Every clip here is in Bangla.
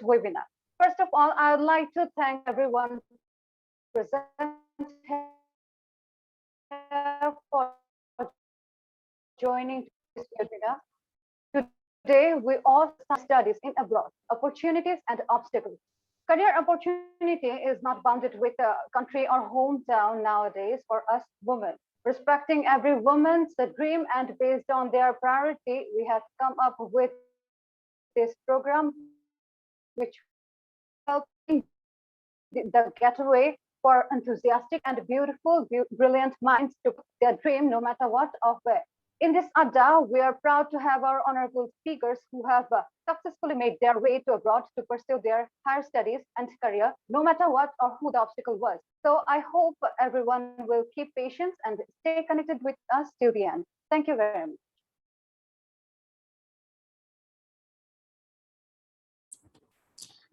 webinar. First of all, I would like to thank everyone present here for joining this webinar. Today, we all studies in abroad, opportunities and obstacles. Career opportunity is not bounded with a country or hometown nowadays for us women. Respecting every woman's dream and based on their priority, we have come up with this program which helping the getaway for enthusiastic and beautiful, brilliant minds to their dream no matter what or where. In this Adda, we are proud to have our honorable speakers who have successfully made their way to abroad to pursue their higher studies and career, no matter what or who the obstacle was. So I hope everyone will keep patience and stay connected with us till the end. Thank you very much.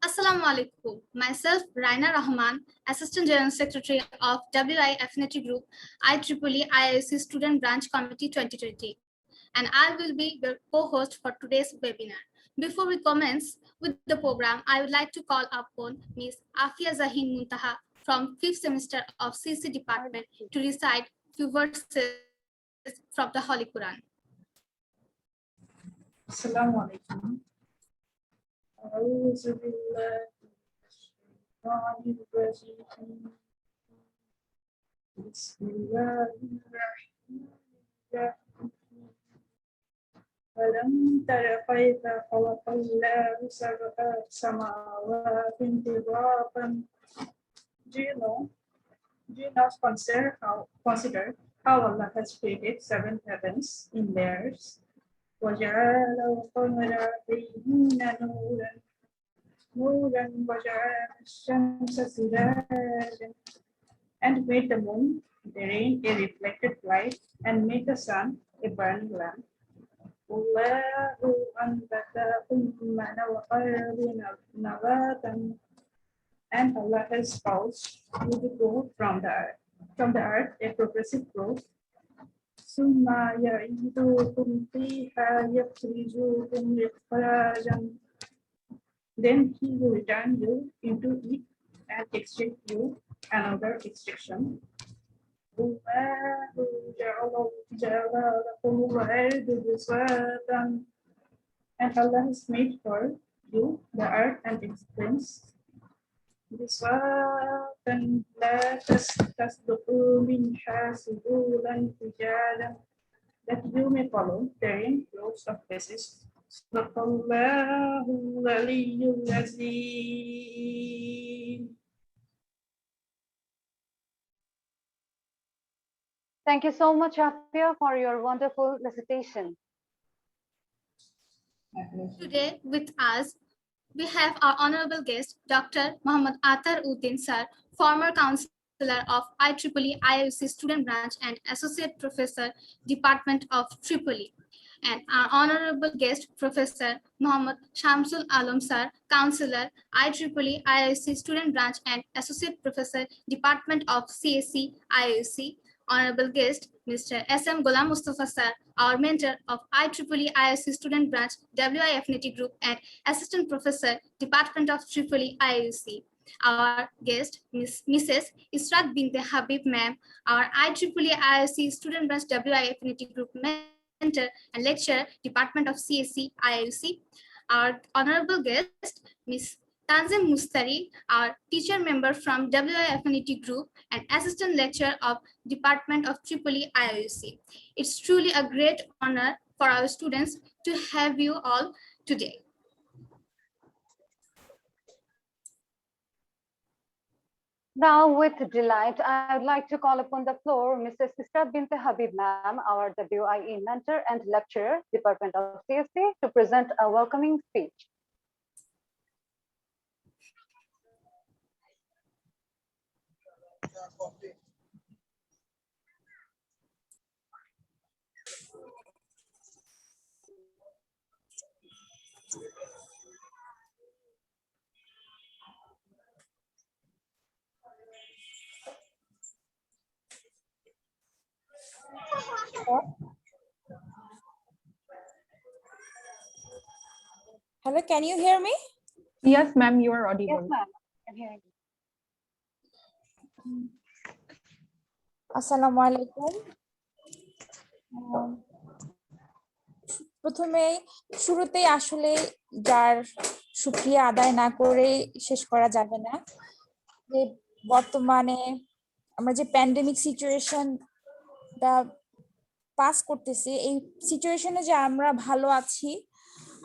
Assalamu alaikum. Myself, Raina Rahman, Assistant General Secretary of WI Affinity Group, IEEE IISc Student Branch Committee 2020, and I will be the co-host for today's webinar. Before we commence with the program, I would like to call upon Ms. Afia Zahin Muntaha from 5th semester of CC Department to recite few verses from the Holy Quran. Assalamu alaikum. أعوذ بالله من الشيطان الرجيم بسم الله الرحمن الرحيم ألم تر كيف خلق الله سبع سماوات طباقا. Do you not consider how Allah has created 7 heavens in layers? وجعل القمر فيهن نورا وجعل الشمس سراجا, and made the moon therein a reflected light, and made the sun a burning lamp. الله أنبتكم من الأرض نباتا, and Allah has caused you to grow from the earth a progressive growth. ثم يعيدكم فيها يخرجكم إخراجا, then he will return you into it and extract you another extraction. الله جعل لكم الأرض بساطا, and Allah has made for you the earth and its plains. بساطا لا تسلكوا منها سبلا فجاجا, that you may follow therein roads of passage. صدق الله العلي العظيم. Thank you so much, Afia, for your wonderful recitation. Today with us, we have our honorable guest, Dr. Muhammad Atar Uddin Sir, former counselor of IEEE IISc Student Branch and Associate Professor, Department of Tripoli. And our honorable guest, Professor Muhammad Shamsul Alam Sir, counselor, IEEE IISc Student Branch and Associate Professor, Department of CSC IISc. Honorable guest, Mr. S.M. Ghulam Mustafa Sir, our mentor of IEEE IISc Student Branch, WI Affinity Group, and Assistant Professor, Department of IEEE IISc. Our guest, Mrs. Israt Binte Habib Ma'am, our IEEE IISc Student Branch, WI Affinity Group mentor and lecturer, Department of CSC IISc. Our honorable guest, Ms. Tanzim Mustari, our teacher member from WI Affinity Group and assistant lecturer of Department of IEEE IISc. It's truly a great honor for our students to have you all today. Now, with delight, I would like to call upon the floor Mrs. Israt Binte Habib Ma'am, our WIE mentor and lecturer, Department of CSC, to present a welcoming speech. Hello, can you hear me? Yes, ma'am, you are Yes, audible. ma'am. I'm hearing you. আসসালামু আলাইকুম। প্রথমে শুরুতেই আসলে যার শুকরিয়া আদায় না করে শেষ করা যাবে না, যে বর্তমানে আমরা যে প্যান্ডেমিক সিচুয়েশনটা পাস করতেছি, এই সিচুয়েশনে যে আমরা ভালো আছি,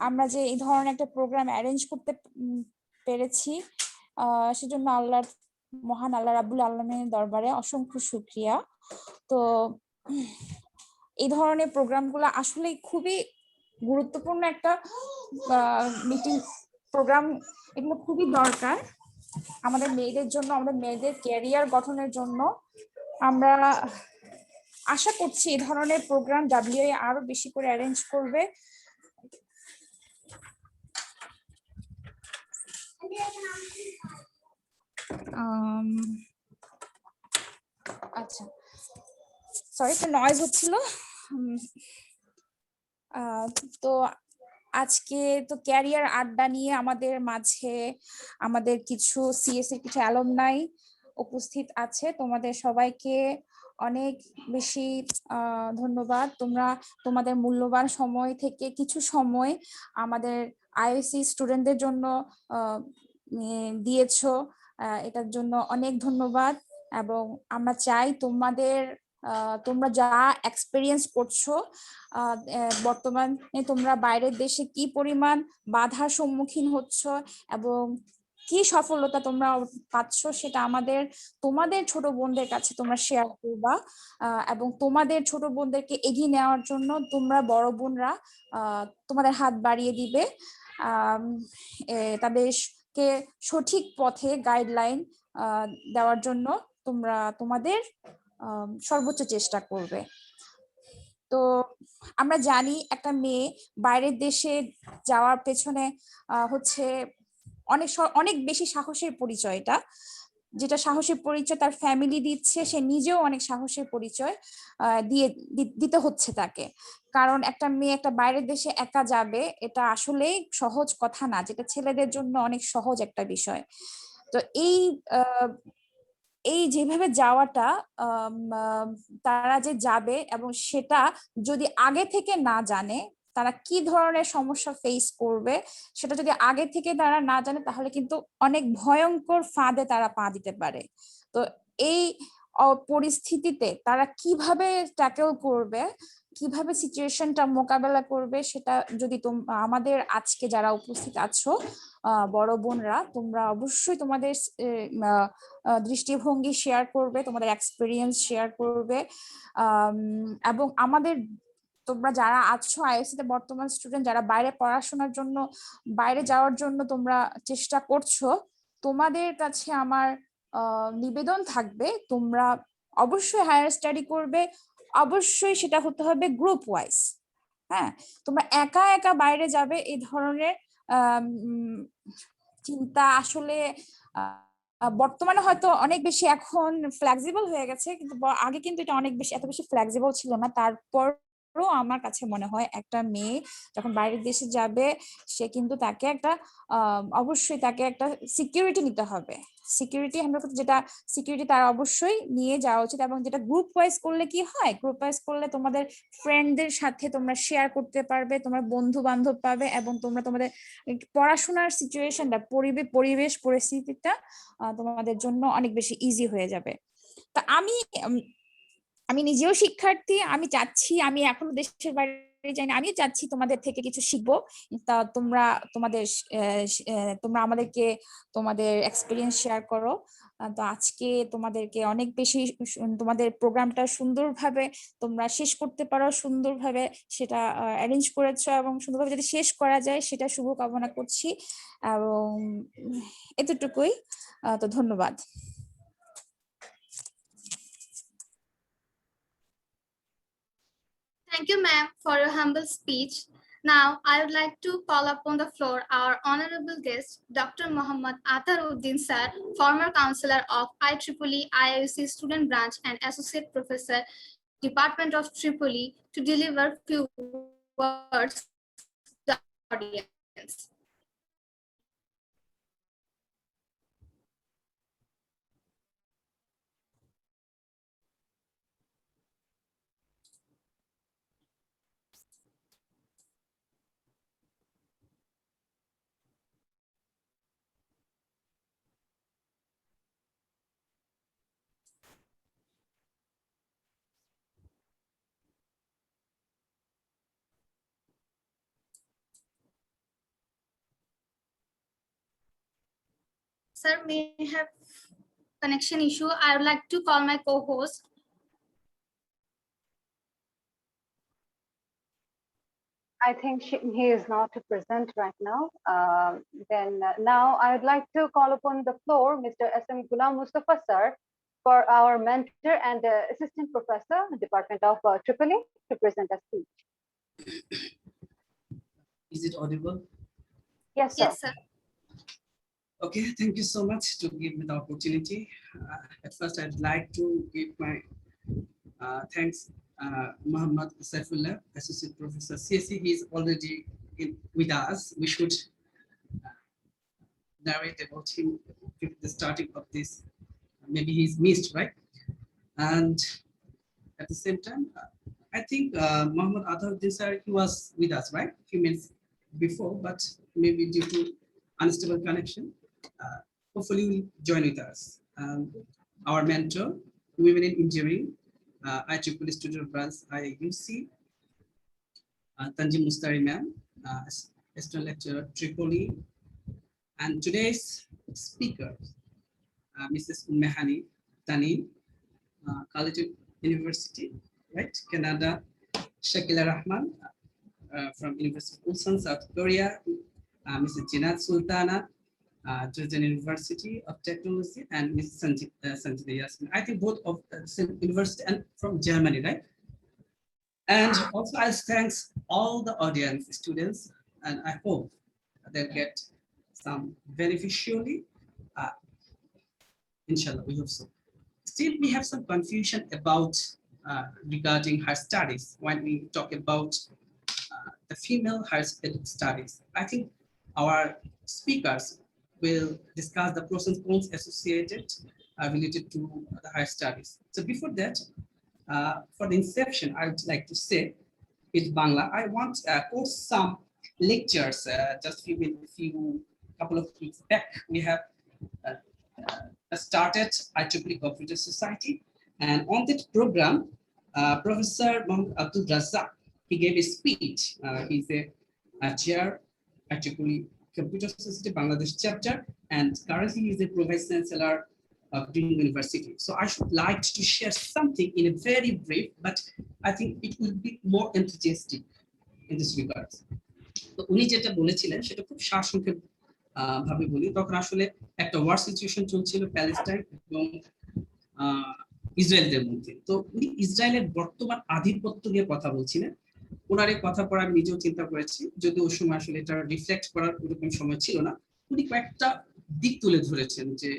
আমরা যে এই ধরনের একটা প্রোগ্রাম অ্যারেঞ্জ করতে পেরেছি, সেজন্য মহান আল্লাহ রাব্বুল আলামিনের দরবারে অসংখ্য শুকরিয়া। তো এই ধরনের প্রোগ্রামগুলো আসলে খুবই গুরুত্বপূর্ণ একটা মিটিং প্রোগ্রাম, এগুলো খুবই দরকার আমাদের মেয়েদের জন্য, আমাদের মেয়েদের ক্যারিয়ার গঠনের জন্য। আমরা আশা করছি এই ধরনের প্রোগ্রাম ডাব্লিউএ আরো বেশি করে অ্যারেঞ্জ করবে। আচ্ছা, সরি, একটা নয়েজ হচ্ছিল। তো আজকে তো ক্যারিয়ার আড্ডা নিয়ে আমাদের মাঝে আমাদের কিছু সিএসসি কিছু অ্যালুমনাই উপস্থিত আছে। তোমাদের সবাইকে অনেক বেশি ধন্যবাদ। তোমরা তোমাদের মূল্যবান সময় থেকে কিছু সময় আমাদের আইওসি স্টুডেন্টদের জন্য দিয়েছো, এটার জন্য অনেক ধন্যবাদ। এবং আমরা চাই তোমরা যা এক্সপেরিয়েন্স করছো, বর্তমানে তোমরা বাইরের দেশে কি পরিমাণ বাধার সম্মুখীন হচ্ছ এবং কি সফলতা তোমরা পাচ্ছ, সেটা তোমাদের ছোট বোনদের কাছে তোমরা শেয়ার করবা। এবং তোমাদের ছোট বোনদেরকে এগিয়ে নেওয়ার জন্য তোমরা বড় বোনরা তোমাদের হাত বাড়িয়ে দিবে, তাদেরকে সঠিক পথে গাইডলাইন দেওয়ার জন্য তোমরা তোমাদের সর্বোচ্চ চেষ্টা করবে। তো আমরা জানি একটা মেয়ে বাইরের দেশে যাওয়ার পেছনে হচ্ছে অনেক বেশি সাহসের পরিচয়, যেটা সাহসের পরিচয় তার ফ্যামিলি দিচ্ছে, সে নিজেও অনেক সাহসের পরিচয় দিতে হচ্ছে তাকে। কারণ একটা মেয়ে একটা বাইরের দেশে একা যাবে, এটা আসলেই সহজ কথা না, যেটা ছেলেদের জন্য অনেক সহজ একটা বিষয়। তো এই যেভাবে যাওয়াটা, তারা যে যাবে এবং সেটা যদি আগে থেকে না জানে তারা কি ধরনের সমস্যা ফেস করবে, সেটা যদি আগে থেকে তারা না জানে তাহলে কিন্তু অনেক ভয়ঙ্কর ফাঁদে তারা পা দিতে পারে। তো এই পরিস্থিতিতে তারা কিভাবে ট্যাকেল করবে, কিভাবে সিচুয়েশনটা মোকাবেলা করবে, সেটা যদি আমাদের আজকে যারা উপস্থিত আছো বড় বোনরা, তোমরা অবশ্যই তোমাদের দৃষ্টিভঙ্গি শেয়ার করবে, তোমাদের এক্সপিরিয়েন্স শেয়ার করবে। এবং তোমরা যারা আছো আইএসসি তে বর্তমান স্টুডেন্ট, যারা বাইরে পড়াশোনার জন্য বাইরে যাওয়ার জন্য তোমরা চেষ্টা করছো, তোমাদের কাছে আমার নিবেদন থাকবে তোমরা অবশ্যই হায়ার স্টাডি করবে, অবশ্যই সেটা হতে হবে গ্রুপ ওয়াইজ। হ্যাঁ, তোমরা একা একা বাইরে যাবে এই ধরনের চিন্তা আসলে বর্তমানে হয়তো অনেক বেশি এখন ফ্লেক্সিবল হয়ে গেছে, কিন্তু আগে কিন্তু এটা অনেক বেশি এত বেশি ফ্লেক্সিবল ছিল না। তারপর আমার কাছে মনে হয় একটা মেয়ে যখন বাইরের দেশে যাবে, সে কিন্তু অবশ্যই তাকে একটা সিকিউরিটি নিতে হবে। সিকিউরিটি যেটা সিকিউরিটি তার অবশ্যই নিয়ে যাওয়া উচিত। এবং যেটা গ্রুপ ওয়াইজ করলে কি হয়, গ্রুপ ওয়াইজ করলে তোমাদের ফ্রেন্ডদের সাথে তোমরা শেয়ার করতে পারবে, তোমার বন্ধু বান্ধব পাবে, এবং তোমরা তোমাদের পড়াশোনার সিচুয়েশনটা পরিবেশ পরিস্থিতিটা তোমাদের জন্য অনেক বেশি ইজি হয়ে যাবে। তা আমি নিজেও শিক্ষার্থী, আমি চাচ্ছি, আমি এখনো দেশের বাইরে যাইনি, আমি চাচ্ছি তোমাদের থেকে কিছু শিখবো। তা তোমরা আমাদেরকে তোমাদের এক্সপিরিয়েন্স শেয়ার করো। তো আজকে তোমাদেরকে অনেক বেশি তোমাদের প্রোগ্রামটা সুন্দরভাবে তোমরা শেষ করতে পারো, সুন্দরভাবে সেটা অ্যারেঞ্জ করেছো, এবং সুন্দরভাবে যদি শেষ করা যায় সেটা শুভকামনা করছি। এবং এতটুকুই। তো ধন্যবাদ। Thank you, ma'am, for your humble speech. Now, I would like to call upon the floor our honorable guest, Dr. Muhammad Atar Uddin sir, former counselor of IEEE IIUC Student Branch and Associate Professor, Department of Tripoli, to deliver few words to the audience. Sir, may have connection issue. I would like to call my co-host. I think he is not present right now. Now I would like to call upon the floor Mr. S.M. Ghulam Mustafa sir for our mentor and assistant professor, Department of Tripoli, to present a speech. Is it audible? Yes, sir. Yes, sir. Okay, thank you so much to give me the opportunity. At first, I'd like to give my thanks Muhammad Saifullah, Associate Professor CSE. He is already with us. We should narrate about him at the starting of this. Maybe he's missed, right? And at the same time, I think Muhammad Adda sir, he was with us, right? A few minutes before, but maybe due to unstable connection, hopefully will join with us. Our mentor, Women in Engineering, IEEE Student Branch, IUC, Tanjim Mustari ma'am, Assistant Lecturer, Tripoli, and today's speaker, Mrs. Ummehani Tani, College University, right? Canada, Shakila Rahman from University of Ulsan, South Korea, Mrs. Jinat Sultana, Dresden University of Technology, and Mrs. Sanjida Yasmin. I think both of the same university and from Germany, right? And also I thank all the audience, students, and I hope they'll get some beneficially. Inshallah, we hope so. Still, we have some confusion about regarding her studies when we talk about the female higher studies. I think our speakers will discuss the pros and cons associated related to the higher studies. So before that, for the inception, I would like to say in Bangla, I want to quote some lectures. Just few couple of weeks back, we have started IEEE Computer Society, and on that program, Professor Mohammed Abdul Razzaq, he gave a speech. He's a chair IEEE Computer Society Bangladesh chapter, and currently he's a Vice Chancellor of Green University. So I should like to share something in a very brief, but I think it will be more enthusiastic in this regard. তো উনি যেটা বলেছিলেন সেটা খুব সারসংক্ষেপ ভাবে বলি। তখন আসলে একটা ওয়ার সিচুয়েশন চলছিল প্যালেস্টাইন এবং ইসরায়েলদের মধ্যে। তো উনি ইসরায়েলের বর্তমান আধিপত্য নিয়ে কথা বলছিলেন। ওনার এই কথা পড়ে আমি নিজেও চিন্তা করেছি, যদি ওই সময় আসলে এটা রিফ্লেক্ট করার ওরকম সময় ছিল না। উনি কয়েকটা দিক তুলে ধরেছেন যে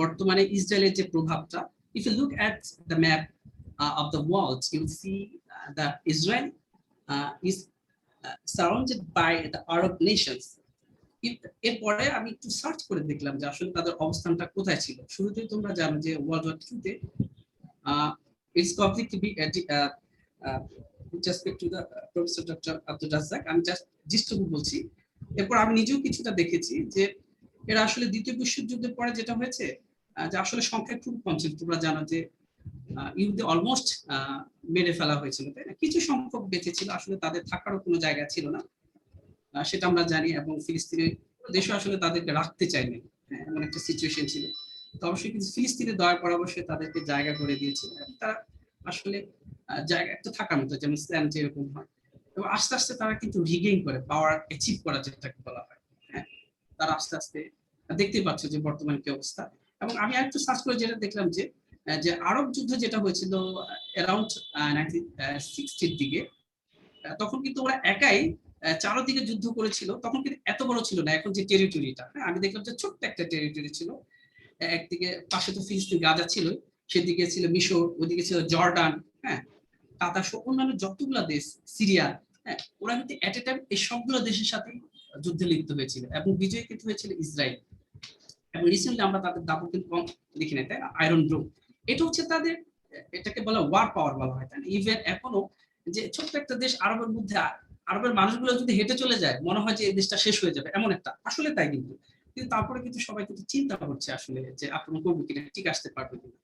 বর্তমানে ইসরায়েলের যে প্রভাবটা, if you look at the map of the world, you will see that Israel is surrounded by the Arab nations. এরপরে আমি একটু সার্চ করে দেখলাম যে আসলে তাদের অবস্থানটা কোথায় ছিল। শুরুতেই তোমরা জানো যে ওয়ার্ল্ড ওয়ার টুতে it's completely be just to the Professor Dr. Abdul Razzaq, আমি জাস্ট বলছি। এরপর আমি নিজেও কিছুটা দেখেছি যে এরা আসলে দ্বিতীয় বিশ্বযুদ্ধের পরে যেটা হয়েছে যে আসলে সংখ্যা খুব কম ছিল। তোমরা জানো যে ইহুদি অলমোস্ট মেরে ফেলা হয়েছিল, তাই না? কিছু সংখ্যক বেঁচে ছিল, আসলে তাদের থাকারও কোনো জায়গা ছিল না, সেটা আমরা জানি। এবং ফিলিস্তিনের দেশও আসলে তাদেরকে রাখতে চায়নি, এমন একটা সিচুয়েশন ছিল। তো অবশ্যই কিন্তু ফিলিস্তিনের দয়া পরামর্শে তাদেরকে জায়গা করে দিয়েছিল এবং তারা আসলে জায়গা একটা থাকার মতো, যেমন স্ল্যাম যেরকম হয়। এবং আস্তে আস্তে তারা কিন্তু রিগেইন করে পাওয়ার অ্যাচিভ করা, যেটাকে বলা হয়। হ্যাঁ, তারা আস্তে আস্তে দেখতেই পাচ্ছ যে বর্তমানে কি অবস্থা। এবং আমি আরেকটু সার্চ করে যেটা দেখলাম যে আরব যুদ্ধ যেটা হয়েছিল অ্যারাউন্ড 1960-র দিকে, তখন কিন্তু ওরা একাই চারদিকে যুদ্ধ করেছিল। তখন কিন্তু এত বড় ছিল না এখন যে টেরিটরিটা। আমি দেখলাম যে ছোট্ট একটা টেরিটরি ছিল। একদিকে পাশে তো ফিলিস্তিন গাজা ছিল, সেদিকে ছিল মিশর, ওইদিকে ছিল জর্ডান, হ্যাঁ, কাতার সহ অন্যান্য যতগুলো দেশ, সিরিয়া, হ্যাঁ, ওরা কিন্তু এট এ টাইম এই সবগুলো দেশের সাথে যুদ্ধে লিপ্ত হয়েছিল এবং বিজয় কিন্তু হয়েছিল ইসরায়েল। এবং রিসেন্টলি আমরা তাদের দাপট কিন্তু কম দেখি না, তাই না? আয়রন ডোম, এটা হচ্ছে তাদের, এটাকে বলা ওয়ার পাওয়ার বলা হয়, তাই না? ইভেন এখনো যে ছোট্ট একটা দেশ আরবের মধ্যে, আরবের মানুষগুলো যদি হেঁটে চলে যায় মনে হয় যে এই দেশটা শেষ হয়ে যাবে, এমন একটা। আসলে তাই কিন্তু তারপরে কিন্তু সবাই কিন্তু চিন্তা করছে আসলে যে আক্রমণ করবে কিনা, ঠিক আসতে পারবে কিনা।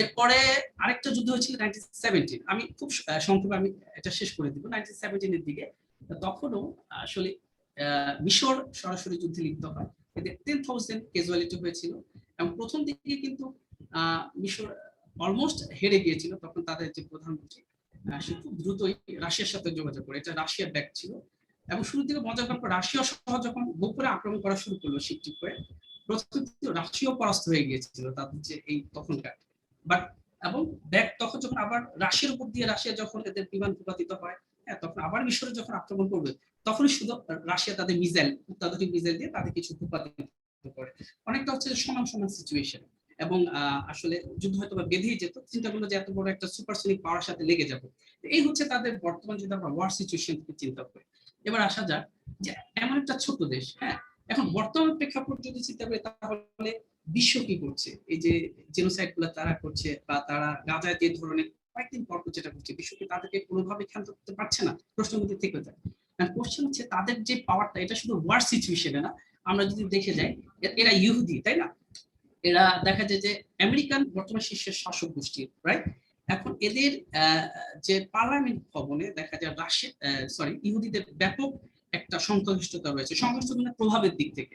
এরপরে আরেকটা যুদ্ধ হয়েছিল 1917। আমি খুব সংক্ষেপে আমি এটা শেষ করে দিব। 1917-এর দিকে তখনও আসলে মিশর সরাসরি যুদ্ধে লিপ্ত হয় এতে 10,000 ক্যাজুয়ালিটি হয়েছিল এবং প্রথম দিকে কিন্তু মিশর অলমোস্ট হেরে গিয়েছিল। তখন তাদের যে প্রধানমন্ত্রী সে খুব দ্রুতই রাশিয়ার সাথে যোগাযোগ করে, এটা রাশিয়ার ব্যাক ছিল। এবং শুরুর দিকে মজার ব্যাপার, রাশিয়া সহ যখন গোপনে আক্রমণ করা শুরু করলো শিপটিপ করে, প্রথম রাশিয়াও পরাস্ত হয়ে গিয়েছিল তাদের যে এই তখনকার। বাট এবং ব্যাক তখন যখন আবার রাশিয়ার উপর দিয়ে রাশিয়া যখন এদের বিমান ভূপাতিত হয়, হ্যাঁ, তখন আবার মিশরে যখন আক্রমণ করবে তখনই শুধু রাশিয়া তাদের মিসাইল, অত্যাধুনিক মিসাইল দিয়ে তাদের কিছু ভূপাতিত করে। অনেকটা হচ্ছে সমান সমান সিচুয়েশন। এবং আসলে যুদ্ধ হয়তো বা বেঁধেই যেত, চিন্তা করলো যে এত বড় একটা সুপারসনিক পাওয়ার সাথে লেগে যাবো। এই হচ্ছে তাদের বর্তমান যদি আমরা ওয়ার সিচুয়েশন থেকে চিন্তা করি। এবার আসা যাক যে এমন একটা ছোট দেশ, হ্যাঁ, এখন বর্তমান প্রেক্ষাপট যদি চিন্তা করি তাহলে বিশ্ব কি করছে, এই যে জেনোসাইড গুলো তারা করছে বা তারা গাজায় যে ধরনের কয়েকদিন পর যেটা করছে, বিশ্ব কি তাদেরকে কোনোভাবে খেয়াল করতে পারছে না? প্রশ্ন কিন্তু থেকে যায়। কোশ্চেন হচ্ছে তাদের যে পাওয়ারটা, এটা শুধু ওয়ার সিচুয়েশনে না, আমরা যদি দেখে যাই এরা ইহুদি, তাই না? এরা দেখা যায় যে আমেরিকান বর্তমান শীর্ষের শাসক গোষ্ঠী, রাইট? এখন এদের যে পার্লামেন্ট ভবনে দেখা যায় ইহুদিদের ব্যাপক একটা সংখ্যাগরিষ্ঠতা রয়েছে, সংখ্যাগরিষ্ঠতার প্রভাবের দিক থেকে।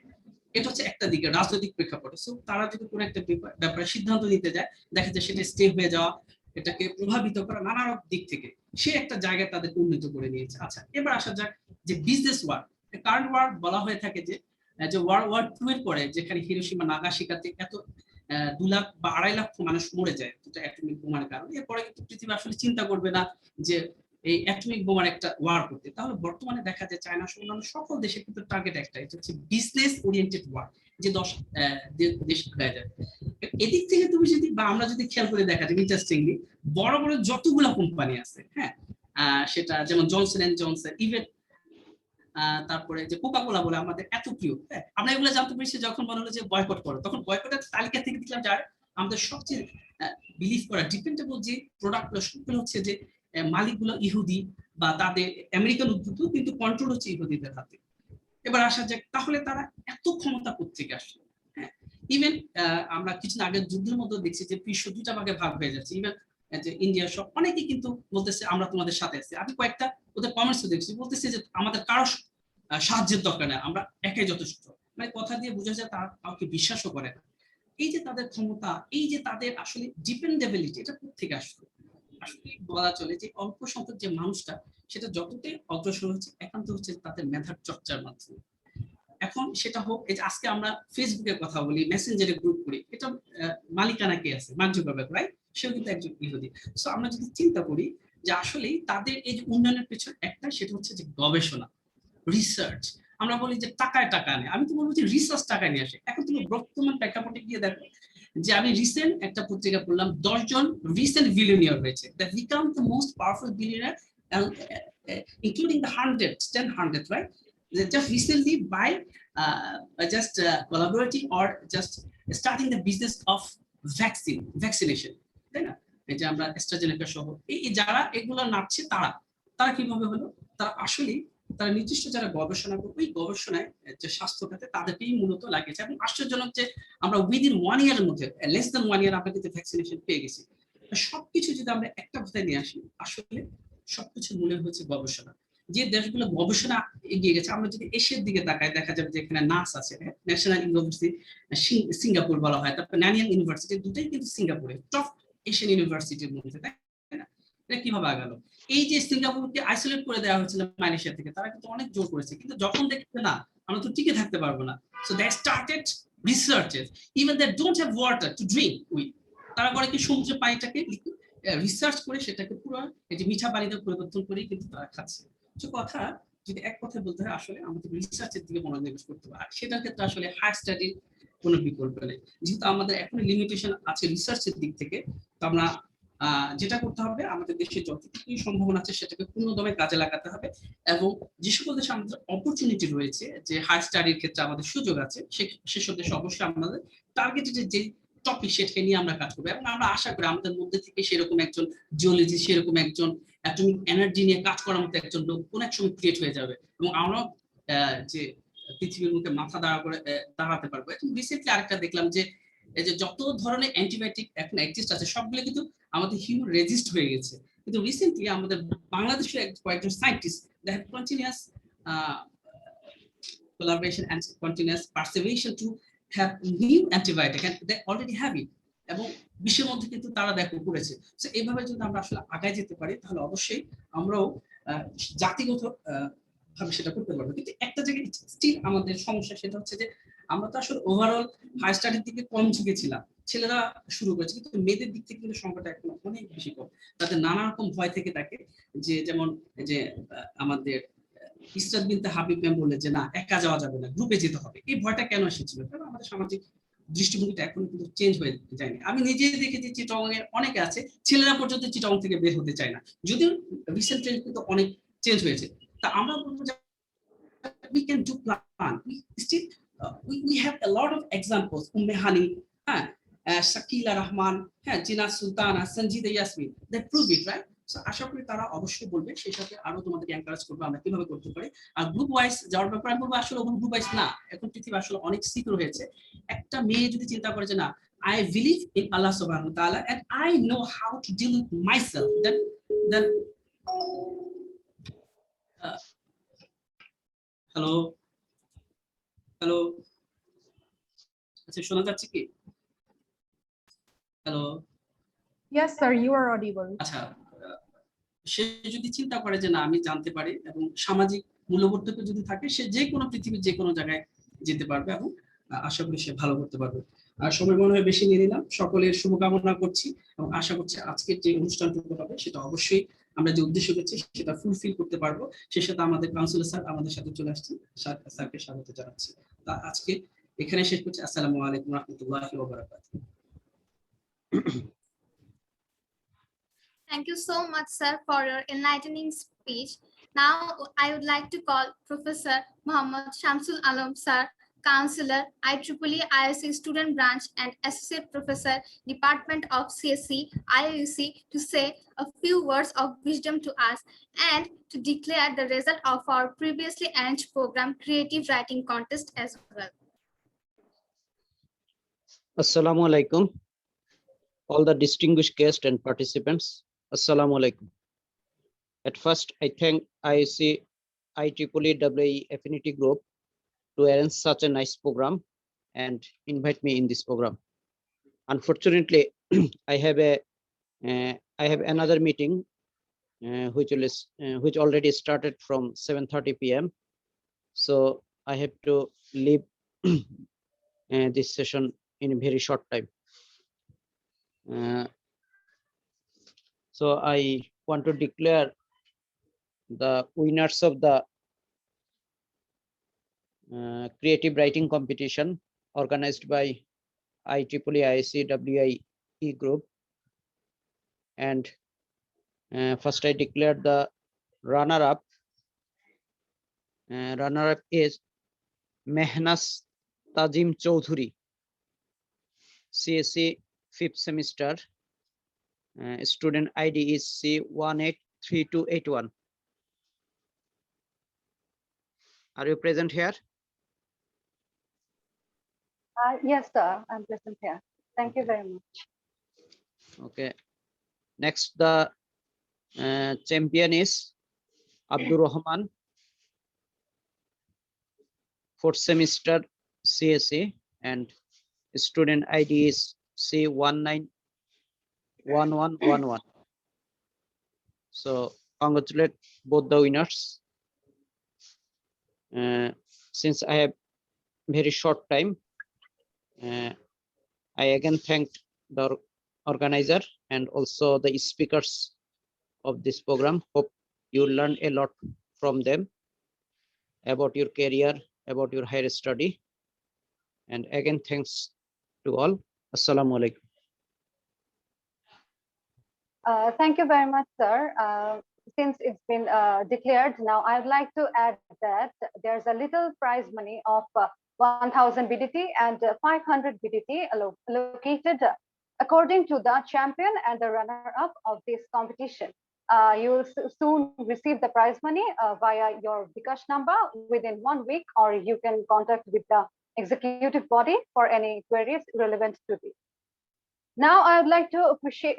এটা হচ্ছে একটা দিকে রাজনৈতিক প্রেক্ষাপটে। সো তারা যদি কোনো একটা ব্যাপারে সিদ্ধান্ত নিতে যায়, দেখা যায় সেটা স্টে হয়ে যাওয়া, এটাকে প্রভাবিত করা নানা দিক থেকে সে একটা জায়গায় তাদেরকে উন্নীত করে নিয়েছে। আচ্ছা, এবার আসা যাক যে বিজনেস ওয়ার। কারেন্ট ওয়ার বলা হয়ে থাকে যে ওয়ার্ল্ড ওয়ার 2 এর পরে যেখানে হিরোশিমা নাগাসাকিতে এত 2 লাখ বা 2.5 লাখ মানুষ মরে যায় অ্যাটমিক বোমার কারণে, এরপরে কিন্তু পৃথিবী আসলে চিন্তা করবে না যে এই অ্যাটমিক বোমার একটা ওয়ার করতে। তাহলে বর্তমানে দেখা যায় চায়না সহ অন্যান্য সকল দেশের কিন্তু টার্গেট একটা, এটা হচ্ছে বিজনেস ওরিয়েন্টেড ওয়ার, যে দেশ হয়ে যায়। এদিক থেকে তুমি যদি বা আমরা যদি খেয়াল করে দেখা যায় ইন্টারেস্টিংলি, বড় বড় যতগুলো কোম্পানি আছে, হ্যাঁ, সেটা যেমন জনসন এন্ড জনসন, ইভেন তারপরে যে কোকা কোলা বলে আমাদের এত প্রিয়, হ্যাঁ, আমরা এগুলো জানতে পেরেছি যখন মনে হলো যে বয়কট করো, তখন বয়কটের তালিকা থেকে দেখলাম যে আমাদের সবচেয়ে বিলিভ করা ডিপেন্ডেবল যে প্রোডাক্টগুলো সবগুলো হচ্ছে যে মালিকগুলো ইহুদি বা তাদের আমেরিকান উদ্যোগ, কিন্তু কন্ট্রোল হচ্ছে ইহুদিদের হাতে। এবার আসা যাক তাহলে তারা এত ক্ষমতা কোত্থেকে আসলো? হ্যাঁ, ইভেন আমরা কিছুদিন আগের যুদ্ধের মধ্যে দেখছি যে বিশ্ব দুটা ভাগে ভাগ হয়ে যাচ্ছে। ইভেন যে ইন্ডিয়া সব অনেকেই কিন্তু বলতেছে আমরা তোমাদের সাথে আছি। আমি কয়েকটা ওদের কমেন্টস দেখছি, বলতেছে যে আমাদের কারো সাহায্যের দরকার নেই, আমরা একাই যথেষ্ট। মানে কথা দিয়ে বোঝা যায় তারা কাউকে বিশ্বাসও করে না। এই যে তাদের ক্ষমতা, এই যে তাদের আসলে ডিপেন্ডেবিলিটি, এটা কোথেকে আসলো? আসলে বলা চলে যে অল্প সংখ্যক যে মানুষটা, সেটা যতটাই অগ্রসর হচ্ছে একান্ত হচ্ছে তাদের মেধার চর্চার মাধ্যমে। এখন সেটা হোক, এই যে আজকে আমরা ফেসবুকের কথা বলি, মেসেঞ্জারে গ্রুপ করি, এটা মালিকানা কে আছে? Mark Zuckerberg, right? সেও কিন্তু একজন ইহুদি। সো আমরা যদি চিন্তা করি যে আসলেই তাদের এই যে উন্নয়নের পেছনে একটা, সেটা হচ্ছে যে গবেষণা, রিসার্চ। আমরা বলি যে টাকায় টাকা নেই, আমি তো বলবো যে রিসার্চ টাকায় নিয়ে আসে। এখন তুমি বর্তমান প্রেক্ষাপটে গিয়ে দেখো যে আমি রিসেন্ট একটা পত্রিকা পড়লাম, 10 জন রিসেন্ট বিলিয়নিয়ার হয়েছে, that become the most powerful billionaire including the 100, right? Just recently by just collaborating or just starting the business of vaccination, তাই না? এই যে আমরা অ্যাস্ট্রাজেনেকা সহ এই যারা এগুলো নামছে, তারা কিভাবে হলো? তারা আসলে তারা নির্দিষ্ট যারা গবেষণা করে, ওই গবেষণায় যে স্বাস্থ্য খাতে তাদেরকেই মূলত লাগিয়েছে। এবং আশ্চর্যজনক যে আমরা উইদিন 1 ইয়ারের মধ্যে, লেস দ্যান 1 ইয়ার আমরা কিন্তু ভ্যাকসিনেশন পেয়ে গেছি। সবকিছু যদি আমরা একটা কথায় নিয়ে আসি, আসলে সবকিছু মূলে হচ্ছে গবেষণা। যে দেশগুলো গবেষণা এগিয়ে গেছে, আমরা যদি এশিয়ার দিকে তাকাই, দেখা যাবে যে এখানে নাস আছে, ন্যাশনাল ইউনিভার্সিটি সিঙ্গাপুর বলা হয়, তারপর ন্যানিয়ান ইউনিভার্সিটি, দুটোই কিন্তু সিঙ্গাপুরে টপ এশিয়ান ইউনিভার্সিটির মধ্যে, তাই না? এটা কিভাবে আগালো? এই যে সিঙ্গাপুরকে আইসোলেট করে দেওয়া হয়েছিল মালয়েশিয়া থেকে, তারা কিন্তু অনেক জোর করেছে, কিন্তু যখন দেখছে না আমরা তো টিকে থাকতে পারবো না, so they started researches, even they don't have water to drink with, তারা করে কি সমুদ্রের পানিটাকে রিসার্চ করে সেটাকে পুরো এই যে মিঠা পানিতে পরিবর্তন করে কিন্তু তারা খাচ্ছে। কথা যদি এক কথায় বলতে হয়, আসলে আমাদের রিসার্চের দিকে মনোনিবেশ করতে হবে, আর সেটার ক্ষেত্রে আসলে হায়ার স্টাডির কোনো বিকল্প নেই। যেহেতু আমাদের এখন লিমিটেশন আছে রিসার্চের দিক থেকে, তো আমরা যেটা করতে হবে, আমাদের দেশে যতটুকু সম্ভাবনা আছে সেটাকে পূর্ণদমে কাজে লাগাতে হবে। এবং যে সকল দেশে আমাদের অপরচুনিটি রয়েছে, যে হায়ার স্টাডির ক্ষেত্রে আমাদের সুযোগ আছে, সেসব দেশে অবশ্যই আমাদের টার্গেটেড যে টপিক সেটাকে নিয়ে আমরা কাজ করবো। এবং আমরা আশা করি আমাদের মধ্যে থেকে সেরকম একজন জিওলজিস্ট, সেরকম একজন অ্যাটমিক এনার্জি নিয়ে কাজ করার মতো একজন লোক কোন এক সময় ক্রিয়েট হয়ে যাবে, এবং আমরা যে পৃথিবীর মুখে মাথা দাঁড়াতে পারবো। এখন রিসেন্টলি আরেকটা দেখলাম যে এই যে যত ধরনের অ্যান্টিবায়োটিক এখন এক্সিস্ট আছে, সবগুলো কিন্তু আমাদের হিউম্যান রেজিস্ট হয়ে গেছে। কিন্তু রিসেন্টলি আমাদের বাংলাদেশের কয়েকজন scientist they have continuous collaboration and continuous perseveration to have new antibiotic, and they already have it. এবং বিশ্বের মধ্যে কিন্তু তারা দেখো করেছে। সো এইভাবে যদি আমরা আসলে আগায় যেতে পারি তাহলে অবশ্যই আমরাও জাতিগত ভাবে সেটা করতে পারবো। কিন্তু একটা জায়গায় স্টিল আমাদের সমস্যা, সেটা হচ্ছে যে আমরা তো আসলে ওভারঅল হায়ার স্টাডির দিকে কম ঝুঁকেছিলাম, ছেলেরা শুরু করেছে, কিন্তু মেয়েদের দিক থেকে কিন্তু সংখ্যাটা এখন অনেক বেশি কম। তাদের নানা রকম ভয় থেকে থাকে, যে যেমন যে আমাদের ইসরাত বিনতে হাবিব ম্যাম বললেন যে না একা যাওয়া যাবে না, গ্রুপে যেতে হবে। এই ভয়টা কেন এসেছিল? কারণ আমাদের সামাজিক দৃষ্টিভঙ্গিটা এখনো কিন্তু চেঞ্জ হয়ে যায়নি। আমি নিজে দেখেছি চিটং এর অনেকে আছে, ছেলেরা পর্যন্ত চিটং থেকে বের হতে চায় না, যদিও রিসেন্ট ট্রেন্ড কিন্তু অনেক চেঞ্জ হয়েছে। তা আমরা বলবো যে we can do plan. We have a lot of examples. Hani, Shakila Rahman, Jina Sultana, Sanjida Yasmin. They prove it, right? So আশা করি তারা অবশ্যই বলবে, সেই সাথে আরো তোমাদেরকে এনকারেজ করবো আমরা কিভাবে করতে পারি। আর গ্রুপ ওয়াইজ যাওয়ার ব্যাপারে বলবো, আসলে গ্রুপ ওয়াইজ না, এখন পৃথিবী আসলে অনেক সিকিউর হয়েছে। একটা মেয়ে যদি চিন্তা করে যে না, I believe in Allah subhanahu wa ta'ala and I know how to deal with myself, then hello hello, আচ্ছা শোনা যাচ্ছে কি? Hello, Yes, sir, you are audible. আচ্ছা, সে যদি চিন্তা করে যে না আমি জানতে পারি এবং সামাজিক মূল্যবোধটা যদি থাকে, সে যে কোনো পৃথিবীর যে কোনো জায়গায় যেতে পারবে এবং আশা করি সে ভালো করতে পারবে। আর সময় মনে হয় বেশি নিয়ে নিলাম, সকলের শুভকামনা করছি এবং আশা করছি আজকের যে অনুষ্ঠানটুকু হবে সেটা অবশ্যই আমরা যে উদ্দেশ্য করছি সেটা ফুলফিল করতে পারবো। সেই সাথে আমাদের কাউন্সিলর স্যার আমাদের সাথে চলে আসছেন, স্যারকে স্বাগত জানাচ্ছি। তা আজকে এখানে শেষ করছি। আসসালামু আলাইকুম রহমতুল্লাহি ওয়া বারাকাতুহু। Thank you so much, sir, for your enlightening speech. Now, I would like to call Professor Muhammad Shamsul Alam, sir, Counselor, IEEE IOC Student Branch and Associate Professor, Department of CSC, IOC, to say a few words of wisdom to us and to declare the result of our previously arranged program, Creative Writing Contest, as well. Assalamu alaikum, all the distinguished guests and participants. Assalamu alaikum. At first, I thank IAC IEEE Affinity Group to arrange such a nice program and invite me in this program. Unfortunately, I have another meeting which already started from 7:30 p.m. So I have to leave this session in a very short time. So I want to declare the winners of the creative writing competition organized by IEEE IC WIE group. And first I declared the runner-up. Runner-up is Mehnas Tajim Choudhury, CSC 5th semester. Student ID is C183281. Are you present here? Yes, sir, I'm present here. Thank you very much. Okay. Next, the champion is Abdur Rahman, 4th semester CSC, and student ID is C191111. So congratulate both the winners. Since I have very short time, I again thank the organizer and also the speakers of this program. Hope you learn a lot from them about your career, about your higher study. And again, thanks to all. Assalamu alaikum. Thank you very much, sir. Since it's been declared, now I'd like to add that there's a little prize money of 1,000 BDT and 500 BDT allocated according to the champion and the runner-up of this competition. You will soon receive the prize money via your Bikash number within 1 week, or you can contact with the executive body for any queries relevant to this. Now I'd like to appreciate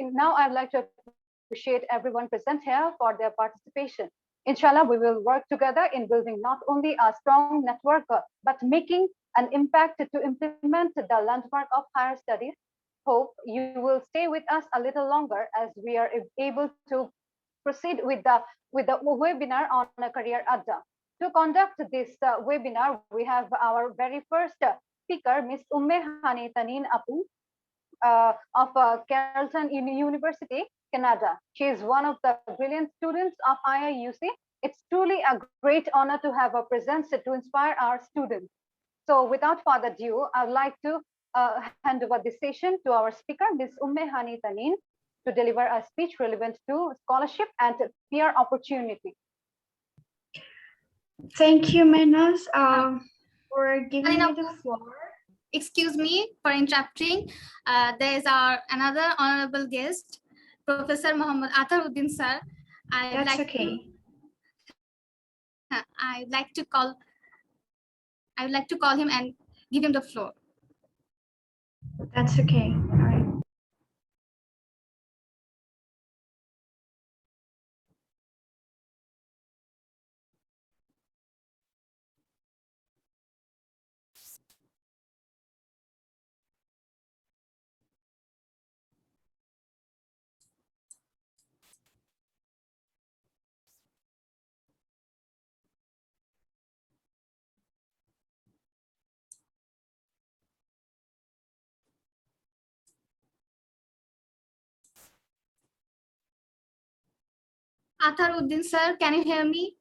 everyone present here for their participation. Inshallah, we will work together in building not only a strong network, but making an impact to implement the landmark of higher studies. Hope you will stay with us a little longer as we are able to proceed with the webinar on a career Adda. To conduct this webinar, we have our very first speaker, Ms. Umme Hani Tanin Apu of Carleton University, Canada. She is one of the brilliant students of IIUC. It's truly a great honor to have her present to inspire our students. So without further ado, I'd like to hand over this session to our speaker, Ms. Umme Hani Tanin, to deliver a speech relevant to scholarship and peer opportunity. Thank you, Menas, for giving me the floor. Excuse me for interrupting. There is our another honorable guest, Professor Muhammad Atar Uddin sir. That's okay. I would like to call him and give him the floor. That's okay. All right. Atar Uddin sir, can you hear me?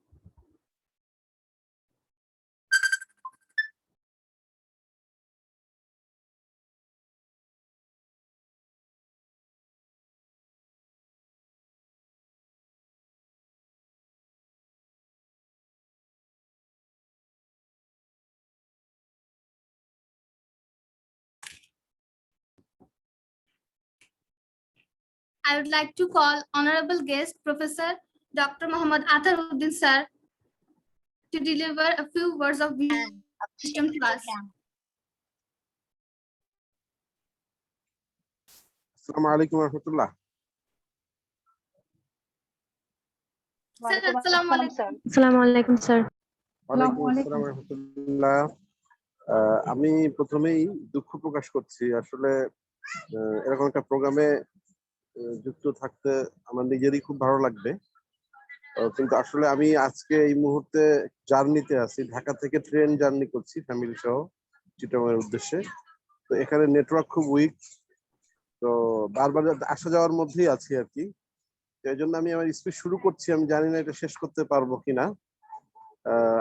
I would like to call honorable guest, Professor Dr. Muhammad Atar Uddin sir, to deliver a few words of wisdom to us. Assalamu alaikum warahmatullah. Sir, assalamu alaikum. Assalamu alaikum, sir. ওয়ালাইকুম আসসালাম রাহমাতুল্লাহ। আমি প্রথমেই দুঃখ প্রকাশ করছি, আসলে এরকম একটা প্রোগ্রামে যুক্ত থাকতে আমার নিজেরই খুব ভালো লাগবে, কিন্তু আসলে আমি আজকে এই মুহূর্তে জার্নিতে আছি, ঢাকা থেকে ট্রেন জার্নি করছি ফ্যামিলি সহ চিটাগংয়ের উদ্দেশ্যে। তো এখানে নেটওয়ার্ক খুব উইক, তো বারবার আসা যাওয়ার মধ্যেই আছি আর কি। এই জন্য আমি আমার স্পিচ শুরু করছি, আমি জানি না এটা শেষ করতে পারবো কিনা।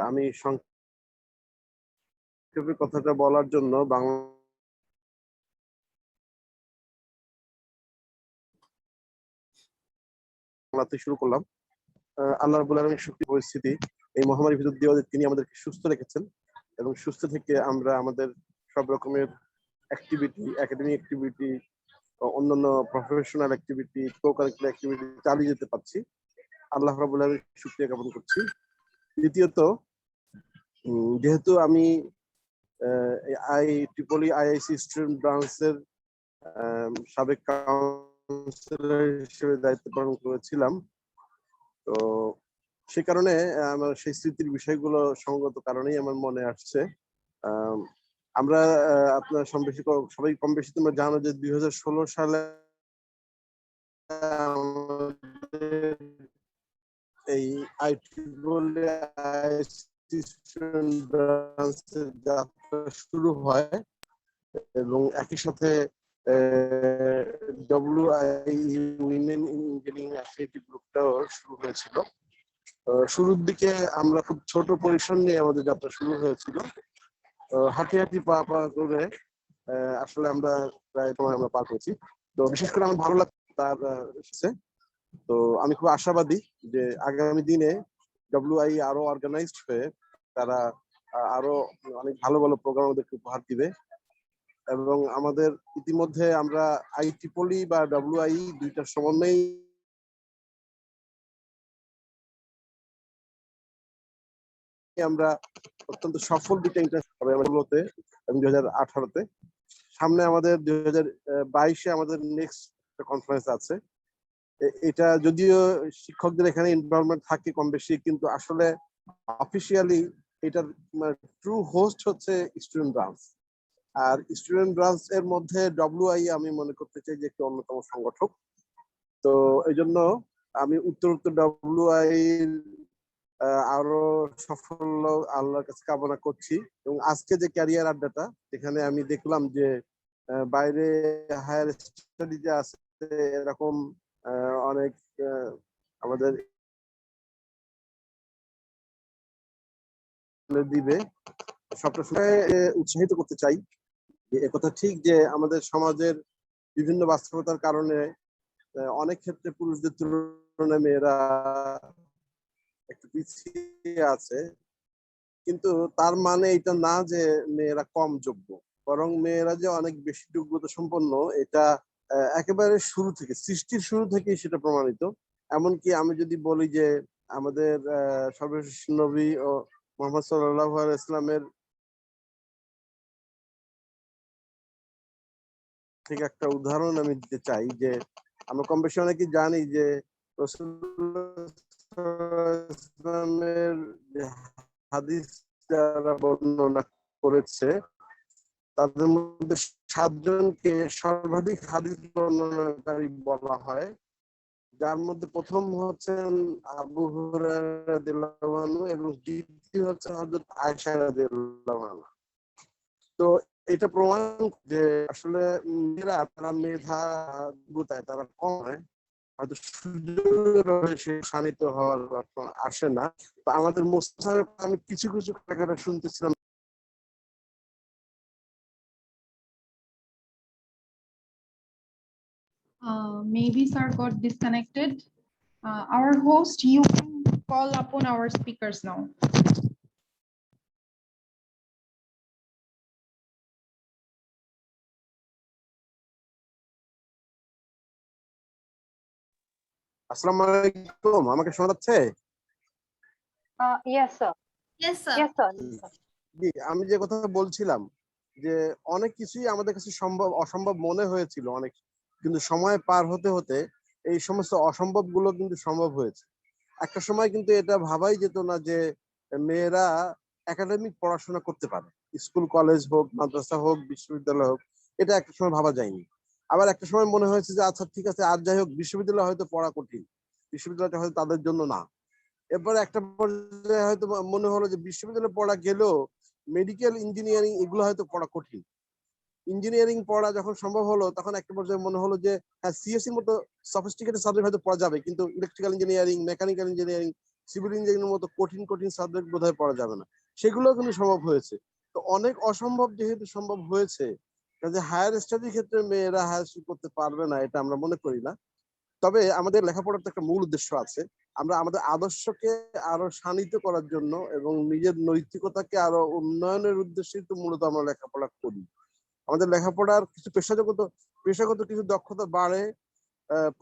আমি সংক্ষেপে কথাটা বলার জন্য বাংলাতে শুরু করলাম। আল্লাহ রাব্বুল আলামিনের শুকরিয়া, পরিস্থিতি এই মহামারীর ভিতর দিয়ে তিনি আমাদেরকে সুস্থ রেখেছেন এবং সুস্থ থেকে আমরা আমাদের সব রকমের অ্যাক্টিভিটি, একাডেমিক অ্যাক্টিভিটি, অন্যান্য প্রফেশনাল অ্যাক্টিভিটি, কো-কারিকুলার অ্যাক্টিভিটি চালিয়ে যেতে পারছি। আল্লাহ রাব্বুল আলামিনের শুকরিয়া জ্ঞাপন করছি। দ্বিতীয়ত, যেহেতু আমি আইআইসি স্টুডেন্ট ব্রাঞ্চের সাবেক কাউন্সিলর হিসেবে দায়িত্ব পালন করেছিলাম, তো সে কারণে আমার সেই স্মৃতির বিষয়গুলো সঙ্গত কারণেই আমার মনে আসছে। আমরা আপনার সবাই কম বেশি তোমরা জানো যে 2016 সালে এই আইআইসি স্টুডেন্ট ব্রাঞ্চের যাত্রা শুরু হয় এবং একই সাথে WIE উইমেন ইঞ্জিনিয়ারিং অ্যাফিলিয়েটেড গ্রুপটাও শুরু হয়েছিল। শুরুর দিকে আমরা খুব ছোট পরিসর নিয়ে আমাদের যাত্রা শুরু হয়েছিল, হাঁটি হাঁটি পা পা করে আসলে আমরা প্রায় আমরা পার করেছি। তো বিশেষ করে আমার ভালো লাগছে তার এসেছে। তো আমি খুব আশাবাদী যে আগামী দিনে WIE আরো অর্গানাইজড হয়ে তারা আরো অনেক ভালো ভালো প্রোগ্রাম আমাদেরকে উপহার দিবে এবং আমাদের ইতিমধ্যে আমরা IEEE বা WIE দুইটার সমন্বয়েই আমরা অত্যন্ত সফল দুইটা ইন্টারন্যাশনাল হবে আমাদের 2018-তে। সামনে আমাদের 2022-এ আমাদের নেক্সট কনফারেন্স আছে। এটা যদিও শিক্ষকদের এখানে ইনভলভমেন্ট থাকে কম বেশি, কিন্তু আসলে অফিসিয়ালি এটার ট্রু হোস্ট হচ্ছে স্টুডেন্ট ব্রাঞ্চ। আর স্টুডেন্ট ব্রাঞ্চ এর মধ্যে ডব্লিউআই আমি মনে করতে চাই যে একটি অন্যতম সংগঠক। তো এই জন্য আমি উত্তর ডব্লিউআই আরো সাফল্য আল্লাহর কাছে কামনা করছি। এবং আজকে যে ক্যারিয়ার আড্ডাটা, যেখানে আমি দেখলাম যে বাইরে হায়ার স্টাডিজে আছে এরকম অনেক আমাদের দিবে, সবটা সময় উৎসাহিত করতে চাই যে একথা ঠিক যে আমাদের সমাজের বিভিন্ন বাস্তবতার কারণে অনেক ক্ষেত্রে পুরুষদের তুলনায় মেয়েরা একটু পিছিয়ে আছে, কিন্তু তার মানে এটা না যে মেয়েরা কম যোগ্য, বরং মেয়েরা যে অনেক বেশি যোগ্যতা সম্পন্ন এটা একেবারে শুরু থেকে, সৃষ্টির শুরু থেকেই সেটা প্রমাণিত। এমনকি আমি যদি বলি যে আমাদের সর্বশেষ নবী ও মোহাম্মদ সাল্লাল্লাহু আলাইহি ইসলামের ঠিক একটা উদাহরণ আমি দিতে চাই যে আমরা কম বেশি অনেকেই জানি যে ইসলামের হাদিস যারা বর্ণনা করেছে তাদের মধ্যে 7 জনকে সর্বাধিক হাদিস বর্ণনাকারী বলা হয়, যার মধ্যে প্রথম হচ্ছেন আবু হুরায়রা রাদিয়াল্লাহু আনহু এবং দ্বিতীয় হচ্ছে হযরত আয়েশা রাদিয়াল্লাহু আনহা। তো এটা প্রমাণ যে আসলে মেয়েরা তারা মেধা বুতায় তারা কম হয়, হয়তো সুযোগের অভাবে সে শানিত হওয়ার আসে না। তো আমাদের মোস্তাফা আমি কিছু কিছু কথা শুনতেছিলাম। Maybe sir got disconnected. Our host, you can call upon our speakers now. আসসালামু আলাইকুম, আমাকে শোনা যাচ্ছে? Yes, sir. Yes, sir. Yes, sir. জি, আমি যে কথা বলছিলাম যে অনেক কিছুই আমাদের কাছে সম্ভব অসম্ভব মনে হয়েছিল অনেক, কিন্তু সময় পার হতে হতে এই সমস্ত অসম্ভব গুলো কিন্তু সম্ভব হয়েছে। একটা সময় কিন্তু এটা ভাবাই যেত না যে মেয়েরা একাডেমিক পড়াশোনা করতে পারে, স্কুল কলেজ হোক, মাদ্রাসা হোক, বিশ্ববিদ্যালয় হোক, এটা একটা সময় ভাবা যায়নি। আবার একটা সময় মনে হয়েছে যে আচ্ছা ঠিক আছে, আর যাই হোক বিশ্ববিদ্যালয় হয়তো পড়া কঠিন, বিশ্ববিদ্যালয়টা হয়তো তাদের জন্য না। এরপরে একটা পর্যায়ে হয়তো মনে হলো যে বিশ্ববিদ্যালয়ে পড়া গেলেও মেডিকেল ইঞ্জিনিয়ারিং এগুলো হয়তো পড়া কঠিন। ইঞ্জিনিয়ারিং পড়া যখন সম্ভব হলো তখন একটা পর্যায়ে মনে হলো যে হ্যাঁ সিএসসির মতো সফিস্টিকেটেড সাবজেক্ট হয়তো পড়া যাবে, কিন্তু electrical engineering, mechanical engineering, civil engineering মতো কঠিন কঠিন সাবজেক্ট বোধহয় পড়া যাবে না, সেগুলোও কিন্তু সম্ভব হয়েছে। তো অনেক অসম্ভব যেহেতু সম্ভব হয়েছে, কাজে হায়ার স্টাডির ক্ষেত্রে মেয়েরা হায়ার স্টাডি করতে পারবে না এটা আমরা মনে করি না। তবে আমাদের লেখাপড়ার তো একটা মূল উদ্দেশ্য আছে, আমরা আমাদের আদর্শকে আরো শানিত করার জন্য এবং নিজের নৈতিকতাকে আরো উন্নয়নের উদ্দেশ্যে তো মূলত আমরা লেখাপড়া করি। আমাদের লেখাপড়ার কিছু পেশাগত কিছু দক্ষতা বাড়ে,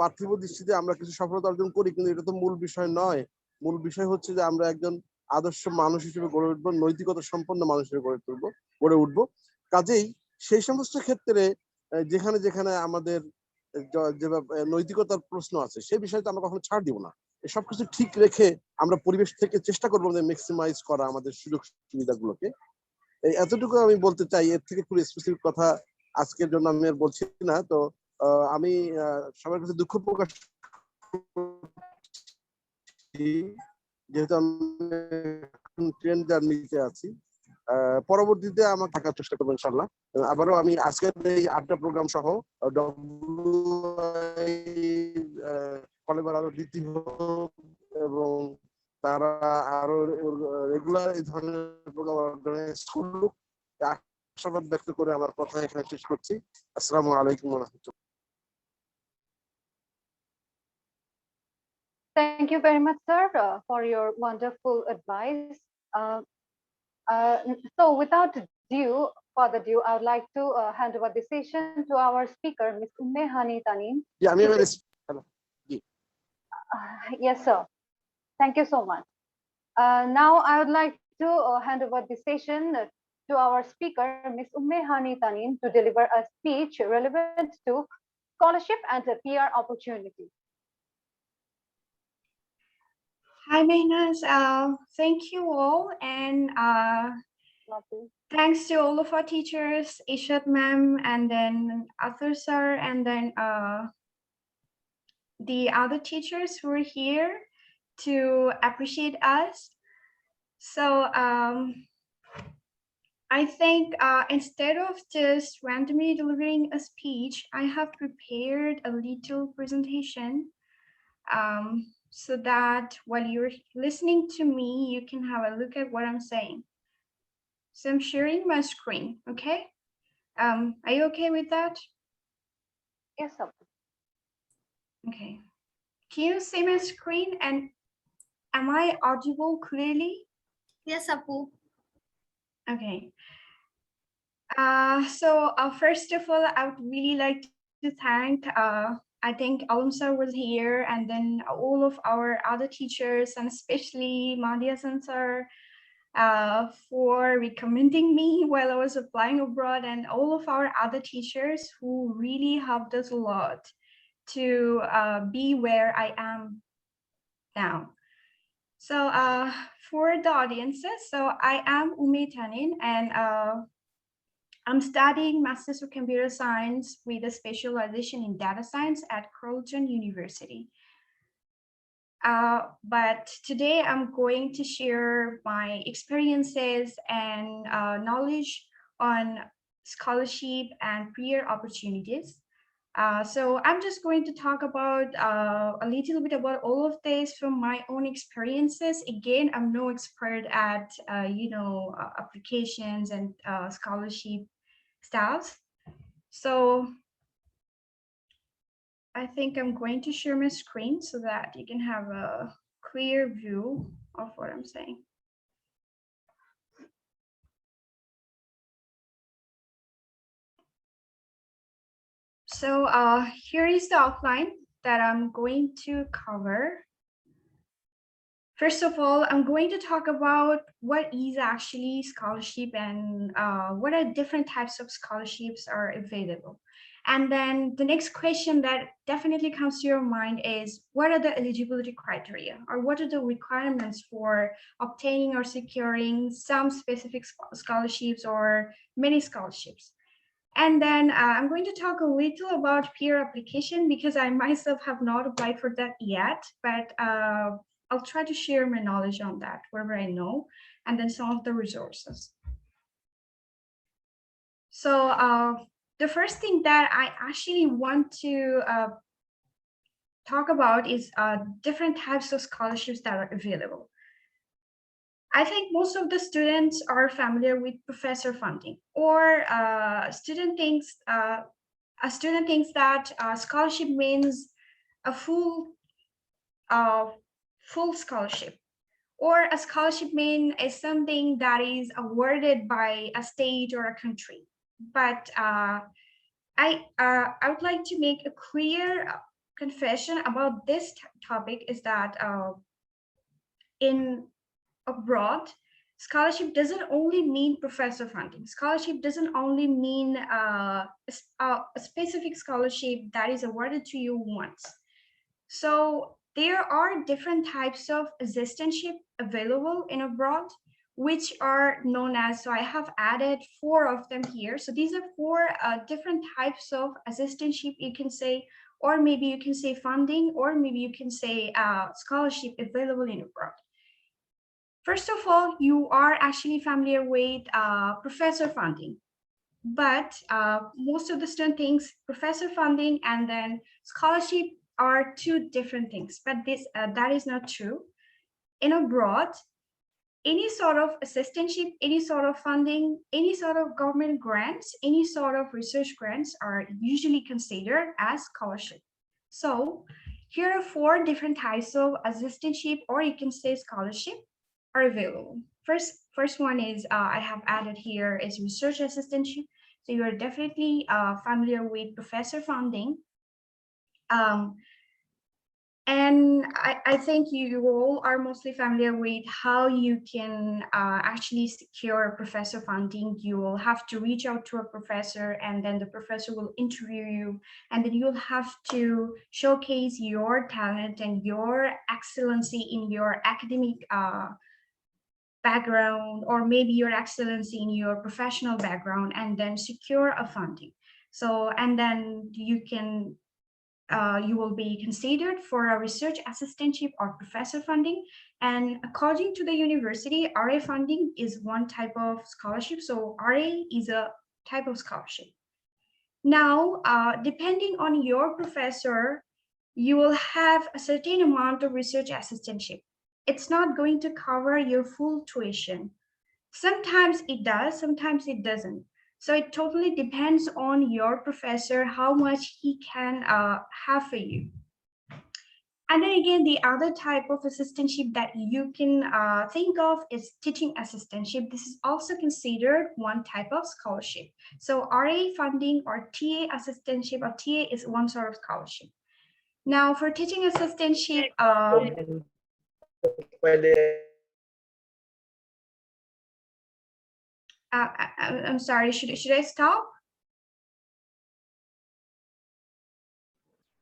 পার্থিব দৃষ্টিতে আমরা কিছু সফলতা অর্জন করি, কিন্তু এটা তো মূল বিষয় নয়। মূল বিষয় হচ্ছে যে আমরা একজন আদর্শ মানুষ হিসেবে গড়ে উঠবো, নৈতিকতা সম্পন্ন মানুষ হিসেবে গড়ে উঠবো। কাজেই সেই সমস্ত ক্ষেত্রে যেখানে যেখানে আমাদের যে নৈতিকতার প্রশ্ন আছে সেই বিষয়টা আমরা কখনো ছাড় দিব না। এসব কিছু ঠিক রেখে আমরা পরিবেশ থেকে চেষ্টা করবো আমাদের ম্যাক্সিমাইজ করা আমাদের সুযোগ সুবিধাগুলোকে। এই এতটুকু আমি বলতে চাই, এর থেকে খুব স্পেসিফিক কথা আজকের জন্য আমি আর বলছি না। তো আমি সবার কাছে দুঃখ প্রকাশ করছি যেহেতু আমি ট্রেন জার্নিতে আছি। পরবর্তীতে আমাকে থাকার চেষ্টা করবো ইনশাল্লাহ। আবারও আমি আজকের এই আড্ডা প্রোগ্রাম সহ কলেবার আরো বৃদ্ধি হোক এবং তারা আরো রেগুলার এই ধরনের প্রোগ্রাম অর্গানাইজ করুক, আশাবাদ ব্যক্ত করে আমার কথা এখানে শেষ করছি। আসসালামু আলাইকুম ওয়া রাহমাতুল্লাহ। Thank you very much, sir, for your wonderful advice. Uh, so without further ado, I would like to hand over the session to our speaker, Ms. Umme Hani Tanin. জি, আমি আমার Yes, sir. Thank you so much. Now I would like to hand over the session to our speaker, Ms. Umme Hani Tanin, to deliver a speech relevant to scholarship and PR opportunity. Hi, Mehnaz. Thank you all, and Lovely. thanks to all of our teachers, Ishat ma'am, and then Arthur sir, and then the other teachers who are here to appreciate us. So I think instead of just randomly delivering a speech, I have prepared a little presentation so that while you're listening to me, you can have a look at what I'm saying. So I'm sharing my screen, okay? Are you okay with that? Yes, sir. Okay. Can you see my screen, and am I audible clearly? Yes, Apu. Okay. First of all, I would really like to thank, I think Alum sir was here, and then all of our other teachers, and especially Mahdi Hassan sir, for recommending me while I was applying abroad, and all of our other teachers who really helped us a lot to be where I am now. So for the audiences, so I am Umi Tanin, and I'm studying Masters of Computer Science with a specialization in data science at Carleton University. But today I'm going to share my experiences and knowledge on scholarship and career opportunities. So I'm just going to talk about a little bit about all of this from my own experiences. Again, I'm no expert at, applications and scholarship stuff. So I think I'm going to share my screen so that you can have a clear view of what I'm saying. So here is the outline that I'm going to cover. First of all, I'm going to talk about what is actually scholarship and what are different types of scholarships are available. And then the next question that definitely comes to your mind is, what are the eligibility criteria, or what are the requirements for obtaining or securing some specific scholarships or many scholarships? And then I'm going to talk a little about peer application because I myself have not applied for that yet, but I'll try to share my knowledge on that wherever I know, and then some of the resources. So the first thing that I actually want to talk about is different types of scholarships that are available. I think most of the students are familiar with professor funding, or a student thinks that scholarship means a full scholarship, or a scholarship is something that is awarded by a state or a country. But I would like to make a clear confession about this topic is that in abroad, scholarship doesn't only mean professor funding. Scholarship doesn't only mean a specific scholarship that is awarded to you once. So there are different types of assistantship available in abroad, which are known as, so I have added 4 of them here. So these are 4 different types of assistantship, you can say, or maybe you can say funding, or maybe you can say scholarship available in abroad. First of all, you are actually familiar with professor funding, but most of the student thinks professor funding and then scholarship are 2 different things, but that is not true. In abroad, any sort of assistantship, any sort of funding, any sort of government grants, any sort of research grants are usually considered as scholarship. So here are 4 different types of assistantship, or you can say scholarship, are available. First one is I have added here is research assistantship. So you are definitely familiar with professor funding. And I think you all are mostly familiar with how you can actually secure professor funding. You will have to reach out to a professor, and then the professor will interview you, and then you'll have to showcase your talent and your excellency in your academic background, or maybe your excellency in your professional background, and then secure a funding. So, and then you will be considered for a research assistantship or professor funding. And according to the university, RA funding is one type of scholarship. So RA is a type of scholarship. Now, depending on your professor, you will have a certain amount of research assistantship. It's not going to cover your full tuition. Sometimes it does, sometimes it doesn't. So it totally depends on your professor, how much he can have for you. And then again, the other type of assistantship that you can think of is teaching assistantship. This is also considered one type of scholarship. So RA funding or TA assistantship, or TA is one sort of scholarship. Now for teaching assistantship, I'm sorry, should I stop?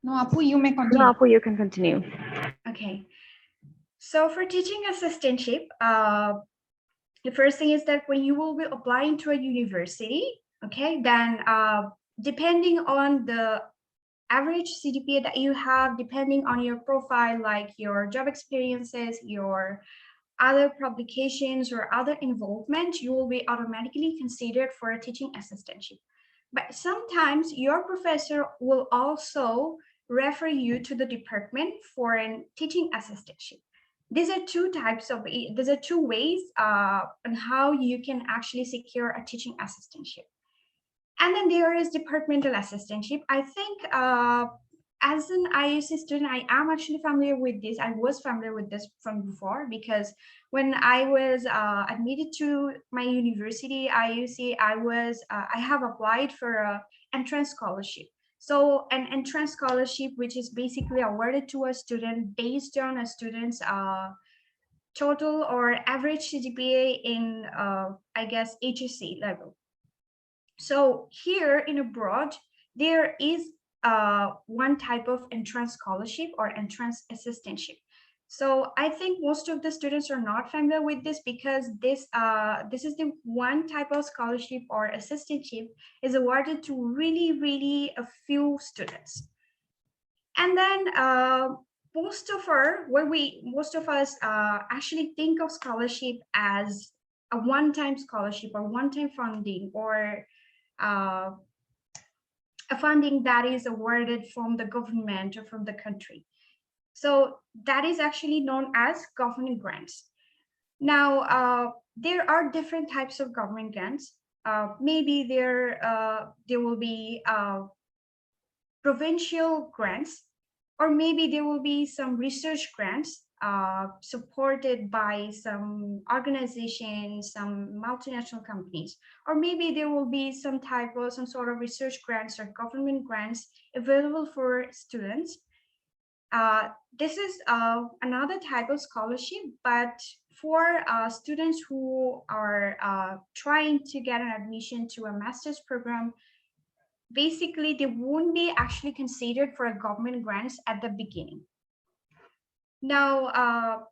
No, Apu, you may continue. No, Apu, you can continue. Okay. So for teaching assistantship, the first thing is that when you will be applying to a university, okay, then depending on the average CGPA that you have, depending on your profile, like your job experiences, your other publications or other involvement, you will be automatically considered for a teaching assistantship. But sometimes your professor will also refer you to the department for a teaching assistantship. These are two ways on how you can actually secure a teaching assistantship. And then there is departmental assistantship. I think as an IUC student, I am actually familiar with this. I was familiar with this from before, because when I was admitted to my university, IUC, I have applied for an entrance scholarship. So an entrance scholarship, which is basically awarded to a student based on a student's total or average CGPA in, I guess, HSC level. So here in abroad, there is one type of entrance scholarship or entrance assistantship. So I think most of the students are not familiar with this, because this is the one type of scholarship or assistantship is awarded to really a few students. And then most of us actually think of scholarship as a one-time scholarship or one-time funding, or a funding that is awarded from the government or from the country. So that is actually known as government grants. Now, there are different types of government grants. Maybe there will be provincial grants, or maybe there will be some research grants supported by some organizations, some multinational companies, or maybe there will be some sort of research grants or government grants available for students. This is another type of scholarship, but for students who are trying to get an admission to a master's program, basically they won't be actually considered for a government grants at the beginning. Now,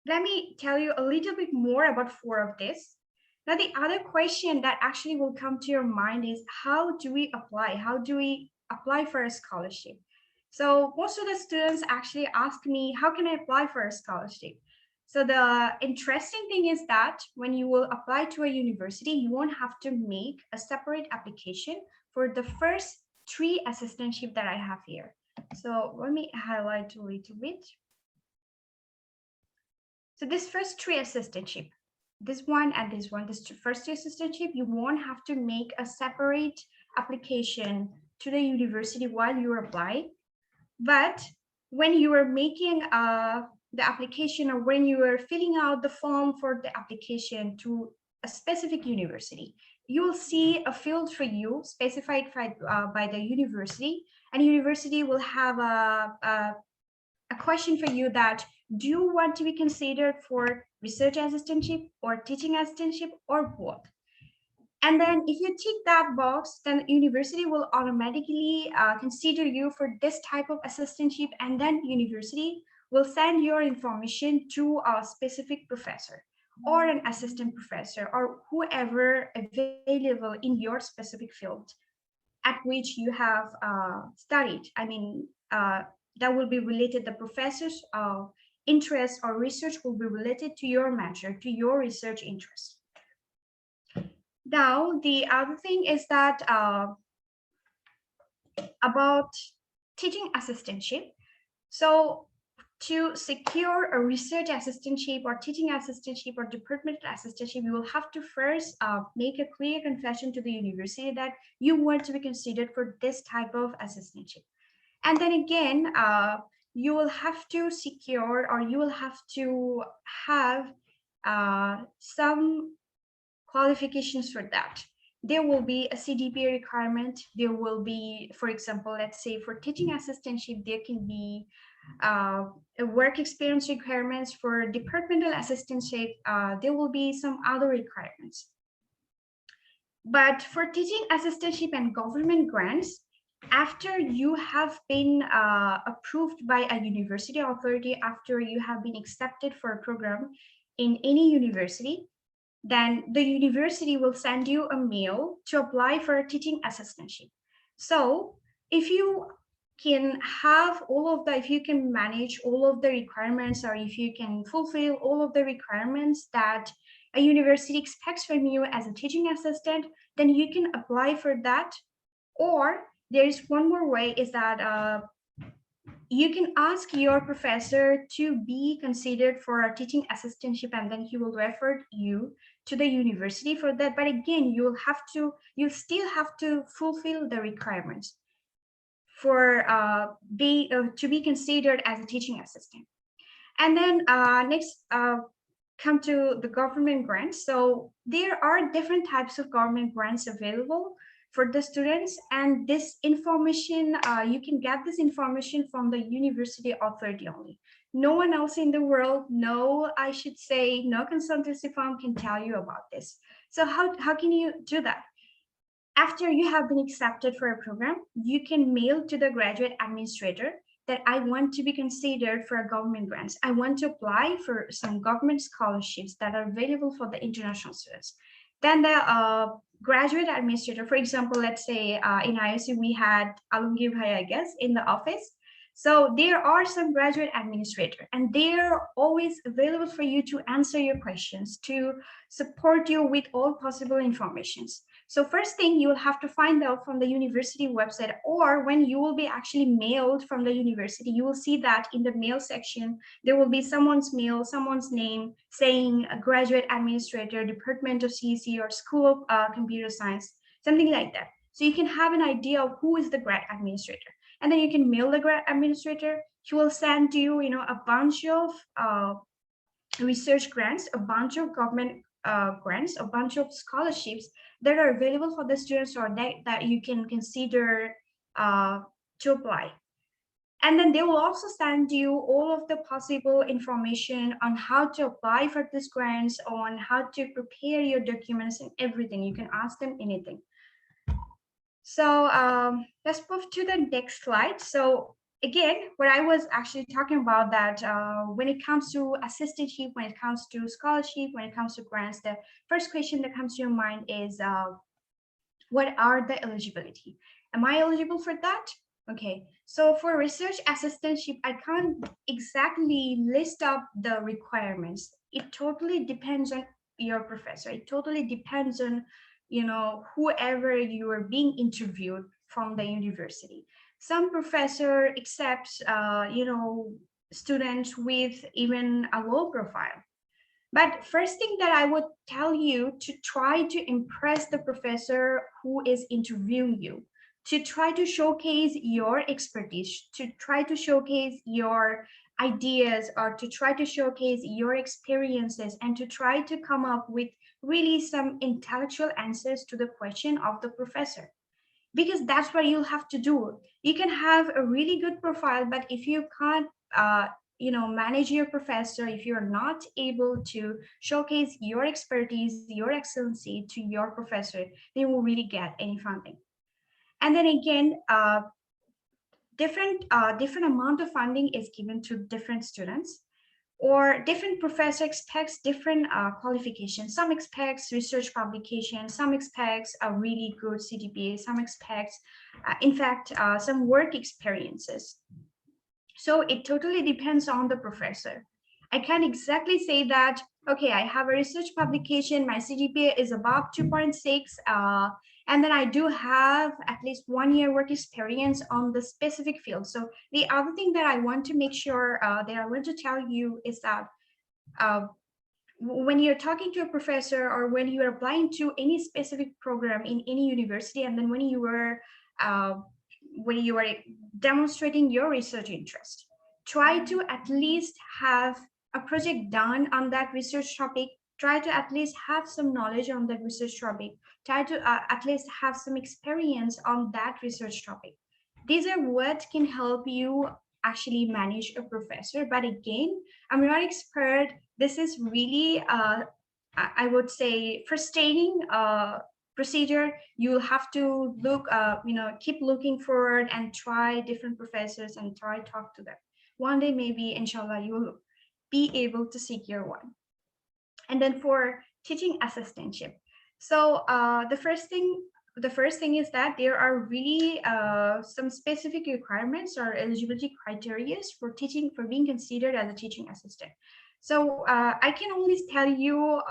let me tell you a little bit more about four of this. Now, the other question that actually will come to your mind is, how do we apply? How do we apply for a scholarship? So most of the students actually ask me, how can I apply for a scholarship? So the interesting thing is that when you will apply to a university, you won't have to make a separate application for the first 3 assistantship that I have here. So let me highlight a little bit. So this first 3 assistantship, this one and this one, this first 2 assistantship, you won't have to make a separate application to the university while you apply. But when you are making the application, or when you are filling out the form for the application to a specific university, you will see a field for you specified by the university, and university will have a a question for you that do you want to be considered for research assistantship or teaching assistantship or both? And then if you tick that box, then university will automatically consider you for this type of assistantship, and then university will send your information to a specific professor or an assistant professor or whoever available in your specific field at which you have studied. I mean, that will be related, the professor's interest or research will be related to your major, to your research interest. Now, the other thing is that about teaching assistantship. So to secure a research assistantship or teaching assistantship or departmental assistantship, you will have to first make a clear confession to the university that you want to be considered for this type of assistantship. And then again, you will have to secure, or you will have to have some qualifications for that. There will be a CDPA requirement. There will be, for example, let's say for teaching assistantship, there can be a work experience requirements. For departmental assistantship, there will be some other requirements. But for teaching assistantship and government grants, after you have been approved by a university authority, after you have been accepted for a program in any university, then the university will send you a mail to apply for a teaching assistantship. So if you can have all of the, if you can manage all of the requirements, or if you can fulfill all of the requirements that a university expects from you as a teaching assistant, then you can apply for that. Or there is one more way, is that you can ask your professor to be considered for a teaching assistantship, and then he will refer you to the university for that. But again, you still have to fulfill the requirements for to be considered as a teaching assistant. And then next, come to the government grants. So there are different types of government grants available for the students, and this information, you can get this information from the university authority only. No one else in the world, I should say, no consultancy firm can tell you about this. So how can you do that? After you have been accepted for a program, you can mail to the graduate administrator that I want to be considered for a government grants. I want to apply for some government scholarships that are available for the international students. Then the graduate administrator, for example, let's say in IOC, we had Alungir Bhai, I guess, in the office. So there are some graduate administrator, and they're always available for you to answer your questions, to support you with all possible informations. So first thing, you will have to find out from the university website, or when you will be actually mailed from the university, you will see that in the mail section, there will be someone's mail, someone's name saying a graduate administrator, Department of CEC, or School of Computer Science, something like that. So you can have an idea of who is the grad administrator. And then you can mail the grad administrator. He will send you, a bunch of research grants, a bunch of government grants, a bunch of scholarships that are available for the students, or that you can consider to apply. And then they will also send you all of the possible information on how to apply for these grants, on how to prepare your documents and everything. You can ask them anything. So let's move to the next slide. So again, what I was actually talking about, that when it comes to assistantship, when it comes to scholarship, when it comes to grants, the first question that comes to your mind is, what are the eligibility? Am I eligible for that? Okay, so for research assistantship, I can't exactly list up the requirements. It totally depends on your professor. It totally depends on whoever you are being interviewed from the university. Some professor accepts students with even a low profile. But first thing that I would tell you, to try to impress the professor who is interviewing you, to try to showcase your expertise, to try to showcase your ideas, or to try to showcase your experiences, and to try to come up with really some intellectual answers to the question of the professor. Because that's what you'll have to do. You can have a really good profile, but if you can't manage your professor, if you're not able to showcase your expertise, your excellency to your professor, they will really get any funding. And then again, different amount of funding is given to different students, or different professor expects different qualifications. Some expects research publication, some expects a really good CGPA, some expects, in fact, some work experiences. So it totally depends on the professor. I can't exactly say that, okay, I have a research publication, my CGPA is above 2.6, and then I do have at least 1 year work experience on the specific field. So the other thing that I want to make sure that I want to tell you is that when you're talking to a professor, or when you are applying to any specific program in any university, and then when you are demonstrating your research interest, try to at least have a project done on that research topic, try to at least have some knowledge on that research topic, try to at least have some experience on that research topic. These are what can help you actually manage a professor. But again, I'm not expert. This is really, I would say, frustrating procedure. You'll have to look, keep looking forward and try different professors and try talk to them. One day, maybe, inshallah, you will be able to secure one. And then for teaching assistantship. So the first thing is that there are really some specific requirements or eligibility criteria for being considered as a teaching assistant. So I can only tell you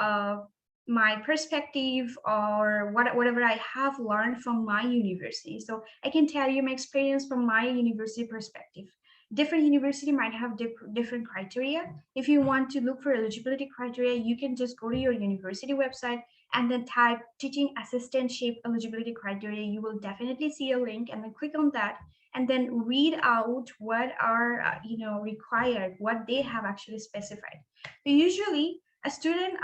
my perspective, or whatever I have learned from my university. So I can tell you my experience from my university perspective. Different university might have different criteria. If you want to look for eligibility criteria, you can just go to your university website and then type teaching assistantship eligibility criteria. You will definitely see a link, and then click on that and then read out what are required, what they have actually specified. So usually a student,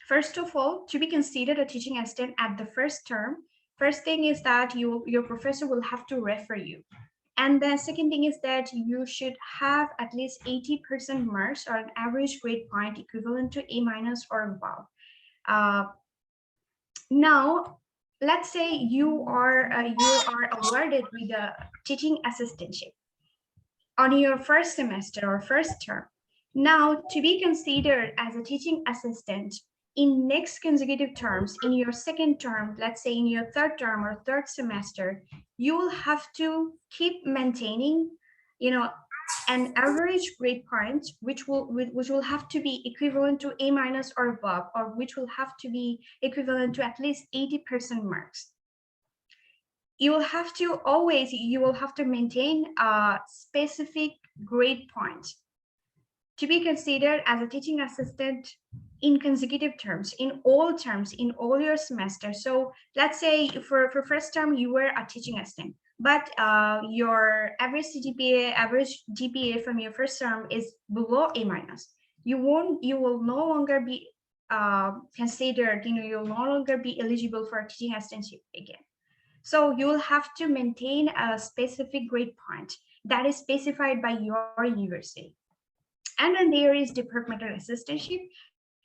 first of all, to be considered a teaching assistant at the first term, first thing is that your professor will have to refer you. And the second thing is that you should have at least 80% marks, or an average grade point equivalent to A- or above. Now, let's say you are awarded with a teaching assistantship on your first semester or first term. Now, to be considered as a teaching assistant in next consecutive terms, in your second term, let's say in your third term or third semester, you will have to keep maintaining, an average grade point, which will have to be equivalent to A- or above, or which will have to be equivalent to at least 80% marks. You will have to maintain a specific grade point to be considered as a teaching assistant in consecutive terms, in all your semesters. So let's say for first term, you were a teaching assistant, but your average GPA from your first term is below A-. You will no longer be considered, you'll no longer be eligible for a teaching assistantship again. So you will have to maintain a specific grade point that is specified by your university. And then there is departmental assistantship.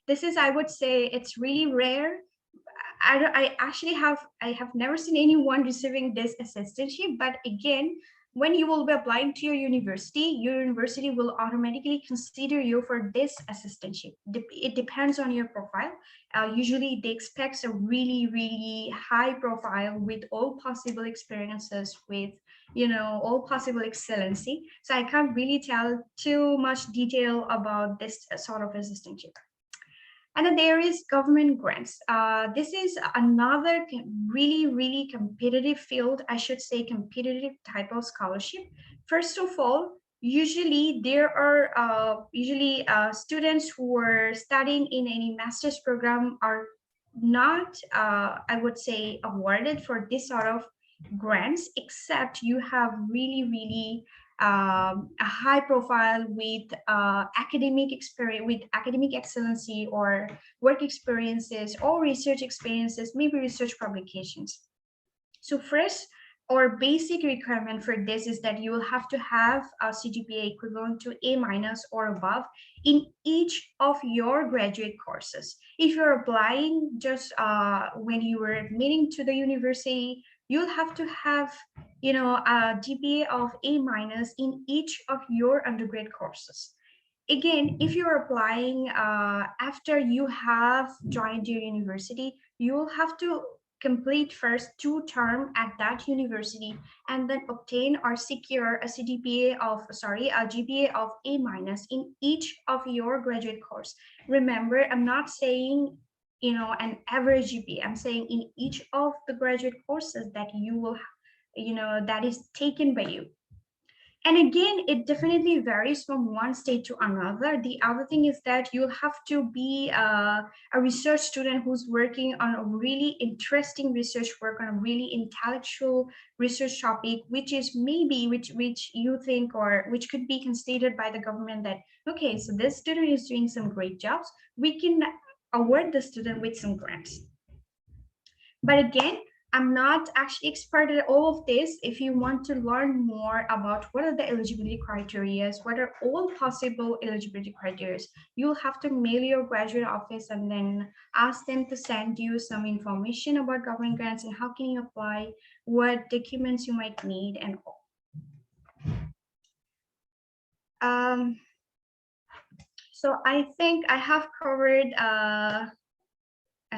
This is, I would say, it's really rare. I have never seen anyone receiving this assistantship, but again, when you will be applying to your university will automatically consider you for this assistantship. It depends on your profile. Usually they expect a really, really high profile with all possible experiences, with all possible excellency. So I can't really tell too much detail about this sort of assistantship. And then there is government grants. This is another really, really competitive field, I should say, competitive type of scholarship. First of all, usually there are students who are studying in any master's program are not, I would say, awarded for this sort of grants, except you have really, really a high profile with academic experience, with academic excellency, or work experiences, or research experiences, maybe research publications. So first, or basic requirement for this is that you will have to have a CGPA equivalent to A- or above in each of your graduate courses. If you're applying just when you were admitting to the university, you'll have to have, a GPA of A- in each of your undergrad courses. Again, if you're applying after you have joined your university, you'll have to complete first 2 term at that university and then obtain or secure a GPA of A- in each of your graduate course. Remember, I'm not saying an average GPA. I'm saying in each of the graduate courses that you will that is taken by you. And again, it definitely varies from one state to another. The other thing is that you have to be a research student who's working on a really interesting research work on a really intellectual research topic, which is maybe which you think or which could be considered by the government that, okay, so this student is doing some great jobs. We can award the student with some grants. But again, I'm not actually expert at all of this. If you want to learn more about what are the eligibility criteria, what are all possible eligibility criteria, you'll have to mail your graduate office and then ask them to send you some information about government grants and how can you apply, what documents you might need and all. So I think I have covered a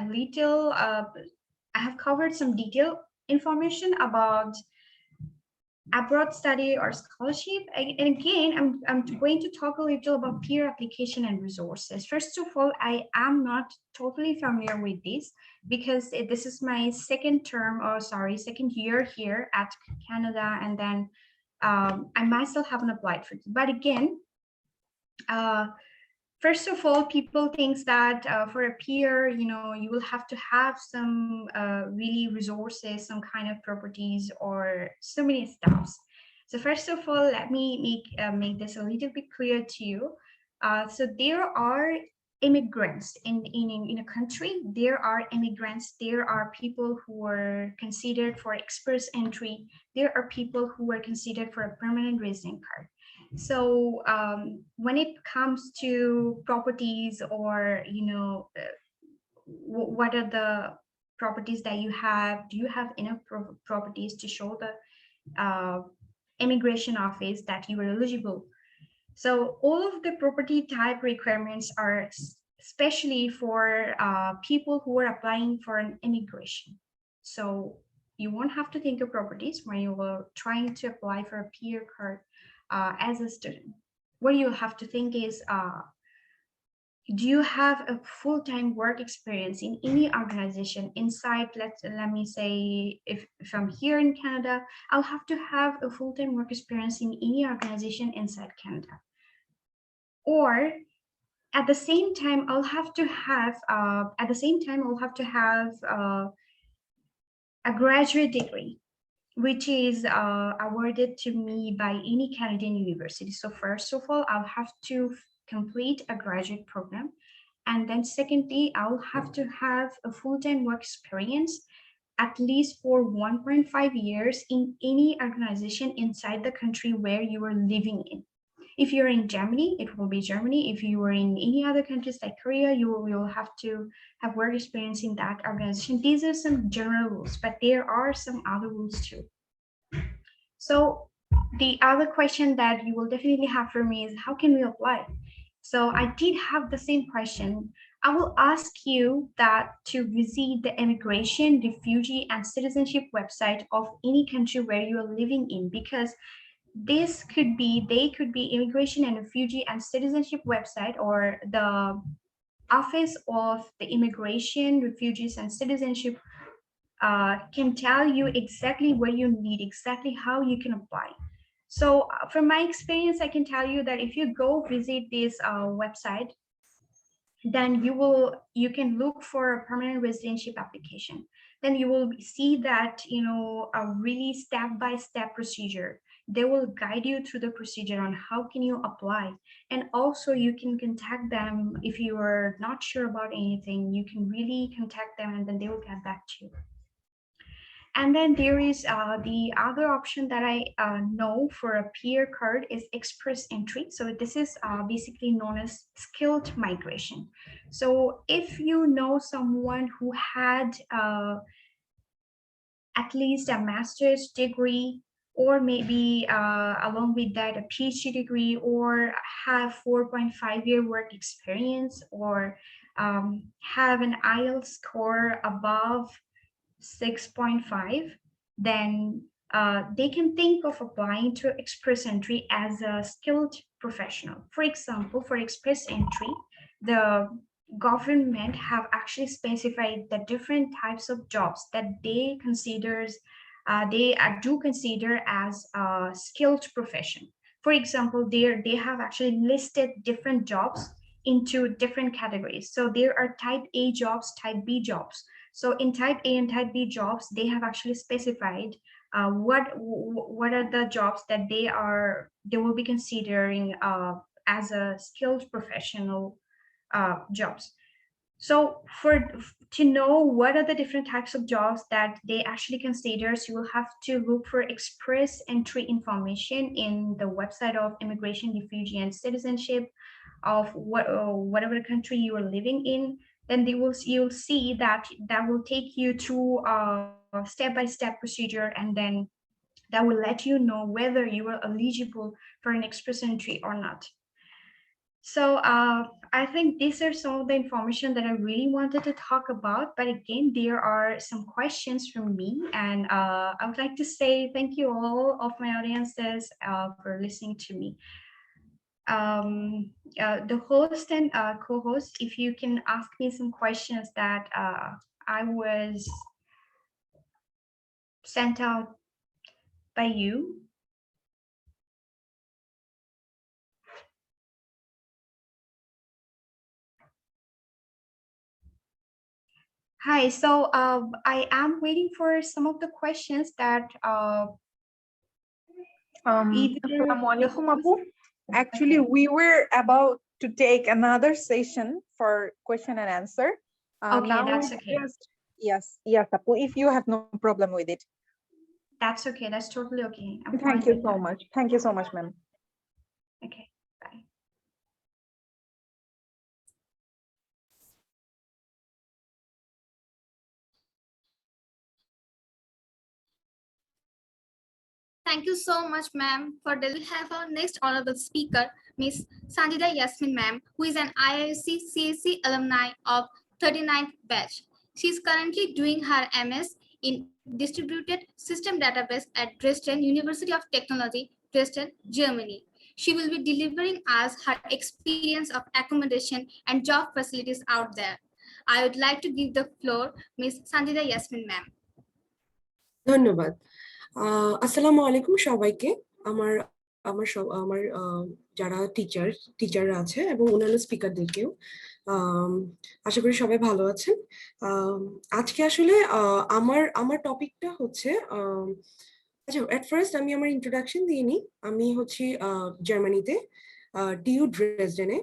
little, I have covered some detailed information about abroad study or scholarship. And again, I'm going to talk a little about peer application and resources. First of all, I am not totally familiar with this because this is my second year here at Canada. And then I myself haven't applied for it. But again, first of all, people think that for a peer, you will have to have some really resources, some kind of properties or so many stuffs. So first of all, let me make this a little bit clear to you. So there are immigrants in a country. There are immigrants. There are people who are considered for express entry. There are people who are considered for a permanent resident card. So when it comes to properties or, what are the properties that you have? Do you have enough properties to show the immigration office that you are eligible? So all of the property type requirements are especially for people who are applying for an immigration. So you won't have to think of properties when you are trying to apply for a peer card as a student. What you have to think is, do you have a full-time work experience in any organization inside, let me say, if I'm here in Canada, I'll have to have a full-time work experience in any organization inside Canada. Or at the same time, I'll have to have a graduate degree, which is awarded to me by any Canadian university. So first of all, I'll have to complete a graduate program. And then secondly, I'll have to have a full-time work experience at least for 1.5 years in any organization inside the country where you are living in. If you're in Germany, it will be Germany. If you are in any other countries like Korea, you will have to have work experience in that organization. These are some general rules, but there are some other rules too. So the other question that you will definitely have for me is, how can we apply? So I did have the same question. I will ask you that to visit the immigration, refugee, and citizenship website of any country where you are living in, because they could be immigration and refugee and citizenship website, or the office of the immigration, refugees, and citizenship can tell you exactly what you need, exactly how you can apply. So from my experience, I can tell you that if you go visit this website, then you can look for a permanent residentship application. Then you will see that, a really step-by-step procedure. They will guide you through the procedure on how can you apply. And also you can contact them if you are not sure about anything. You can really contact them and then they will get back to you. And then there is the other option that I know for a peer card is express entry. So this is basically known as skilled migration. So if you know someone who had at least a master's degree, or maybe along with that a PhD degree, or have 4.5-year work experience, or have an IELTS score above 6.5, then they can think of applying to express entry as a skilled professional. For example, for express entry, the government have actually specified the different types of jobs that they do consider as a skilled profession. For example, they have actually listed different jobs into different categories. So there are type A jobs, type B jobs. So in type A and type B jobs, they have actually specified what are the jobs that they will be considering as a skilled professional jobs. So to know what are the different types of jobs that they actually consider, so you will have to look for express entry information in the website of Immigration, Refugee, and Citizenship of whatever country you are living in. Then you'll see that will take you through a step-by-step procedure, and then that will let you know whether you are eligible for an express entry or not. So I think these are some of the information that I really wanted to talk about. But again, there are some questions from me, and I would like to say thank you all of my audiences for listening to me. The host and co-host, if you can ask me some questions that I was sent out by you. Hi, so I am waiting for some of the questions that Assalamualaikum, Apu. Actually, we were about to take another session for question and answer. Okay, now that's okay. Yes, Apu, if you have no problem with it. That's okay. That's totally okay. Thank you so much. Thank you so much, ma'am. Okay, bye. Thank you so much, ma'am. For that, we have our next honorable speaker, Ms. Sanjida Yasmin, ma'am, who is an IISc CSC alumni of 39th batch. She is currently doing her MS in Distributed System Database at Dresden University of Technology, Dresden, Germany. She will be delivering us her experience of accommodation and job facilities out there. I would like to give the floor Ms. Sanjida Yasmin, ma'am. ধন্যবাদ। আসসালামু আলাইকুম সবাইকে। আমার আমার যারা টিচাররা আছে এবং অন্যান্য স্পিকারদেরকেও আশা করি সবাই ভালো আছেন। আজকে আসলে আমার টপিকটা হচ্ছে আচ্ছা, এট ফার্স্ট আমি আমার ইন্ট্রোডাকশন দিয়ে নিই। আমি হচ্ছি জার্মানিতে টিইউ ড্রেসডেনে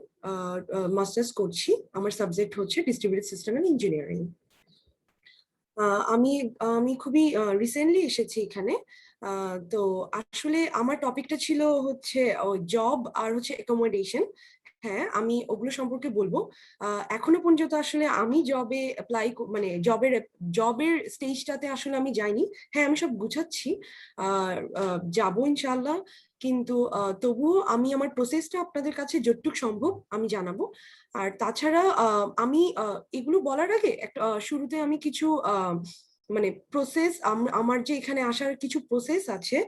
মাস্টার্স করছি। আমার সাবজেক্ট হচ্ছে ডিস্ট্রিবিউটেড সিস্টেম এন্ড ইঞ্জিনিয়ারিং। আমি খুবই রিসেন্টলি এসেছি এখানে। তো আসলে আমার টপিকটা ছিল হচ্ছে জব আর হচ্ছে অ্যাকোমোডেশন। হ্যাঁ, আমি ওগুলো সম্পর্কে বলবো। এখনো পর্যন্ত আসলে আমি জবে অ্যাপ্লাই মানে জবের স্টেজটাতে আসলে আমি যাইনি। হ্যাঁ, আমি সব গুছাচ্ছি, যাবো ইনশাআল্লাহ। কিন্তু তবুও আমি আমার প্রসেসটা আপনাদের কাছে যতটুকু সম্ভব আমি জানাবো। আর তাছাড়া আমি এগুলো বলার আগে একটা শুরুতে আমি কিছু মানে প্রসেস, আমার যে এখানে আসার কিছু প্রসেস আছে,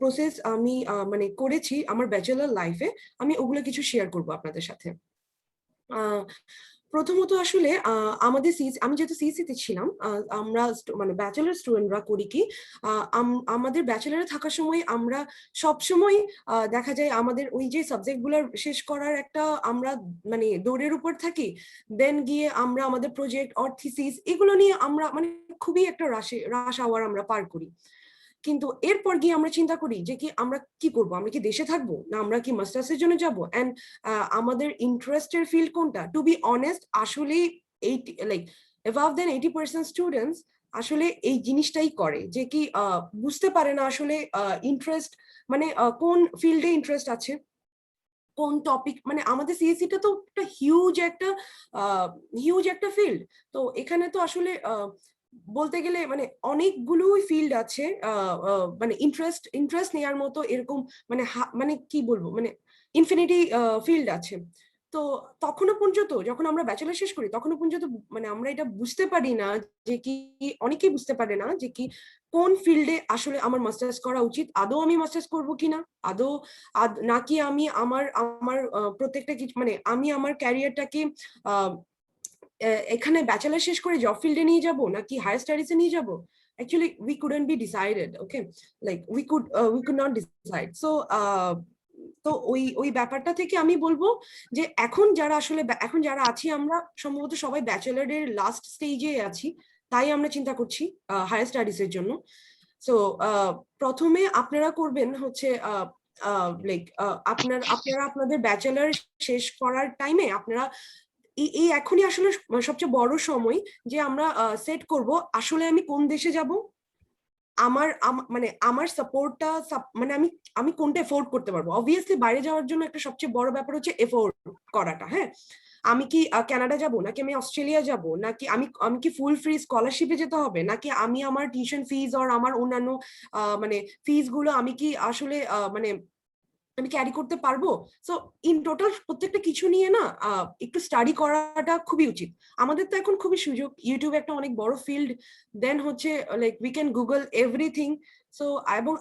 প্রসেস আমি মানে করেছি আমার ব্যাচেলর লাইফে, আমি ওগুলো কিছু শেয়ার করবো আপনাদের সাথে। প্রথমত আসলে আমাদের আমি যেহেতু সিএসসিতে ছিলাম, আমরা মানে ব্যাচেলর স্টুডেন্টরা করি কি, আমাদের ব্যাচেলরে থাকার সময় আমরা সবসময় দেখা যায় আমাদের ওই যে সাবজেক্টগুলো শেষ করার একটা আমরা মানে দৌড়ের উপর থাকি। দেন গিয়ে আমরা আমাদের প্রজেক্ট অর থিসিস এগুলো নিয়ে আমরা মানে খুবই একটা রাশ আওয়ার আমরা পার করি। কিন্তু এরপর গিয়ে আমরা চিন্তা করি যে কি আমরা কি করব, আমরা কি দেশে থাকবো না আমরা কি মাস্টার্সের জন্য যাবো, এন্ড আমাদের ইন্টারেস্টের ফিল্ড কোনটা। টু বি অনেস্ট, আসলে 80 like above than 80% স্টুডেন্টস আসলে এই জিনিসটাই করে, যে কি বুঝতে পারে না আসলে ইন্টারেস্ট মানে কোন ফিল্ডে ইন্টারেস্ট আছে, কোন টপিক, মানে আমাদের সিএসসিটা তো একটা হিউজ একটা ফিল্ড। তো এখানে তো আসলে বলতে গেলে মানে অনেকগুলোই ফিল্ড আছে, মানে ইন্টারেস্ট নেওয়ার মতো এরকম, মানে মানে কি বলবো, মানে ইনফিনিটি ফিল্ড আছে। তো তখনও পর্যন্ত যখন আমরা ব্যাচেলার শেষ করি তখনও পর্যন্ত মানে আমরা এটা বুঝতে পারি না যে কি, অনেকেই বুঝতে পারে না যে কি কোন ফিল্ডে আসলে আমার মাস্টার্স করা উচিত, আদৌ আমি মাস্টার্স করবো কিনা, আদৌ নাকি আমি আমার আমার প্রত্যেকটা কিছু মানে আমি আমার ক্যারিয়ারটাকে এখানে ব্যাচেলার শেষ করে জব ফিল্ডে নিয়ে যাব নাকি হায়ার স্টাডিজে নিয়ে যাব। Actually we couldn't be decided, okay, like we could not decide. So তো ওই ব্যাপারটা থেকে আমি বলবো যে এখন যারা আছি আমরা সম্ভবত সবাই ব্যাচেলারের লাস্ট স্টেজে আছি, তাই আমরা চিন্তা করছি হায়ার স্টাডিজের জন্য। সো প্রথমে আপনারা করবেন হচ্ছে লাইক আপনারা আপনাদের ব্যাচেলার শেষ করার টাইমে আপনারা এই এখনই আসলে সবচেয়ে বড় সময় যে আমরা সেট করব আসলে আমি কোন দেশে যাব, মানে আমার সাপোর্টটা মানে আমি কোনটা এফোর্ড করতে পারবো। অবভিয়াসলি বাইরে যাওয়ার জন্য একটা সবচেয়ে বড় ব্যাপার হচ্ছে এফোর্ড করাটা। হ্যাঁ, আমি কি কানাডা যাব, নাকি আমি অস্ট্রেলিয়া যাব, নাকি আমি কি ফুল ফ্রি স্কলারশিপে যেতে হবে, নাকি আমি আমার টিউশন ফিজ আর আমার অন্যান্য মানে ফিজ গুলো আমি কি আসলে মানে আমি ক্যারি করতে পারবো। সো ইন টোটাল প্রত্যেকটা কিছু নিয়ে না একটু স্টাডি করাটা খুবই উচিত। আমাদের তো এখন খুবই সুযোগ, ইউটিউব একটা অনেক বড় ফিল্ড, দেন হচ্ছে like we can Google everything. So এবং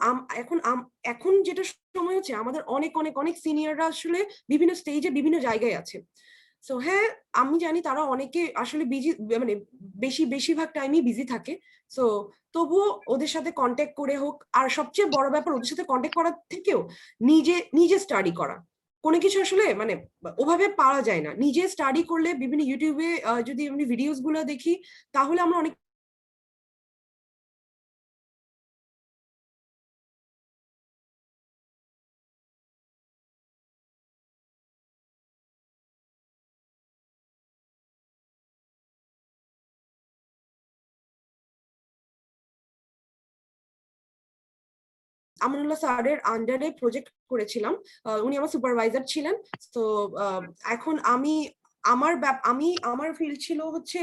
এখন যেটা সময় হচ্ছে আমাদের অনেক অনেক অনেক সিনিয়ররা আসলে বিভিন্ন স্টেজে বিভিন্ন জায়গায় আছে। সো হ্যাঁ, আমি জানি তারা অনেকে আসলে বিজি, মানে বেশিরভাগ টাইমই বিজি থাকে। সো তবুও ওদের সাথে কন্ট্যাক্ট করে হোক, আর সবচেয়ে বড় ব্যাপার ওদের সাথে কন্ট্যাক্ট করার থেকেও নিজে স্টাডি করা। কোনো কিছু আসলে মানে ওভাবে পাওয়া যায় না, নিজে স্টাডি করলে বিভিন্ন ইউটিউবে যদি আমি ভিডিওস গুলো দেখি তাহলে আমরা অনেক আমানুল্লাহ স্যারের আন্ডারে প্রজেক্ট করেছিলাম, উনি আমার সুপারভাইজার ছিলেন। তো এখন আমার ফিল্ড ছিল হচ্ছে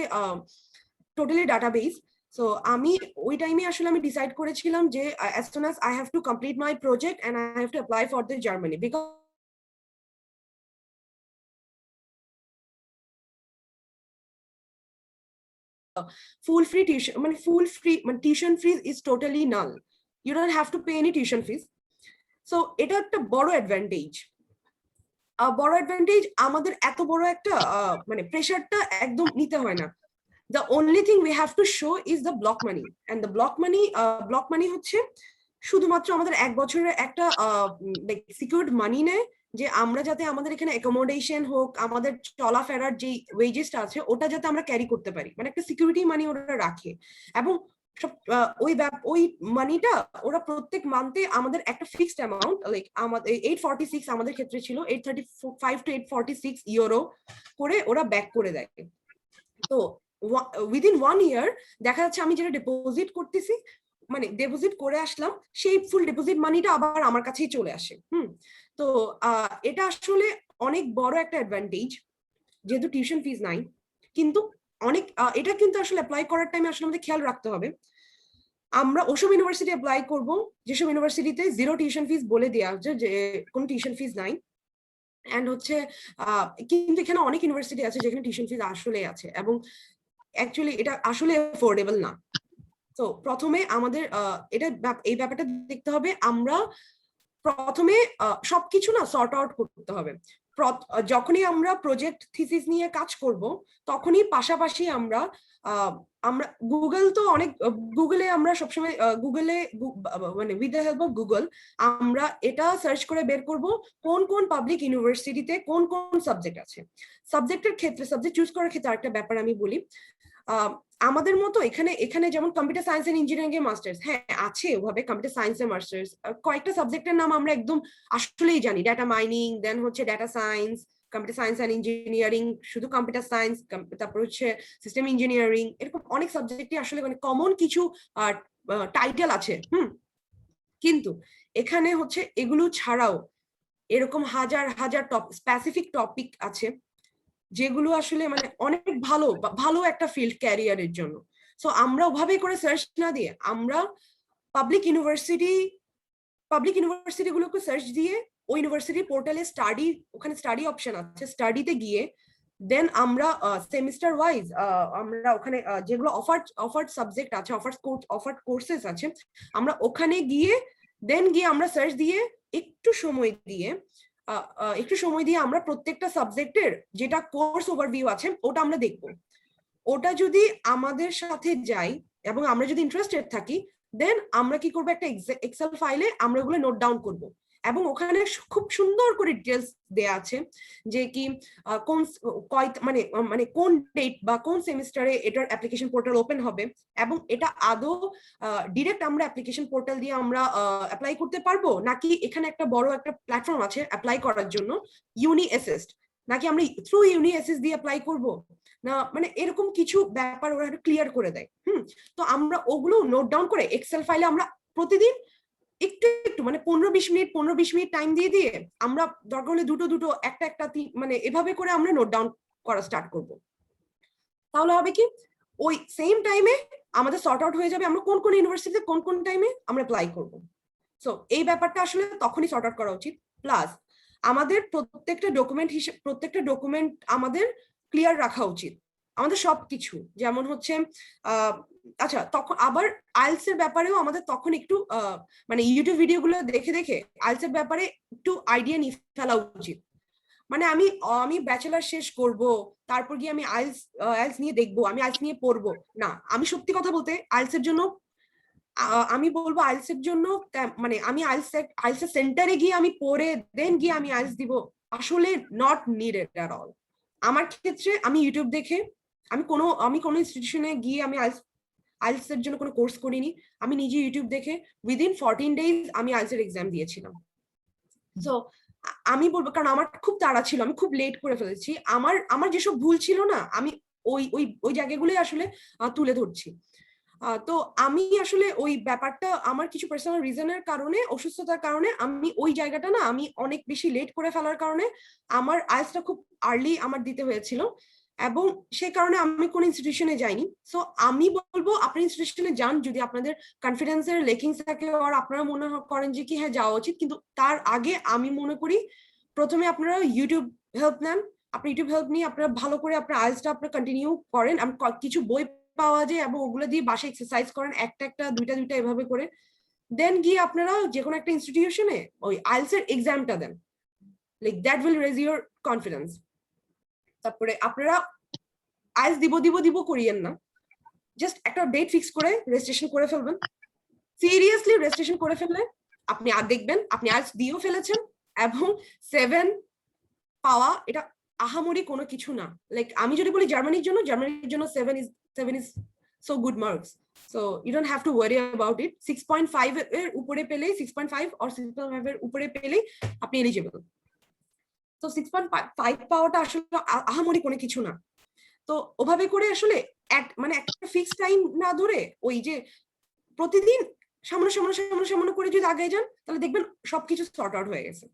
টোটালি ডাটাবেস। সো আমি ওই টাইমে আসলে আমি ডিসাইড করেছিলাম যে as soon as I have to complete my project and I have to apply for the Germany, because full tuition fees is totally null. You don't have to pay any tuition fees. So এটা একটা বড় অ্যাডভান্টেজ। আমাদের এত বড় একটা মানে প্রেশারটা একদম নিতে হয় না। The only thing we have to show is the block money, and the block money হচ্ছে শুধুমাত্র আমাদের 1 বছরের একটা সিকিউরড মানি নেয়, যে আমরা যাতে আমাদের এখানে অ্যাকোমোডেশন হোক, আমাদের চলাফেরার যে ওয়েজেসটা আছে ওটা যাতে আমরা ক্যারি করতে পারি, মানে একটা সিকিউরিটি মানি ওরা রাখে। এবং সব ওই মানিটা ওরা প্রত্যেক মান্থে আমাদের একটা ফিক্সড অ্যামাউন্ট, লাইক আমাদের 846 আমাদের ক্ষেত্রে ছিল 835 to 846 ইউরো করে ওরা ব্যাক করে দেয়। তো উইদিন 1 ইয়ার দেখা যাচ্ছে আমি যেটা ডিপোজিট করতেছি, মানে ডিপোজিট করে আসলাম, সেই ফুল ডিপোজিট মানিটা আবার আমার কাছেই চলে আসে। তো এটা আসলে অনেক বড় একটা অ্যাডভান্টেজ, যেহেতু টিউশন ফিজ নাই। কিন্তু এটা কিন্তু আসলে অ্যাপ্লাই করার টাইমে আসলে আমাদের খেয়াল রাখতে হবে, আমরা ওসব ইউনিভার্সিটি অ্যাপ্লাই করব যেসব ইউনিভার্সিটিতে 0 টিউশন ফিজ বলে দেওয়া হচ্ছে, যে কোনো টিউশন ফিজ নাই। এন্ড হচ্ছে কিন্তু এখানে অনেক ইউনিভার্সিটি আছে যেখানে টিউশন ফিজ আসলে আছে, এবং অ্যাকচুয়ালি এটা আসলে অ্যাফোর্ডেবল না। তো প্রথমে আমাদের এই ব্যাপারটা দেখতে হবে, আমরা প্রথমে সবকিছু না সর্ট আউট করতে হবে। যখনই আমরা প্রজেক্ট থিসিস নিয়ে কাজ করব তখনই পাশাপাশি আমরা গুগলে আমরা সবসময় মানে with the help of Google আমরা এটা সার্চ করে বের করব কোন কোন পাবলিক ইউনিভার্সিটিতে কোন কোন সাবজেক্ট আছে। সাবজেক্টের ক্ষেত্রে, সাবজেক্ট চুজ করার ক্ষেত্রে আরেকটা ব্যাপার আমি বলি, আমাদের মতো এখানে যেমন কম্পিউটার সায়েন্স এন্ড ইঞ্জিনিয়ারিং এর মাস্টার্স, হ্যাঁ আছে ওভাবে কম্পিউটার সায়েন্স এর মাস্টার্স, কয়েকটা সাবজেক্টের নাম আমরা একদম আসলেই জানি, ডাটা মাইনিং, দেন হচ্ছে data science, computer science and engineering, শুধু কম্পিউটার সায়েন্স, তারপর হচ্ছে সিস্টেম ইঞ্জিনিয়ারিং, এরকম অনেক সাবজেক্টই আসলে মানে কমন কিছু টাইটেল আছে। কিন্তু এখানে হচ্ছে এগুলো ছাড়াও এরকম হাজার হাজার স্পেসিফিক টপিক আছে যেগুলো আসলে মানে অনেক ভালো ভালো একটা ফিল্ড ক্যারিয়ারের জন্য। সো আমরা ওভাবেই করে সার্চ না দিয়ে আমরা পাবলিক ইউনিভার্সিটি গুলোকে সার্চ দিয়ে ওই ইউনিভার্সিটি পোর্টালে ওখানে স্টাডি অপশন আছে, স্টাডিতে গিয়ে দেন আমরা সেমিস্টার ওয়াইজ আমরা ওখানে যেগুলো অফার্ড সাবজেক্ট আছে, অফার্ড কোর্সেস আছে, আমরা ওখানে গিয়ে আমরা সার্চ দিয়ে একটু সময় দিয়ে আমরা প্রত্যেকটা সাবজেক্টের যেটা কোর্স ওভারভিউ আছে ওটা আমরা দেখবো। ওটা যদি আমাদের সাথে যাই এবং আমরা যদি ইন্টারেস্টেড থাকি দেন আমরা কি করবো, একটা এক্সেল ফাইলে আমরা ওগুলো নোট ডাউন করব এবং ওখানে খুব সুন্দর করে ডিটেলস দেয়া আছে যে কি কোন মানে কোন ডেট বা কোন সেমিস্টারে এটার অ্যাপ্লিকেশন পোর্টাল ওপেন হবে এবং এটা আদৌ ডিরেক্ট আমরা অ্যাপ্লিকেশন পোর্টাল দিয়ে আমরা অ্যাপ্লাই করতে পারবো নাকি এখানে একটা বড় একটা প্ল্যাটফর্ম আছে অ্যাপ্লাই করার জন্য, ইউনি অ্যাসিস্ট, নাকি আমরা থ্রু ইউনি অ্যাসিস্ট দিয়ে অ্যাপ্লাই করব না, মানে এরকম কিছু ব্যাপার ওরা ক্লিয়ার করে দেয়। তো আমরা ওগুলো নোট ডাউন করে এক্সেল ফাইলে আমরা প্রতিদিন একটু একটু মানে 15-20 মিনিট টাইম দিয়ে আমরা দরকার হলে দুটো একটা মানে এভাবে করে আমরা নোট ডাউন করা স্টার্ট করব। তাহলে হবে কি ওই সেম টাইমে আমাদের সর্ট আউট হয়ে যাবে আমরা কোন কোন ইউনিভার্সিটিতে কোন টাইমে আমরা অ্যাপ্লাই করব। সো এই ব্যাপারটা আসলে তখনই সর্ট আউট করা উচিত। প্লাস আমাদের প্রত্যেকটা ডকুমেন্ট আমাদের ক্লিয়ার রাখা উচিত, আমাদের সবকিছু, যেমন হচ্ছে আচ্ছা তখন আবার আইএলটিএস এর ব্যাপারেও আমাদের তখন একটু মানে ইউটিউব ভিডিও গুলো দেখে আইএলটিএস এর ব্যাপারে একটু আইডিয়া নিয়ে ফেলা উচিত। মানে আমি ব্যাচেলার শেষ করব তারপর গিয়ে আমি আইএলটিএস নিয়ে দেখবো, আমি আইএলটিএস নিয়ে পড়বো না। আমি সত্যি কথা বলতে আইএলটিএস এর জন্য আমি বলবো আইএলটিএস এর জন্য মানে আমি আইএলটিএস সেন্টারে গিয়ে আমি পড়ে দেন গিয়ে আমি আইএলটিএস দিব, আসলে নট নিডেড এট অল। আমার ক্ষেত্রে আমি ইউটিউব দেখে আমি কোনো ইনস্টিটিউশনে গিয়ে আমি আইএলটিএস এর জন্য কোনো কোর্স করিনি, আমি নিজে ইউটিউব দেখে উইদিন 14 days আমি আইএলটিএস এর এক্সাম দিয়েছিলাম। সো আমি বলবো, কারণ আমার খুব তাড়া ছিল, আমি খুব লেট করে ফেলেছি, আমার যেসব ভুল ছিল না আমি ওই জায়গাগুলোই আসলে তুলে ধরছি। তো আমি আসলে ওই ব্যাপারটা আমার কিছু পার্সোনাল রিজনের কারণে, অসুস্থতার কারণে আমি ওই জায়গাটা না আমি অনেক বেশি লেট করে ফেলার কারণে আমার আইএলটিএসটা খুব আর্লি আমার দিতে হয়েছিল এবং সেই কারণে আমি কোন ইনস্টিটিউশনে যাইনি। সো আমি বলবো আপনি ইনস্টিটিউশনে যান যদি আপনাদের কনফিডেন্সের লেকিংস থাকে আর আপনারা মনে করেন যে কি হ্যাঁ যাওয়া উচিত, কিন্তু তার আগে আমি মনে করি প্রথমে আপনারা ইউটিউব হেল্প নেন। আপনি ইউটিউব হেল্প নিয়ে আপনারা ভালো করে আপনার আইএলটিএসটা আপনারা কন্টিনিউ করেন, কিছু বই পাওয়া যায় এবং ওগুলো দিয়ে বাসায় এক্সারসাইজ করেন একটা দুইটা এভাবে করে, দেন গিয়ে আপনারা যে কোনো একটা ইনস্টিটিউশনে ওই আইএলটিএস এর এক্সামটা দেন, like that will raise your confidence. তারপরে আপনারা আইএলটিএস দিব করিয়েন না, জাস্ট একটা ডেট ফিক্স করে রেজিস্ট্রেশন করে ফেলবেন। সিরিয়াসলি রেজিস্ট্রেশন করে ফেললে আপনি আর দেখবেন আপনি আইএলটিএস দিয়েও ফেলেছেন এবং 7 পাওয়া এটা আহামরি কোনো কিছু না। লাইক আমি যদি বলি জার্মানির জন্য 7 is so good marks, so you don't have to worry about it. 6.5 এর উপরে পেলে 6.5 or 6.5 এর উপরে পেলে আপনি এলিজিবল। তো 6.5 পাওয়াটা আসলে আহামরি কোনো কিছু না। তো ওভাবে করে আসলে মানে একটা ফিক্স টাইম না ধরে ওই যে প্রতিদিন সামান্য করে যদি আগে যান তাহলে দেখবেন সবকিছু সর্ট আউট হয়ে গেছে।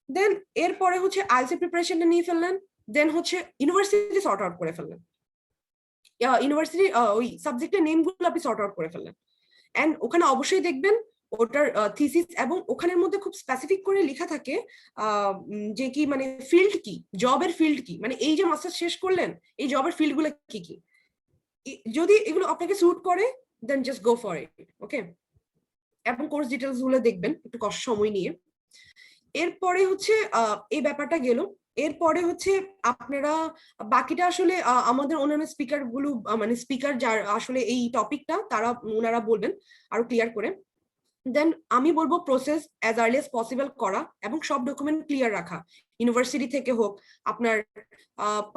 দেন এরপরে হচ্ছে আইএলটিএস প্রিপারেশনটা নিয়ে ফেললেন, দেন হচ্ছে ইউনিভার্সিটি সর্ট আউট করে ফেললেন, ইউনিভার্সিটি ওই সাবজেক্টের নেমগুলো আপনি সর্ট আউট করে ফেললেন এন্ড ওখানে অবশ্যই দেখবেন ওটার থিসিস এবং ওখানের মধ্যে খুব স্পেসিফিক করে লেখা থাকে যে কি মানে ফিল্ড কি, জবের ফিল্ড কি, মানে এই যে মাস্টার্স শেষ করলেন এই জবের ফিল্ডগুলো কি কি, যদি এগুলো আপনাকে স্যুট করে দেন জাস্ট গো ফর ইট, ওকে। এবং কোর্স ডিটেলস গুলো দেখবেন একটু সময় নিয়ে। এরপরে হচ্ছে এই ব্যাপারটা গেল, এরপরে হচ্ছে আপনারা বাকিটা আসলে আমাদের অন্যান্য স্পিকার গুলো মানে স্পিকার যার আসলে এই টপিকটা ওনারা বলবেন আরো ক্লিয়ার করে। দেন আমি বলবো process as early as possible করা এবং সব ডকুমেন্ট ক্লিয়ার রাখা। ইউনিভার্সিটি থেকে হোক, আপনার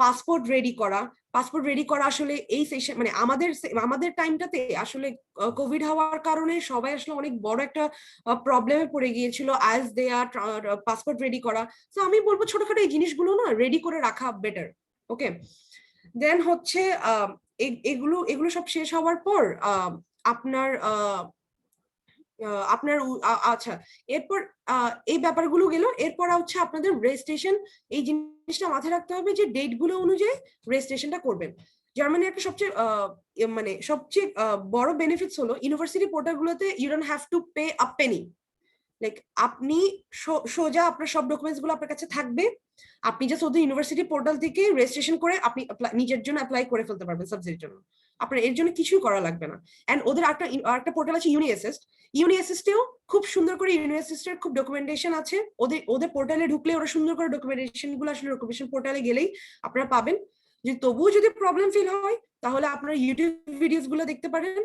পাসপোর্ট রেডি করা। পাসপোর্ট রেডি করা আসলে এই সেশন মানে আমাদের টাইমটাতে আসলে কোভিড হওয়ার কারণে সবাই আসলে অনেক বড় একটা প্রবলেমে পড়ে গিয়েছিল as they are passport ready করা। তো আমি বলবো ছোটখাটো এই জিনিসগুলো না রেডি করে রাখা বেটার। ওকে, দেন হচ্ছে এগুলো সব শেষ হওয়ার পর আপনার আচ্ছা, এরপর এই ব্যাপারগুলো গেল। এরপর হচ্ছে আপনাদের রেজিস্ট্রেশন। এই জিনিসটা মাথায় রাখতে হবে যে ডেট গুলো অনুযায়ী রেজিস্ট্রেশনটা করবেন। জার্মানির একটা সবচেয়ে বড় বেনিফিটস হলো ইউনিভার্সিটি পোর্টালগুলোতে you don't have to pay a penny. Like আপনি সোজা আপনার সব ডকুমেন্টস গুলো আপনার কাছে থাকবে। আপনি জাস্ট ওদের ইউনিভার্সিটি পোর্টাল থেকে রেজিস্ট্রেশন করে আপনি নিজের জন্য অ্যাপ্লাই করে ফেলতে পারবেন সাবজেক্টের জন্য। আপনার এর জন্য কিছুই করা লাগবে না। এন্ড ওদের একটা পোর্টাল আছে ইউনিঅ্যাসিস্টেও খুব সুন্দর করে ইউনিঅ্যাসিস্টের খুব ডকুমেন্টেশন আছে। ওদের পোর্টালে ঢুকলে ওরা সুন্দর করে ডকুমেন্টেশন গুলো আসলে ডকুমেন্টেশন পোর্টালে গেলেই আপনারা পাবেন। যদি তবুও যদি প্রবলেম ফিল হয় তাহলে আপনারা ইউটিউব ভিডিওস গুলো দেখতে পারেন,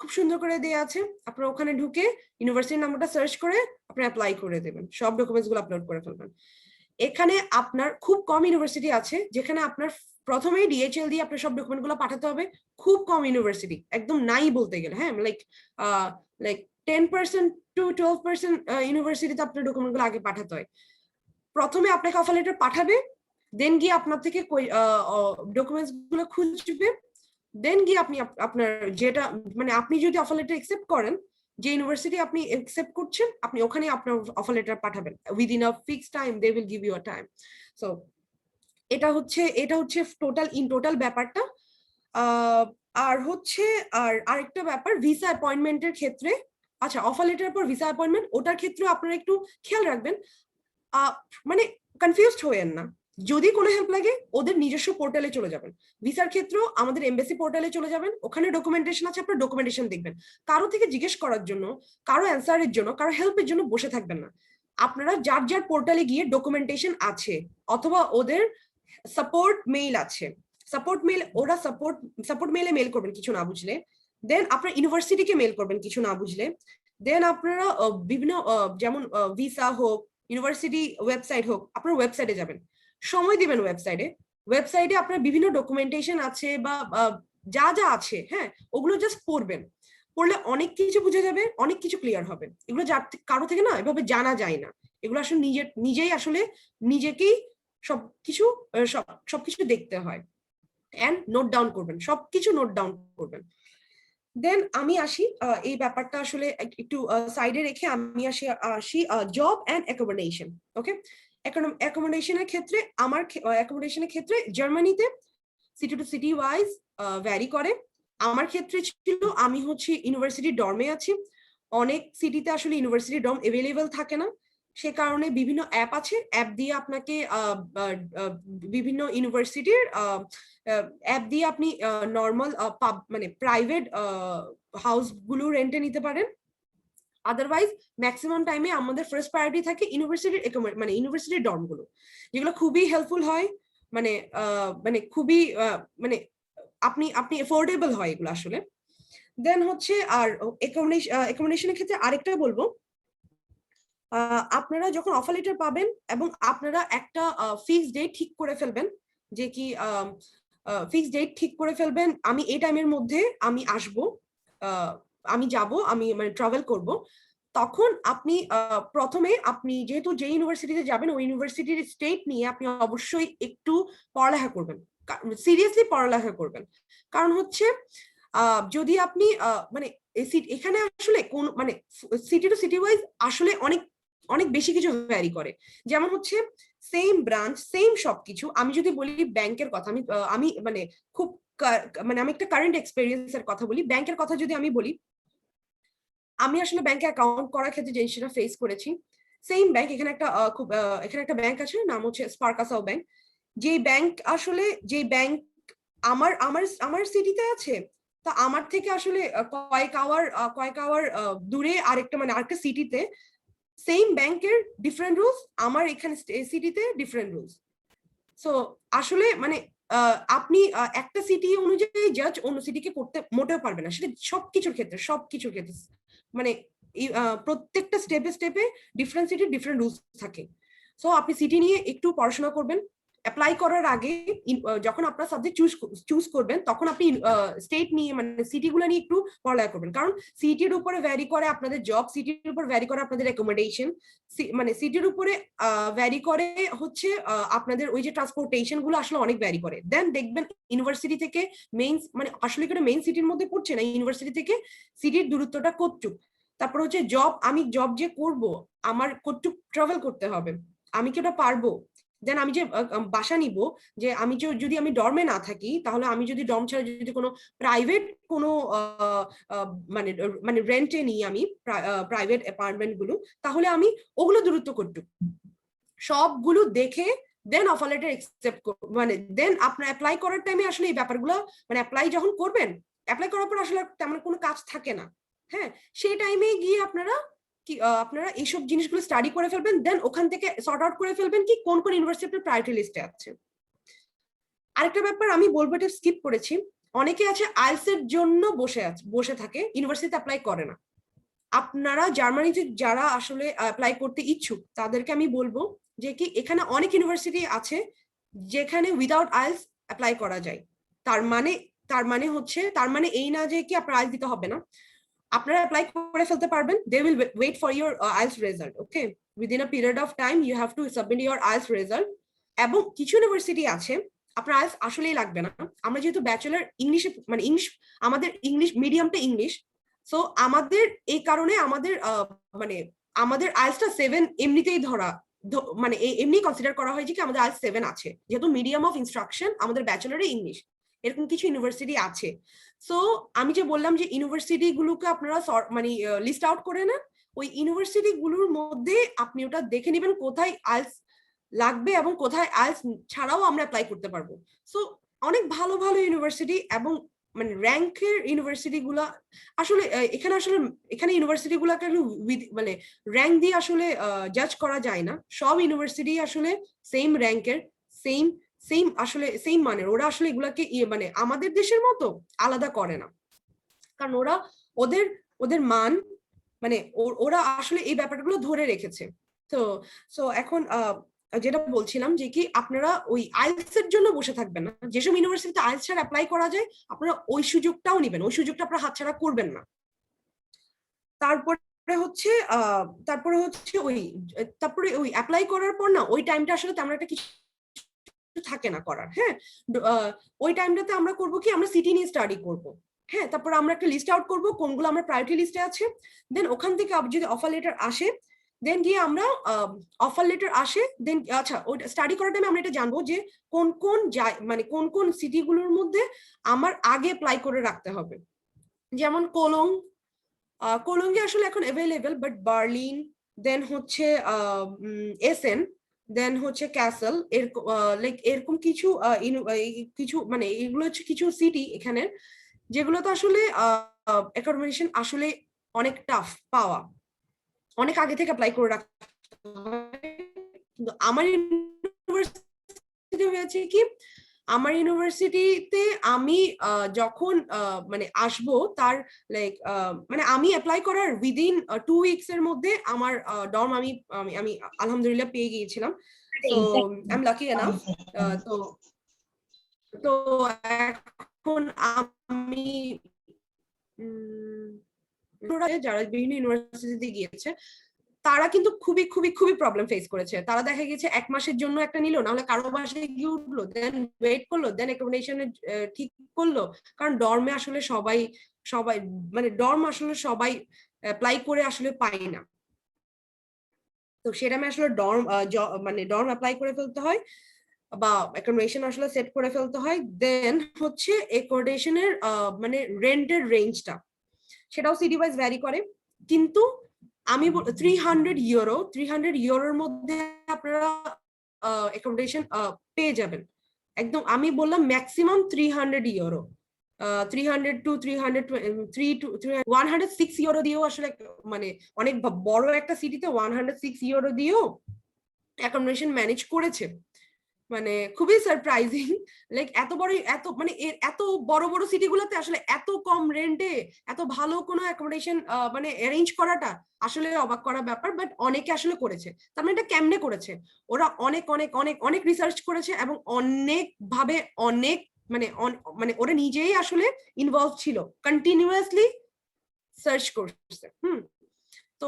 খুব সুন্দর করে দেয়া আছে। আপনারা ওখানে ঢুকে ইউনিভার্সিটির নাম্বারটা সার্চ করে আপনি অ্যাপ্লাই করে দেবেন, সব ডকুমেন্টস গুলো আপলোড করে ফেলবেন। এখানে আপনার খুব কম ইউনিভার্সিটি আছে যেখানে আপনার প্রথমেই ডিএইচএল দিয়ে আপনার সব ডকুমেন্ট গুলো পাঠাতে হবে। খুব কম ইউনিভার্সিটি, একদম নাই বলতে গেলে, হ্যাঁ, লাইক 10% to 12% ইউনিভার্সিটিতে আপনার ডকুমেন্ট গুলো আগে পাঠাতে হয়। প্রথমে আপনাকে অফার লেটার পাঠাবে, দেন গিয়ে আপনার থেকে ডকুমেন্টস গুলো খুঁজবে, দেন গিয়ে আপনি আপনার যেটা মানে আপনি যদি অফার লেটার একসেপ্ট করেন, যে ইউনিভার্সিটি আপনি একসেপ্ট করছেন আপনি ওখানে আপনার অফার লেটার পাঠাবেন within a fixed time, they will give you a time. So এটা হচ্ছে টোটাল ব্যাপারটা। আর আরেকটা ব্যাপার ভিসা অ্যাপয়েন্টমেন্টের ক্ষেত্রে, আচ্ছা অফার লেটার পর ভিসা অ্যাপয়েন্টমেন্ট ওটার ক্ষেত্রে আপনারা একটু খেয়াল রাখবেন, মানে কনফিউজড হয়েন না। যদি কোনো হেল্প লাগে ওদের নিজস্ব পোর্টালে চলে যাবেন। ভিসার ক্ষেত্রেও আমাদের এমবাসি পোর্টালে চলে যাবেন, ওখানে ডকুমেন্টেশন আছে, আপনার ডকুমেন্টেশন দেখবেন। কারো থেকে জিজ্ঞেস করার জন্য, কারো অ্যান্সারের জন্য, কারো হেল্পের জন্য বসে থাকবেন না। আপনারা যার পোর্টালে গিয়ে ডকুমেন্টেশন আছে অথবা ওদের সাপোর্ট মেইল আছে, সাপোর্ট মেইল ওরা সাপোর্ট মেইলে মেইল করবেন কিছু না বুঝলে, দেন আপনার ইউনিভার্সিটিকে মেইল করবেন কিছু না বুঝলে, দেন আপনারা বিভিন্ন যেমন ভিসা হোক, ইউনিভার্সিটি ওয়েবসাইট হোক, আপনার ওয়েবসাইটে যাবেন, সময় দিবেন ওয়েবসাইটে আপনার বিভিন্ন ডকুমেন্টেশন আছে বা যা আছে, হ্যাঁ, ওগুলো জাস্ট পড়বেন। পড়লে অনেক কিছু বুঝে যাবে, অনেক কিছু ক্লিয়ার হবে। এগুলো কারো থেকে না এভাবে জানা যায় না, এগুলো আসলে নিজেই আসলে নিজেকেই সবকিছু দেখতে হয়। এন্ড নোট ডাউন করবেন, সবকিছু নোট ডাউন করবেন। দেন আমি আসি এই ব্যাপারটা আসলে একটু সাইডে রেখে আমি আসি জব এন্ড অ্যাকোমোডেশন। ওকে, অ্যাকোমোডেশনের ক্ষেত্রে জার্মানিতে city to city wise vary করে। আমার ক্ষেত্রে ছিল আমি হচ্ছে ইউনিভার্সিটি ডর্মে আছি। অনেক সিটিতে আসলে ইউনিভার্সিটি ডর্ম এভেলেবেল থাকে না, সে কারণে বিভিন্ন অ্যাপ আছে, অ্যাপ দিয়ে আপনাকে বিভিন্ন ইউনিভার্সিটির অ্যাপ দিয়ে আপনি নর্মাল মানে প্রাইভেট হাউস গুলো রেন্টে নিতে পারেন। আদারওয়াইজ ম্যাক্সিমাম টাইমে আমাদের ফার্স্ট প্রায়োরিটি থাকে ইউনিভার্সিটির ডর্ম গুলো, যেগুলো খুবই হেল্পফুল হয়, মানে খুবই মানে আপনি এফোর্ডেবল হয় এগুলো আসলে। দেন হচ্ছে আর অ্যাকোমোডেশনের ক্ষেত্রে আরেকটা বলবো, আপনারা যখন অফার লেটার পাবেন এবং আপনারা একটা ফিক্সড ডেট ঠিক করে ফেলবেন, যে কি ফিক্সড ডেট ঠিক করে ফেলবেন আমি এই টাইমের মধ্যে আমি আসবো, আমি যাব, আমি মানে ট্রাভেল করব, তখন আপনি প্রথমে আপনি যেহেতু যে ইউনিভার্সিটিতে যাবেন ওই ইউনিভার্সিটির স্টেট নিয়ে আপনি অবশ্যই একটু পড়ালেখা করবেন, সিরিয়াসলি পড়ালেখা করবেন। কারণ হচ্ছে যদি আপনি মানে এখানে আসলে কোন মানে সিটি টু সিটি ওয়াইজ আসলে অনেক বেশি কিছু ভ্যারি করে। যেমন হচ্ছে সেম ব্রাঞ্চ সেম সবকিছু। আমি যদি বলি ব্যাংকের কথা, আমি মানে খুব মানে আমি একটা কারেন্ট এক্সপেরিয়েন্সের কথা বলি। ব্যাংকের কথা যদি আমি বলি, আমি আসলে ব্যাংকে অ্যাকাউন্ট করার ক্ষেত্রে জিনিসটা ফেস করেছি। সেম ব্যাংক, এখানে একটা ব্যাংক আছে, নাম হচ্ছে স্পারকাসাও ব্যাংক। যে ব্যাংক আমার সিটিতে আছে, তা আমার থেকে আসলে কয়েক আওয়ার দূরে আরেকটা সিটিতে সেম ব্যাংকের ডিফারেন্ট রুলস, আমার এখানে সিটিতে ডিফারেন্ট রুলস। সো আসলে মানে আপনি একটা সিটি অনুযায়ী জাজ অন্য সিটিকে করতে মোটেও পারবে না, সেটা সবকিছুর ক্ষেত্রে মানে প্রত্যেকটা স্টেপে স্টেপে ডিফারেন্ট সিটির ডিফারেন্ট রুলস থাকে। সো আপনি সিটি নিয়ে একটু পড়াশোনা করবেন। অ্যাপ্লাই করার আগে যখন আপনার সাবজেক্ট চুজ করবেন তখন আপনি স্টেট নিয়ে মানে সিটিগুলো নিয়ে একটু পড়ালেখা করবেন, কারণ সিটির উপরে ভ্যারি করে আপনাদের জব, সিটির উপর ভ্যারি করে আপনাদের অ্যাকোমোডেশন, মানে সিটির উপরে ভ্যারি করে হচ্ছে আপনাদের ওই যে ট্রান্সপোর্টেশন গুলো আসলে অনেক ভ্যারি করে। দেন দেখবেন ইউনিভার্সিটি থেকে মেইন মানে আসলে করে মেইন সিটির মধ্যে পড়ছে না, ইউনিভার্সিটি থেকে সিটির দূরত্বটা কতটুক, তারপর হচ্ছে জব, আমি জব যে করব আমার কতটুক ট্রাভেল করতে হবে, আমি কি ওটা পারবো। দেন আমি যে বাসা নিব, যে আমি যদি আমি ডর্মে না থাকি, তাহলে আমি যদি ডর্ম ছাড়া যদি কোনো প্রাইভেট কোনো মানে মানে রেন্টে নিই আমি প্রাইভেট অ্যাপার্টমেন্ট গুলো, তাহলে আমি ওগুলো দূরত্ব করতে সবগুলো দেখে দেন অফার লেটার অ্যাকসেপ্ট মানে দেন আপনার অ্যাপ্লাই করার টাইমে আসলে এই ব্যাপারগুলো মানে অ্যাপ্লাই যখন করবেন, অ্যাপ্লাই করার পর আসলে তেমন কোনো কাজ থাকে না। হ্যাঁ, সেই টাইমে গিয়ে আপনারা আপনারা এইসব জিনিসগুলো স্টাডি করে ফেলবেন, দেন ওখান থেকে সর্ট আউট করে ফেলবেন কি কোন কোন ইউনিভার্সিটির প্রায়োরিটি লিস্টে আছে। আরেকটা ব্যাপার আমি বলবো, এটা স্কিপ করেছি, অনেকে আছে আইএলটিএস এর জন্য বসে থাকে, ইউনিভার্সিটিতে অ্যাপ্লাই করে না। আপনারা জার্মানিতে যারা আসলে অ্যাপ্লাই করতে ইচ্ছুক তাদেরকে আমি বলবো যে কি এখানে অনেক ইউনিভার্সিটি আছে যেখানে উইদাউট আইএলটিএস অ্যাপ্লাই করা যায়। তার মানে এই না যে কি আপনার আইএলটিএস দিতে হবে না, আপনারা অ্যাপ্লাই করে ফেলতে পারবেন। They will wait for your IELTS result, okay, within a period of time you have to submit your IELTS result. এবং কিছু ইউনিভার্সিটি আছে আপনার আইএলটিএস আসলেই লাগবে না। আমরা যেহেতু ব্যাচেলর ইংলিশে মানে ইংলিশ আমাদের ইংলিশ মিডিয়ামটা ইংলিশ, সো আমাদের এই কারণে আমাদের আইএলটিএসটা 7 এমনিতেই মানে এমনি কনসিডার করা হয় যে কি আমাদের আইএলটিএস 7 আছে, যেহেতু মিডিয়াম অফ ইনস্ট্রাকশন আমাদের ব্যাচেলরে ইংলিশ। এরকম কিছু ইউনিভার্সিটি আছে। সো আমি যে বললাম যে ইউনিভার্সিটি গুলোকে আপনারা মানে লিস্ট আউট করে নেন, ওই ইউনিভার্সিটি গুলোর মধ্যে আপনি ওটা দেখে নেবেন কোথায় আইএলটিএস লাগবে এবং কোথায় আইএলটিএস ছাড়াও আমরা অ্যাপ্লাই করতে পারবো। সো অনেক ভালো ভালো ইউনিভার্সিটি এবং মানে র্যাঙ্কের ইউনিভার্সিটি গুলা আসলে এখানে ইউনিভার্সিটি গুলাকে মানে র্যাঙ্ক দিয়ে আসলে জাজ করা যায় না। সব ইউনিভার্সিটি আসলে সেম র্যাঙ্কের, সেম আসলে সেম মানের, ওরা আসলে এগুলাকে মানে আমাদের দেশের মতো আলাদা করে না, কারণ ওদের মান মানে ওরা আসলে এই ব্যাপারগুলো ধরে রেখেছে। তো এখন যেটা বলছিলাম যে কি আপনারা ওই আইএলটিএস এর জন্য বসে থাকবেন না, যেসব ইউনিভার্সিটিতে আইএলটিএস ছাড়া অ্যাপ্লাই করা যায় আপনারা ওই সুযোগটাও নেবেন, ওই সুযোগটা আপনারা হাতছাড়া করবেন না। তারপরে হচ্ছে ওই অ্যাপ্লাই করার পর না ওই টাইমটা আসলে তেমন একটা কিছু থাকে না করার। হ্যাঁ, ওই টাইমটাতে আমরা করবো কি আমরা সিটি নিয়ে স্টাডি করবো। হ্যাঁ, তারপর আমরা একটা লিস্ট আউট করবো কোনগুলো আমরা প্রায়োরিটি লিস্টে আছে, দেন ওখান থেকে যদি অফার লেটার আসে দেন গিয়ে আমরা অফার লেটার আসে দেন আচ্ছা ওই স্টাডি করার টাইমে আমরা এটা জানবো যে কোন কোন সিটিগুলোর মধ্যে আমার আগে অ্যাপ্লাই করে রাখতে হবে। যেমন কোলংয়ে আসলে এখন অ্যাভেলেবেল, বাট বার্লিন, দেন হচ্ছে এসেন, দেন হচ্ছে ক্যাসেল, এরকম কিছু মানে এগুলো হচ্ছে কিছু সিটি এখানে যেগুলোতে আসলে অ্যাকোমোডেশন আসলে অনেক টাফ পাওয়া, অনেক আগে থেকে অ্যাপ্লাই করে রাখতে হয়। কিন্তু আমার ইউনিভার্সিটি হয়েছে কি আমার ইউনিভার্সিটিতে আমি যখন মানে আসবো তার মানে আমি অ্যাপ্লাই করার উইদিন 2 উইকস এর মধ্যে আমার ডর্ম আমি আলহামদুলিল্লাহ পেয়ে গিয়েছিলাম। তো আই এম লাকি এনাফ। তো এখন আমি যারা বিভিন্ন ইউনিভার্সিটিতে গিয়েছে তারা কিন্তু খুবই খুবই খুবই প্রবলেম ফেস করেছে। তারা দেখা গেছে 1 মাসের জন্য একটা নিল, নাহলে কারো বাসায় গিয়ে উঠলো, দেন ওয়েট করলো, দেন অ্যাকোমোডেশন ঠিক করলো, কারণ ডর্মে আসলে সবাই মানে ডর্ম আসলে সবাই অ্যাপ্লাই করে আসলে পায় না। তো সেটা আসলে ডর্ম অ্যাপ্লাই করে ফেলতে হয় বা অ্যাকোমোডেশন আসলে সেট করে ফেলতে হয়। দেন হচ্ছে অ্যাকোমোডেশনের মানে রেন্টের রেঞ্জটা সেটাও সিটি ওয়াইজ ভ্যারি করে, কিন্তু আমি 300 ইউরোর মধ্যে আপনারা অ্যাকোমোডেশন পেয়ে যাবেন একদম। আমি বললাম ম্যাক্সিমাম 300 ইউরো, 300 to 106 ইউরো দিয়েও আসলে মানে অনেক বড় একটা সিটিতে 106 ইউরো দিয়েও অ্যাকোমোডেশন ম্যানেজ করেছে। মানে খুবই সারপ্রাইজিং, লাইক এত বড় এত বড় বড় সিটিগুলোতে আসলে এত কম রেন্টে এত ভালো কোনো অ্যাকোমোডেশন মানে অ্যারেঞ্জ করাটা আসলে অবাক করা ব্যাপার, বাট অনেকে আসলে করেছে। তার মানে এটা কেমনে করেছে, ওরা অনেক অনেক অনেক অনেক রিসার্চ করেছে এবং অনেক ভাবে অনেক মানে ওরা নিজেই আসলে ইনভলভ ছিল, কন্টিনিউয়াসলি সার্চ করছে। তো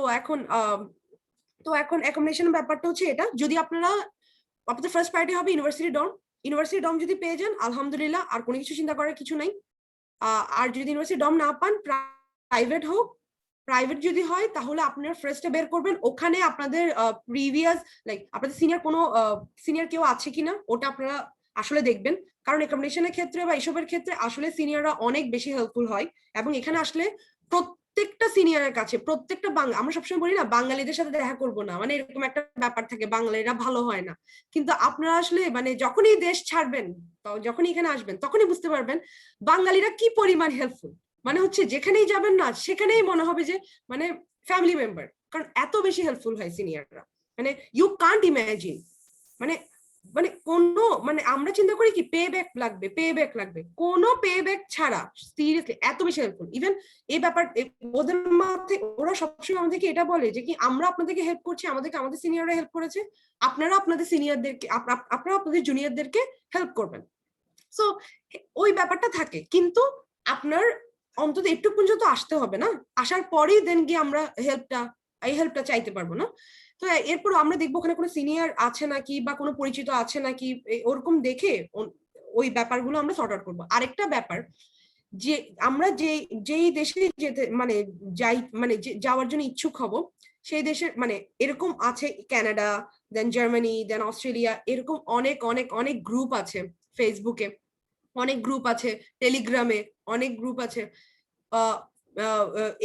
এখন অ্যাকোমোডেশন ব্যাপারটা হচ্ছে এটা, যদি আপনাদের ফার্স্ট প্রায়োরিটি হবে ইউনিভার্সিটি ডম যদি পেয়ে যান আলহামদুলিল্লাহ, আর কোনো কিছু চিন্তা করার কিছু নাই। আর যদি ইউনিভার্সিটি ডম না পান, প্রাইভেট যদি হয় তাহলে আপনারা ফার্স্টে বের করবেন ওখানে আপনাদের প্রিভিয়াস লাইক আপনাদের সিনিয়র কেউ আছে কিনা ওটা আপনারা আসলে দেখবেন, কারণ অ্যাকোমোডেশনের ক্ষেত্রে বা এইসবের ক্ষেত্রে আসলে সিনিয়ররা অনেক বেশি হেল্পফুল হয়। এবং এখানে আসলে প্রত্যেকটা সিনিয়রের কাছে প্রত্যেকটা আমরা সবসময় বলি না বাঙালিদের সাথে দেখা করবো না, মানে এরকম একটা ব্যাপার থাকে, বাঙালিরা ভালো হয় না, কিন্তু আপনারা আসলে মানে যখনই দেশ ছাড়বেন, যখনই এখানে আসবেন তখনই বুঝতে পারবেন বাঙালিরা কি পরিমাণ হেল্পফুল। মানে হচ্ছে যেখানেই যাবেন না সেখানেই মনে হবে যে মানে ফ্যামিলি মেম্বার, কারণ এত বেশি হেল্পফুল হয় সিনিয়ররা, মানে ইউ কান্ট ইমাজিন। মানে মানে কোনো মানে আমরা চিন্তা করি কি পে ব্যাক লাগবে, কোনো পে ব্যাক ছাড়া সিরিয়াসলি এত বেশি হেল্পফুল। ইভেন এই ব্যাপার ওদের মাথায় ওরা সবসময় আমাদেরকে এটা বলে যে কি আমরা আপনাদেরকে হেল্প করছি, আমাদের সিনিয়ররা হেল্প করেছে, আপনারা আপনাদের সিনিয়রদেরকে আপনারা আপনাদের জুনিয়রদেরকে হেল্প করবেন। সো ওই ব্যাপারটা থাকে, কিন্তু আপনার অন্তত একটু পর্যন্ত আসতে হবে না, আসার পরেই দেন গিয়ে আমরা এই হেল্পটা চাইতে পারবো না। তো এরপর আমরা দেখবো ওখানে কোনো সিনিয়র আছে নাকি বা কোনো পরিচিত আছে নাকি, ওরকম দেখে ওই ব্যাপারগুলো আমরা সর্ট আউট করবো। আরেকটা ব্যাপার যে আমরা যেই দেশে যেতে মানে যাওয়ার জন্য ইচ্ছুক হব সেই দেশের মানে এরকম আছে কানাডা, দেন জার্মানি, দেন অস্ট্রেলিয়া, এরকম অনেক অনেক অনেক গ্রুপ আছে, ফেসবুকে অনেক গ্রুপ আছে, টেলিগ্রামে অনেক গ্রুপ আছে।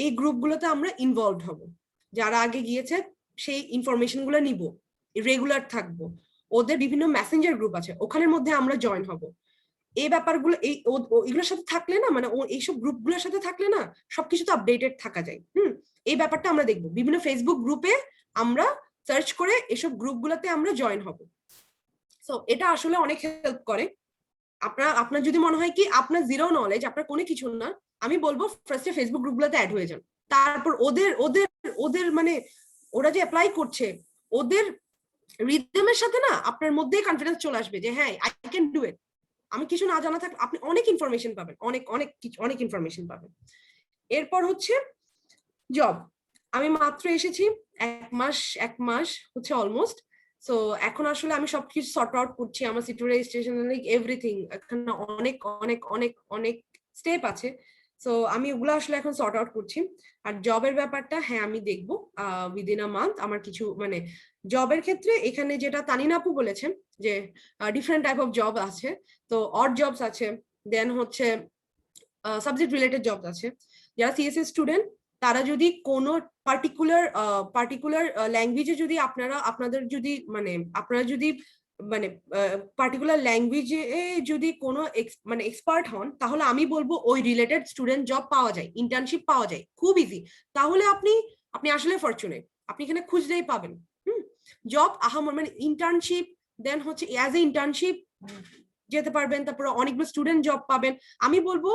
এই গ্রুপগুলোতে আমরা ইনভলভ হব, যারা আগে গিয়েছে সেই ইনফরমেশন গুলো নিব, রেগুলার থাকবো, ওদের বিভিন্ন মেসেঞ্জার গ্রুপ আছে ওখানের মধ্যে আমরা জয়েন হব। এই ব্যাপারগুলো এগুলোর সাথে থাকলে না মানে এইসব গ্রুপগুলোর সাথে থাকলে না সবকিছু তো আপডেটেড থাকা যায়। এই ব্যাপারটা আমরা দেখবো বিভিন্ন ফেসবুক গ্রুপে আমরা সার্চ করে এসব গ্রুপগুলোতে আমরা জয়েন হব। সো এটা আসলে অনেক হেল্প করে। আপনার যদি মনে হয় কি আপনার জিরো নলেজ, আপনার কোনো কিছু না, আমি বলবো ফার্স্টে ফেসবুক গ্রুপগুলোতে অ্যাড হয়ে যান, তারপর ওদের মানে ওরা যে অ্যাপ্লাই করছে ওদের রিদমের সাথে না আপনার মধ্যেই কনফিডেন্স চলে আসবে যে হ্যাঁ আই ক্যান ডু ইট। আমি কিছু না জানা থাকলে আপনি অনেক ইনফরমেশন পাবেন, অনেক ইনফরমেশন পাবেন। এরপর হচ্ছে জব। আমি মাত্র এসেছি এক মাস হচ্ছে অলমোস্ট। সো এখন আসলে আমি সবকিছু সর্ট আউট করছি, আমার সিটি রেজিস্ট্রেশন এভরিথিং, এখানে অনেক অনেক অনেক অনেক স্টেপ আছে। সো আমি ওগুলো আসলে এখন সর্ট আউট করছি। আর জবের ব্যাপারটা হ্যাঁ আমি দেখবো উইদিন আ মান্থ। আমার কিছু মানে জবের ক্ষেত্রে এখানে যেটা তানিনা আপু বলেছেন যে ডিফারেন্ট টাইপ অফ জব আছে, তো অড জবস আছে, দেন হচ্ছে সাবজেক্ট রিলেটেড জবস আছে। যারা সিএসএস স্টুডেন্ট তারা যদি কোনো পার্টিকুলার ল্যাঙ্গুয়েজে যদি আপনারা যদি পার্টিকুলার ল্যাঙ্গুয়েজে যদি কোনো মানে এক্সপার্ট হন, তাহলে আমি বলবো ওই রিলেটেড স্টুডেন্ট জব পাওয়া যায়, ইন্টার্নশিপ পাওয়া যায় খুব ইজি। তাহলে আপনি আসলে ফরচুনেট, আপনি এখানে খুঁজলেই পাবেন জব। মানে ইন্টার্নশিপ, দেন হচ্ছে অ্যাজ এ ইন্টার্নশিপ যেতে পারবেন, তারপরে অনেকগুলো স্টুডেন্ট জব পাবেন। আমি বলবো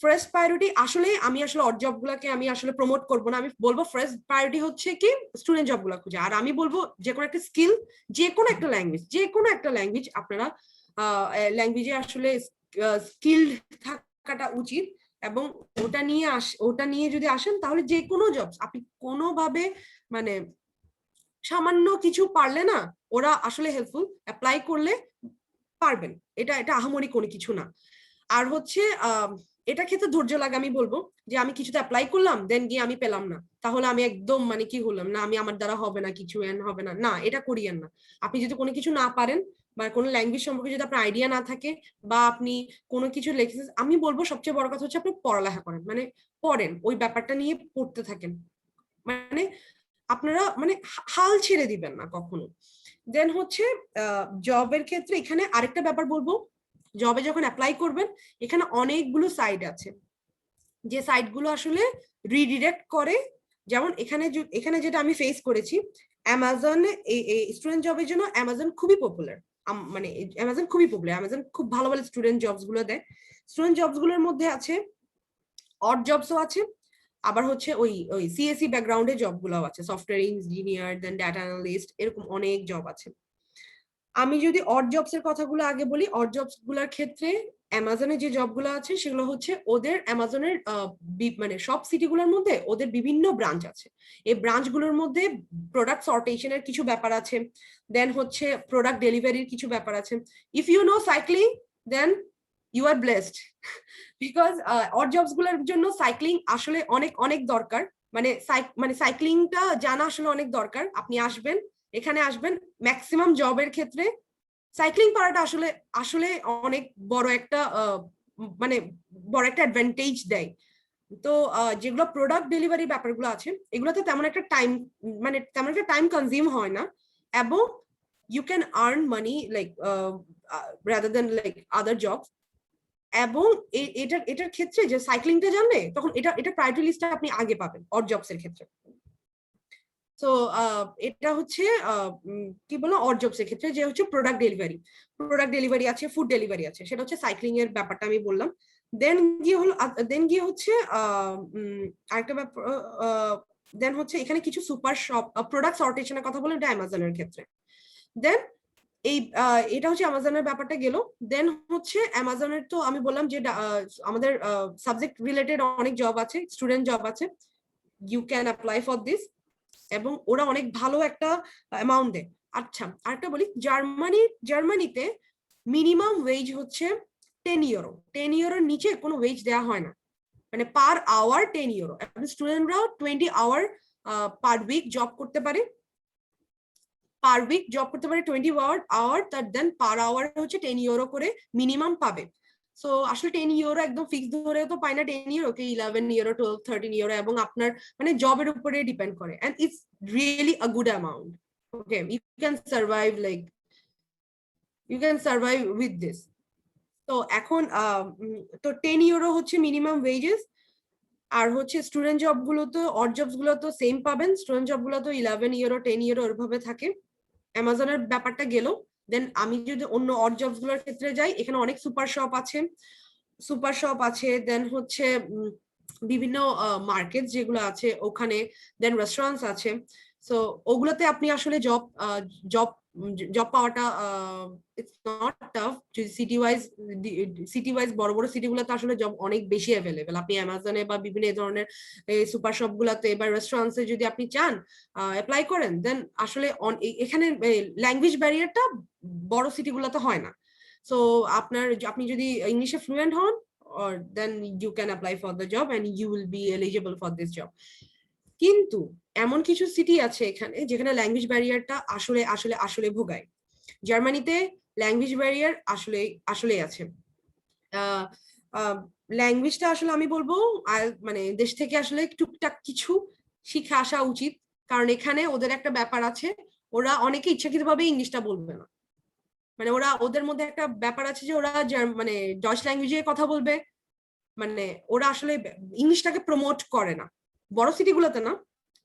ফার্স্ট প্রায়োরিটি আসলে আমি আসলে অড জব গুলাকে আমি আসলে প্রমোট করবো না, আমি বলবো ফার্স্ট প্রায়োরিটি হচ্ছে কি স্টুডেন্ট জব গুলা খুঁজে। আর আমি বলবো যে কোনো একটা স্কিল, যে কোনো একটা ল্যাঙ্গুয়েজ আপনারা ল্যাঙ্গুয়েজে আসলে স্কিলড থাকাটা উচিত, এবং ওটা নিয়ে যদি আসেন তাহলে যে কোনো জব আপনি কোনোভাবে মানে সামান্য কিছু পারলে না ওরা আসলে হেল্পফুল, অ্যাপ্লাই করলে পারবেন, এটা আহামরি কোনো কিছু না। আর হচ্ছে এটা ক্ষেত্রে ধৈর্য লাগে। আমি বলবো যে আমি কিছুতে অ্যাপ্লাই করলাম দেন গিয়ে আমি পেলাম না, তাহলে আমি একদম মানে কি হলাম না, আমার দ্বারা হবে না, কিছু হবে না, এটা করিয়েন না। আপনি যদি কোনো কিছু না পারেন বা কোনো ল্যাঙ্গুয়েজ সম্পর্কে যদি আপনার আইডিয়া না থাকে বা আপনি কোনো কিছু লিখেছেন, আমি বলবো সবচেয়ে বড় কথা হচ্ছে আপনি পড়ালেখা করেন, মানে পড়েন, ওই ব্যাপারটা নিয়ে পড়তে থাকেন, মানে আপনারা মানে হাল ছেড়ে দিবেন না কখনো। দেন হচ্ছে জবের ক্ষেত্রে এখানে আরেকটা ব্যাপার বলবো, জবে যখন অ্যাপ্লাই করবেন এখানে অনেকগুলো সাইট আছে, যে সাইটগুলো আসলে রিডিরেক্ট করে। যেমন এখানে যেটা আমি ফেস করেছি, অ্যামাজনে এই স্টুডেন্ট জবের জন্য অ্যামাজন খুবই পপুলার, মানে অ্যামাজন খুবই পপুলার, অ্যামাজন খুব ভালো ভালো স্টুডেন্ট জবস গুলো দেয়। স্টুডেন্ট জবস গুলোর মধ্যে আছে অড জবসও আছে, আবার হচ্ছে ওই সিএসসি ব্যাকগ্রাউন্ডে জব গুলো আছে, software engineer, then data analyst, এরকম অনেক জব আছে। আমি যদি অড জবস এর কথাগুলো আগে বলি, অড জবস গুলোর ক্ষেত্রে অ্যামাজনে যে জবগুলো আছে সেগুলো হচ্ছে ওদের অ্যামাজনের মানে সব সিটিগুলোর মধ্যে ওদের বিভিন্ন ব্রাঞ্চ আছে। এই ব্রাঞ্চগুলোর মধ্যে প্রোডাক্ট সর্টেশনের কিছু ব্যাপার আছে, দেন হচ্ছে প্রোডাক্ট ডেলিভারির কিছু ব্যাপার আছে। If you know cycling then you are blessed, because odd jobs গুলোর জন্য সাইক্লিং আসলে অনেক অনেক দরকার। মানে সাইক্লিংটা জানা আসলে অনেক দরকার। আপনি আসবেন, এখানে আসবেন, ম্যাক্সিমাম জবের ক্ষেত্রে সাইক্লিং করাটা আসলে আসলে অনেক বড় একটা মানে বড় একটা অ্যাডভান্টেজ দেয়। তো যেগুলো প্রোডাক্ট ডেলিভারি ব্যাপারগুলো আছে এগুলোতে তেমন একটা টাইম কনজিউম হয় না, এবং you can earn money like rather than like other jobs. এবং এটার ক্ষেত্রে যে সাইক্লিংটা জানলে তখন এটা প্রায়োরিটি লিস্টে আপনি আগে পাবেন অড জবস এর ক্ষেত্রে। তো এটা হচ্ছে কি বলবো অড জবস এর ক্ষেত্রে, যে হচ্ছে প্রোডাক্ট ডেলিভারি আছে, ফুড ডেলিভারি আছে, সেটা হচ্ছে সাইক্লিং এর ব্যাপারটা আমি বললাম। দেন গিয়ে হচ্ছে আরেকটা ব্যাপার, দেন হচ্ছে এখানে কিছু সুপার শপ প্রোডাক্ট সর্টেশনের কথা বললাম, এটা অ্যামাজনের ক্ষেত্রে। দেন এটা হচ্ছে অ্যামাজনের ব্যাপারটা গেল। দেন হচ্ছে অ্যামাজনের তো আমি বললাম যে আমাদের সাবজেক্ট রিলেটেড অনেক জব আছে, স্টুডেন্ট জব আছে, you can apply for this, এবং ওরা অনেক ভালো একটা অ্যামাউন্ট দেয়। আচ্ছা আরেকটা বলি, জার্মানিতে মিনিমাম ওয়েজ হচ্ছে 10 ইউরো। 10 ইউরোর নিচে কোনো ওয়েজ দেওয়া হয় না, মানে পার আওয়ার 10 ইউরো। স্টুডেন্টরাও 20 আওয়ার পার উইক জব করতে পারে, 20 আওয়ার, তার দেন পার আওয়ার হচ্ছে 10 ইউরো করে মিনিমাম পাবে। সো আসলে 10 ইউরো একদম ফিক্স ধরে তো পায় না, 10 ইউরো কে 11 ইউরো, 12, 13 ইউরো, এবং আপনার মানে জবের উপরে ডিপেন্ড করে, and it's really a good amount. Okay, you can survive with this. তো এখন তো 10 ইউরো হচ্ছে মিনিমাম ওয়েজেস। আর হচ্ছে স্টুডেন্ট জব গুলো তো অড জবস গুলো তো সেম পাবেন, স্টুডেন্ট জব গুলো তো 11 ইউরো 10 ইউরো ওইভাবে থাকে। অ্যামাজনের ব্যাপারটা গেল। দেন আমি যদি অন্য অড জবস গুলোর ক্ষেত্রে যাই, এখানে অনেক সুপার শপ আছে, দেন হচ্ছে বিভিন্ন মার্কেট যেগুলো আছে ওখানে, দেন রেস্টুরেন্টস আছে। সো ওগুলোতে আপনি আসলে জব পাওয়াটা it's not tough. City wise বড় বড় সিটিগুলোতে আসলে জব অনেক বেশি অ্যাভেলেবেল। আপনি অ্যামাজনে বা বিভিন্ন ধরনের সুপার শপ গুলাতে বা রেস্টুরেন্টসে যদি আপনি চান অ্যাপ্লাই করেন, দেন আসলে এখানে ল্যাঙ্গুয়েজ ব্যারিয়ারটা বড় সিটিগুলোতে হয় না। সো আপনি যদি ইংলিশে ফ্লুয়েন্ট হন, or then you can apply for the job and you will be eligible for this job. কিন্তু এমন কিছু সিটি আছে এখানে যেখানে ল্যাঙ্গুয়েজ ব্যারিয়ারটা আসলে আসলে আসলে ভোগায়। জার্মানিতে ল্যাঙ্গুয়েজ ব্যারিয়ার আসলে আছে। ল্যাঙ্গুয়েজটা আসলে আমি বলবো মানে দেশ থেকে আসলে টুকটাক কিছু শিখে আসা উচিত, কারণ এখানে ওদের একটা ব্যাপার আছে, ওরা অনেকে ইচ্ছাকৃতভাবে ইংলিশটা বলবে না। মানে ওদের মধ্যে একটা ব্যাপার আছে যে ওরা মানে ডচ ল্যাঙ্গুয়েজে কথা বলবে, মানে ওরা আসলে ইংলিশটাকে প্রমোট করে না, বড় সিটিগুলোতে না,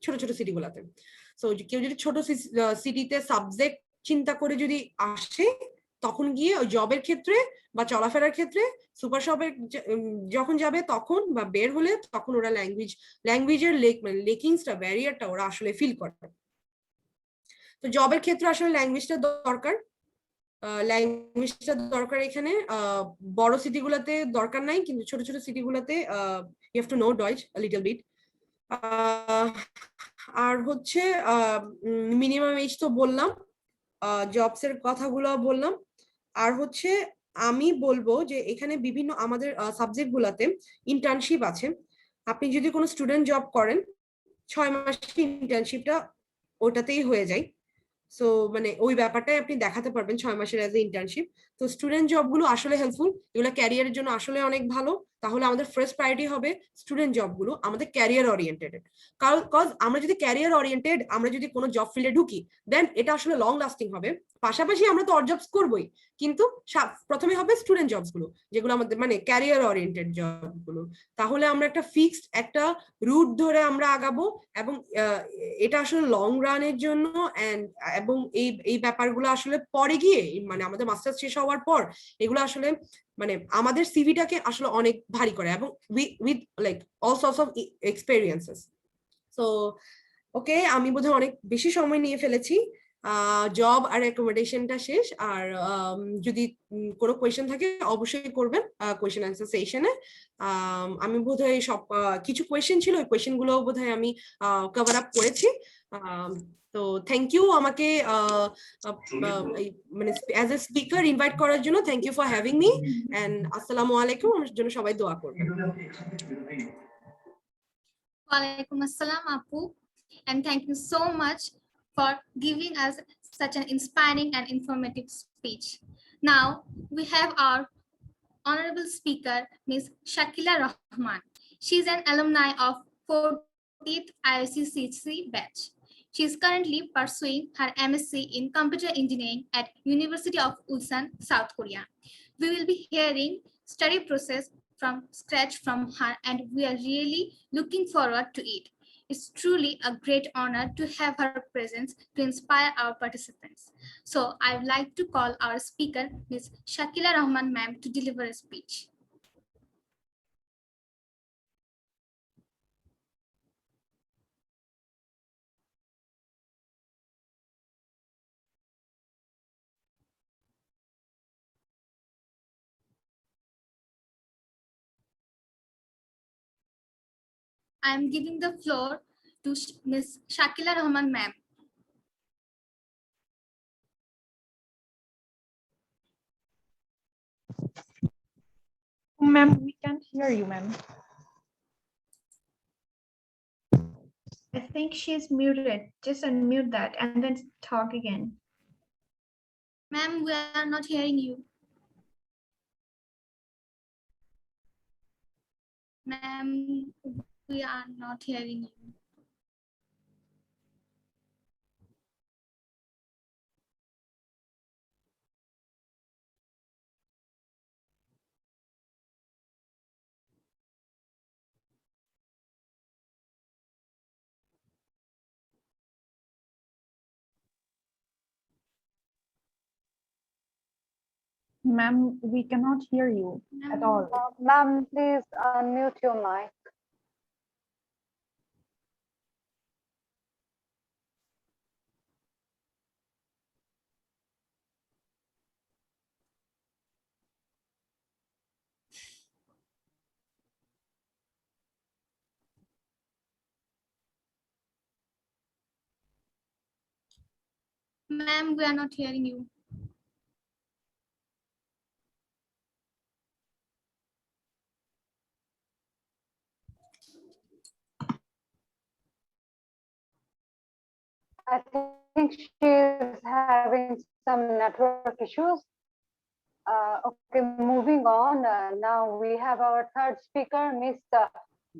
ছোট ছোট সিটিগুলোতে। সো কেউ যদি ছোট সিটিতে সাবজেক্ট চিন্তা করে যদি আসে, তখন গিয়ে ওই জবের ক্ষেত্রে বা চলাফেরার ক্ষেত্রে সুপার শপে যখন যাবে তখন বা বের হলে তখন ওরা ল্যাঙ্গুয়েজের লেকিংসটা ব্যারিয়ারটা ওরা আসলে ফিল করে। তো জবের ক্ষেত্রে আসলে ল্যাঙ্গুয়েজটা দরকার। এখানে বড় সিটিগুলোতে দরকার নাই, কিন্তু ছোট ছোট সিটিগুলোতে you have to know Deutsch a little bit. আর হচ্ছে মিনিমাম এজ তো বললাম, জবস এর কথাগুলো বললাম। আর হচ্ছে আমি বলবো যে এখানে বিভিন্ন আমাদের সাবজেক্ট গুলাতে ইন্টার্নশিপ আছে। আপনি যদি কোনো স্টুডেন্ট জব করেন, 6 মাসের ইন্টার্নশিপটা ওটাতেই হয়ে যায়। সো মানে ওই ব্যাপারটাই আপনি দেখাতে পারবেন 6 মাসের অ্যাজ এ ইন্টার্নশিপ। তো স্টুডেন্ট জবগুলো আসলে হেল্পফুল, এগুলো ক্যারিয়ারের জন্য আসলে অনেক ভালো। তাহলে আমাদের ফার্স্ট প্রায়োরিটি হবে স্টুডেন্ট জবগুলো আমাদের ক্যারিয়ার ওরিয়েন্টেড। কজ আমরা যদি ক্যারিয়ার ওরিয়েন্টেড আমরা যদি কোনো জব ফিল্ডে ঢুকি দেন এটা আসলে লং লাস্টিং হবে। পাশাপাশি আমরা তো অড জবস করবোই, কিন্তু প্রথমে হবে স্টুডেন্ট জবস গুলো যেগুলো আমাদের মানে ক্যারিয়ার ওরিয়েন্টেড জবগুলো। তাহলে আমরা একটা ফিক্সড একটা রুট ধরে আমরা আগাবো এবং এটা আসলে লং রানের জন্য এবং এই ব্যাপারগুলো আসলে পরে গিয়ে মানে আমাদের মাস্টার্স শেষ হওয়ার পর এগুলো আসলে মানে আমাদের সিভিটাকে আসলে অনেক ভারী করে এবং with like all sorts of experiences. So okay, আমি বোধহয় অনেক বেশি সময় নিয়ে ফেলেছি। জব আর অ্যাকোমোডেশনটা শেষ। আর যদি কোনো কোয়েশ্চেন থাকে অবশ্যই করবেন কোয়েশ্চেন অ্যান্সার সেশনে। আমি বোধহয় সব কিছু কোয়েশ্চেন ছিল, ওই কোয়েশ্চেন গুলো বোধহয় আমি কভার আপ করেছি। তো থ্যাংক ইউ আমাকে মানে অ্যাজ এ স্পিকার ইনভাইট করার জন্য। Thank you for having me and আসসালামু আলাইকুম। আমার জন্য সবাই দোয়া করবেন। Walaikum assalam, Apu, and thank you so much for giving us such an inspiring and informative speech. Now we have our honorable speaker, Ms. Shakila Rahman. She is an alumni of 40th IOCCC batch. She is currently pursuing her MSc in Computer Engineering at University of Ulsan, South Korea. We will be hearing study process from scratch from her, and we are really looking forward to it. It's truly a great honor to have her presence to inspire our participants. So I would like to call our speaker, Ms. Shakila Rahman ma'am, to deliver a speech. I am giving the floor to Ms. Shakila Rahman ma'am. Ma'am, we can't hear you, ma'am. I think she's muted. Just unmute that and then talk again. Ma'am, we are not hearing you. Ma'am, we are not hearing you. Ma'am, we cannot hear you at all. Ma'am, please unmute your mic. Ma'am, we are not hearing you. I think she's having some network issues. Okay, moving on. Now we have our third speaker, Ms.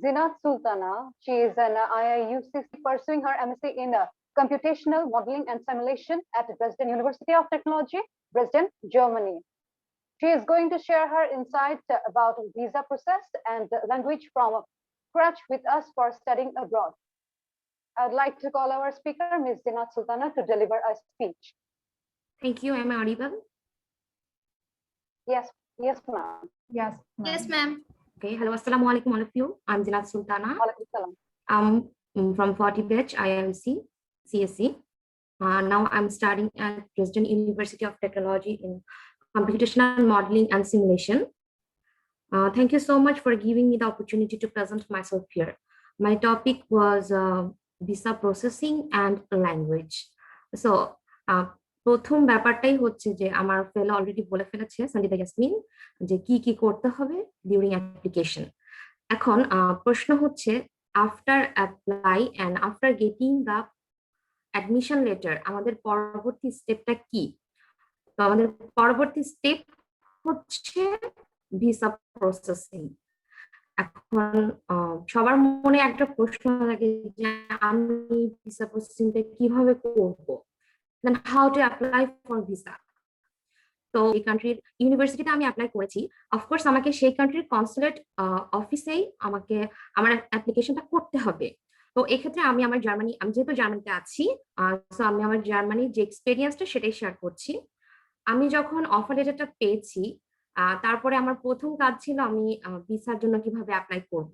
Zinat Sultana. She is an IIUCC pursuing her MSc in Computational Modeling and Simulation at Dresden University of Technology, Dresden, Germany. She is going to share her insights about visa process and language from scratch with us for studying abroad. I'd like to call our speaker, Ms. Zinat Sultana, to deliver a speech. Thank you. Am I audible? Yes, yes, ma'am. Yes, Yes, ma'am. Okay. Hello, assalamu alaikum, all of you. I'm Zinat Sultana. Walaikum salam. I'm from 40 batch IIMC CSC. Now I'm studying at Dresden University of Technology in Computational Modeling and Simulation. Thank you so much for giving me the opportunity to present myself here. My topic was visa processing and language. So প্রথম ব্যাপারটাই হচ্ছে যে আমার ফেলো অলরেডি বলে ফেলেছে সঞ্জিতা ইয়াসমিন যে কি কি করতে হবে ডিউরিং অ্যাপ্লিকেশন। এখন প্রশ্ন হচ্ছে after apply and after getting the admission letter আমাদের পরবর্তী স্টেপটা কি? তো আমাদের পরবর্তী স্টেপ হচ্ছে ভিসা প্রসেসিং। এখন সবার মনে একটা প্রশ্ন থাকে যে আমি ভিসা প্রসেসিংটা কিভাবে করব, then how to apply for visa. তো এই কান্ট্রির ইউনিভার্সিটিতে আমি অ্যাপ্লাই করেছি। অফকোর্স আমাকে সেই কান্ট্রির কনসুলেট অফিসেই আমাকে আমার অ্যাপ্লিকেশনটা করতে হবে। তো এক্ষেত্রে আমি আমার আমি যেহেতু জার্মানিতে আছি, তো আমি আমার জার্মানির যে এক্সপিরিয়েন্সটা সেটাই শেয়ার করছি। আমি যখন অফার লেটারটা পেয়েছি, তারপরে আমার প্রথম কাজ ছিল আমি ভিসার জন্য কিভাবে অ্যাপ্লাই করব।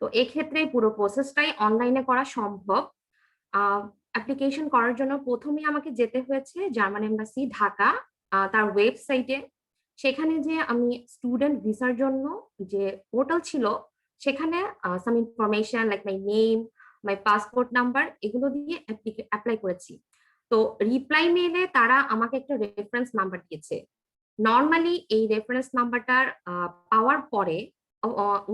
তো এক্ষেত্রে পুরো প্রসেসটাই অনলাইনে করা সম্ভব। অ্যাপ্লিকেশন করার জন্য প্রথমে আমাকে যেতে হয়েছে জার্মান এম্বাসি ঢাকা, তার ওয়েবসাইটে। সেখানে যে আমি স্টুডেন্ট ভিসার জন্য যে পোর্টাল ছিল সেখানে সাম information like my name, my passport number এগুলো দিয়ে অ্যাপ্লাই করেছি। তো রিপ্লাই মেলে তারা আমাকে একটা রেফারেন্স নাম্বার দিয়েছে। নর্মালি এই রেফারেন্স নাম্বারটার পাওয়ার পরে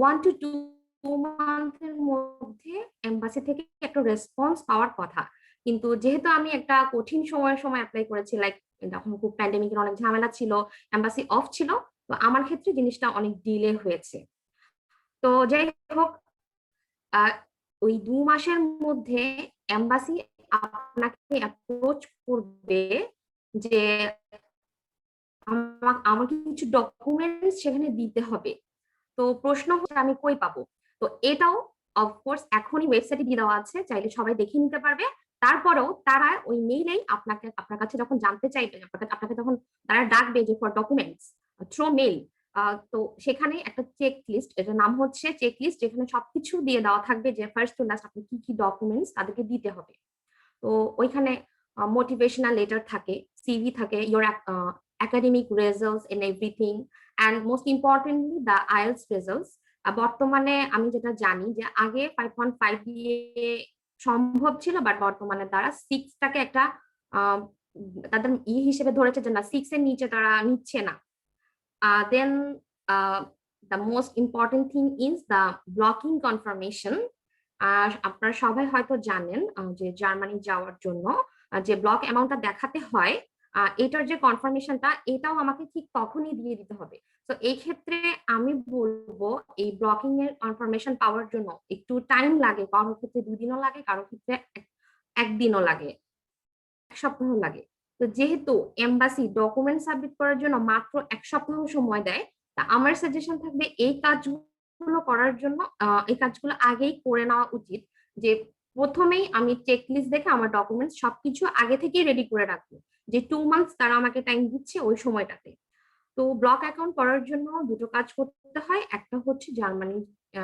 1 to 2 মান্থের মধ্যে এম্বাসি থেকে একটা রেসপন্স পাওয়ার কথা। কিন্তু যেহেতু আমি একটা কঠিন সময় অ্যাপ্লাই করেছি, লাইক তখন খুব প্যান্ডেমিকের অনেক ঝামেলা ছিল, এম্বাসি অফ ছিল, তো আমার ক্ষেত্রে জিনিসটা অনেক ডিলে হয়েছে। তো যাই হোক, ওই 2 মাসের মধ্যে এম্বাসি আপনাকে অ্যাপ্রোচ করবে যে আমাকে কিছু ডকুমেন্টস সেখানে দিতে হবে। তো প্রশ্ন হচ্ছে আমি কই পাবো? তো এটাও অফকোর্স এখনই ওয়েবসাইটে দিয়ে দেওয়া আছে, চাইলে সবাই দেখে নিতে পারবে। তারপরেও তারা ওই মেইলেই আপনার কাছে যখন জানতে চাইবে, আপনাকে তখন তারা ডাকবে যে ফর ডকুমেন্টস থ্রু মেইল। তো সেখানে একটা চেক লিস্ট, এটার নাম হচ্ছে চেক লিস্ট, যেখানে সবকিছু দিয়ে দেওয়া থাকবে যে ফার্স্ট টু লাস্ট আপনি কি কি ডকুমেন্টস তাদেরকে দিতে হবে। তো ওইখানে মোটিভেশনাল লেটার থাকে, সিভি থাকে, your academic results and everything, and most importantly the IELTS results. বর্তমানে আমি যেটা জানি যে আগে 5.5 দিয়ে সম্ভব ছিল, বাট বর্তমানে তারা 6টাকে একটা তাদের হিসেবে ধরেছে যে না 6 এর নিচে তারা নিচ্ছে না। দেন the most important thing is the blocking confirmation. আর আপনারা সবাই হয়তো জানেন যে জার্মানি যাওয়ার জন্য যে ব্লক অ্যামাউন্টটা দেখাতে হয়, এটার যে কনফার্মেশনটা এটাও আমাকে ঠিক তখনই দিয়ে দিতে হবে। তো এই ক্ষেত্রে আমি বলবো এই ব্লকিং এর কনফার্মেশন পাওয়ার জন্য একটু টাইম লাগে, কারো ক্ষেত্রে 2 দিনও লাগে, কারো ক্ষেত্রে 1 দিনও লাগে, 1 সপ্তাহ লাগে। তো যেহেতু এমবাসি ডকুমেন্ট সাবমিট করার জন্য মাত্র 1 সপ্তাহ সময় দেয়, তা আমার সাজেশন থাকবে এই কাজগুলো করার জন্য এই কাজগুলো আগেই করে নেওয়া উচিত। যে প্রথমেই আমি চেক লিস্ট দেখে আমার ডকুমেন্টস সবকিছু আগে থেকেই রেডি করে রাখবো, যে 2 মান্থস তারা আমাকে টাইম দিচ্ছে ওই সময়টাতে। তো ব্লক অ্যাকাউন্ট করার জন্য দুটো কাজ করতে হয়, একটা হচ্ছে জার্মানি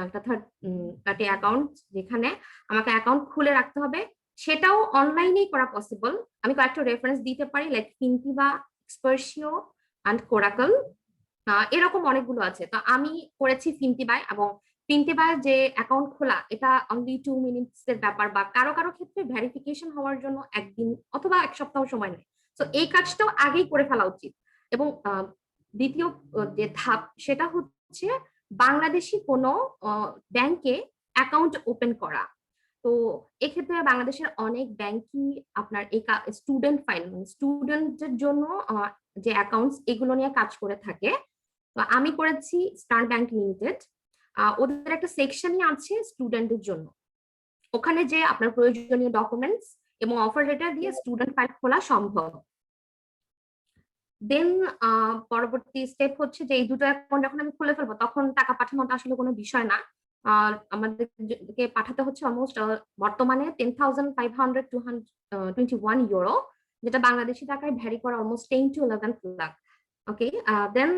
একটা থার্ড পার্টি অ্যাকাউন্ট যেখানে আমাকে অ্যাকাউন্ট খুলে রাখতে হবে, সেটাও অনলাইনেই করা পসিবল। আমি কয়েকটা রেফারেন্স দিতে পারি, লাইক ফিনটিবা, এক্সপার্সিও অ্যান্ড কোরাকল, এরকম অনেকগুলো আছে। তো আমি করেছি ফিনটিবায়, এবং ফিনটিবায় যে অ্যাকাউন্ট খোলা এটা অনলি 2 মিনিটস এর ব্যাপার, বা কারো কারো ক্ষেত্রে ভেরিফিকেশন হওয়ার জন্য 1 দিন অথবা 1 সপ্তাহ সময় নেয়। তো এই কাজটাও আগেই করে ফেলা উচিত। এবং দ্বিতীয় যে ধাপ সেটা হচ্ছে বাংলাদেশি কোনো ব্যাংকে অ্যাকাউন্ট ওপেন করা। তো এক্ষেত্রে বাংলাদেশের অনেক ব্যাংকই আপনার এই স্টুডেন্ট ফাইল, স্টুডেন্টের জন্য যে অ্যাকাউন্টস এগুলো নিয়ে কাজ করে থাকে। তো আমি করেছি স্টার ব্যাংক লিমিটেড, ওদের একটা সেকশনই আছে স্টুডেন্টের জন্য। ওখানে যে আপনার প্রয়োজনীয় ডকুমেন্টস এবং অফার লেটার দিয়ে স্টুডেন্ট ফাইল খোলা সম্ভব। দেন পরবর্তী স্টেপ হচ্ছে যে এই দুটো অ্যাকাউন্ট যখন আমি খুলে ফেলবো তখন টাকা পাঠানোটা আসলে কোনো বিষয় না। আমাদেরকে পাঠাতে হচ্ছে অলমোস্ট বর্তমানে 10,521 ইউরো, যেটা বাংলাদেশি টাকায় ভ্যারি করে অলমোস্ট 10 to 11 লাখ। ওকে, দেন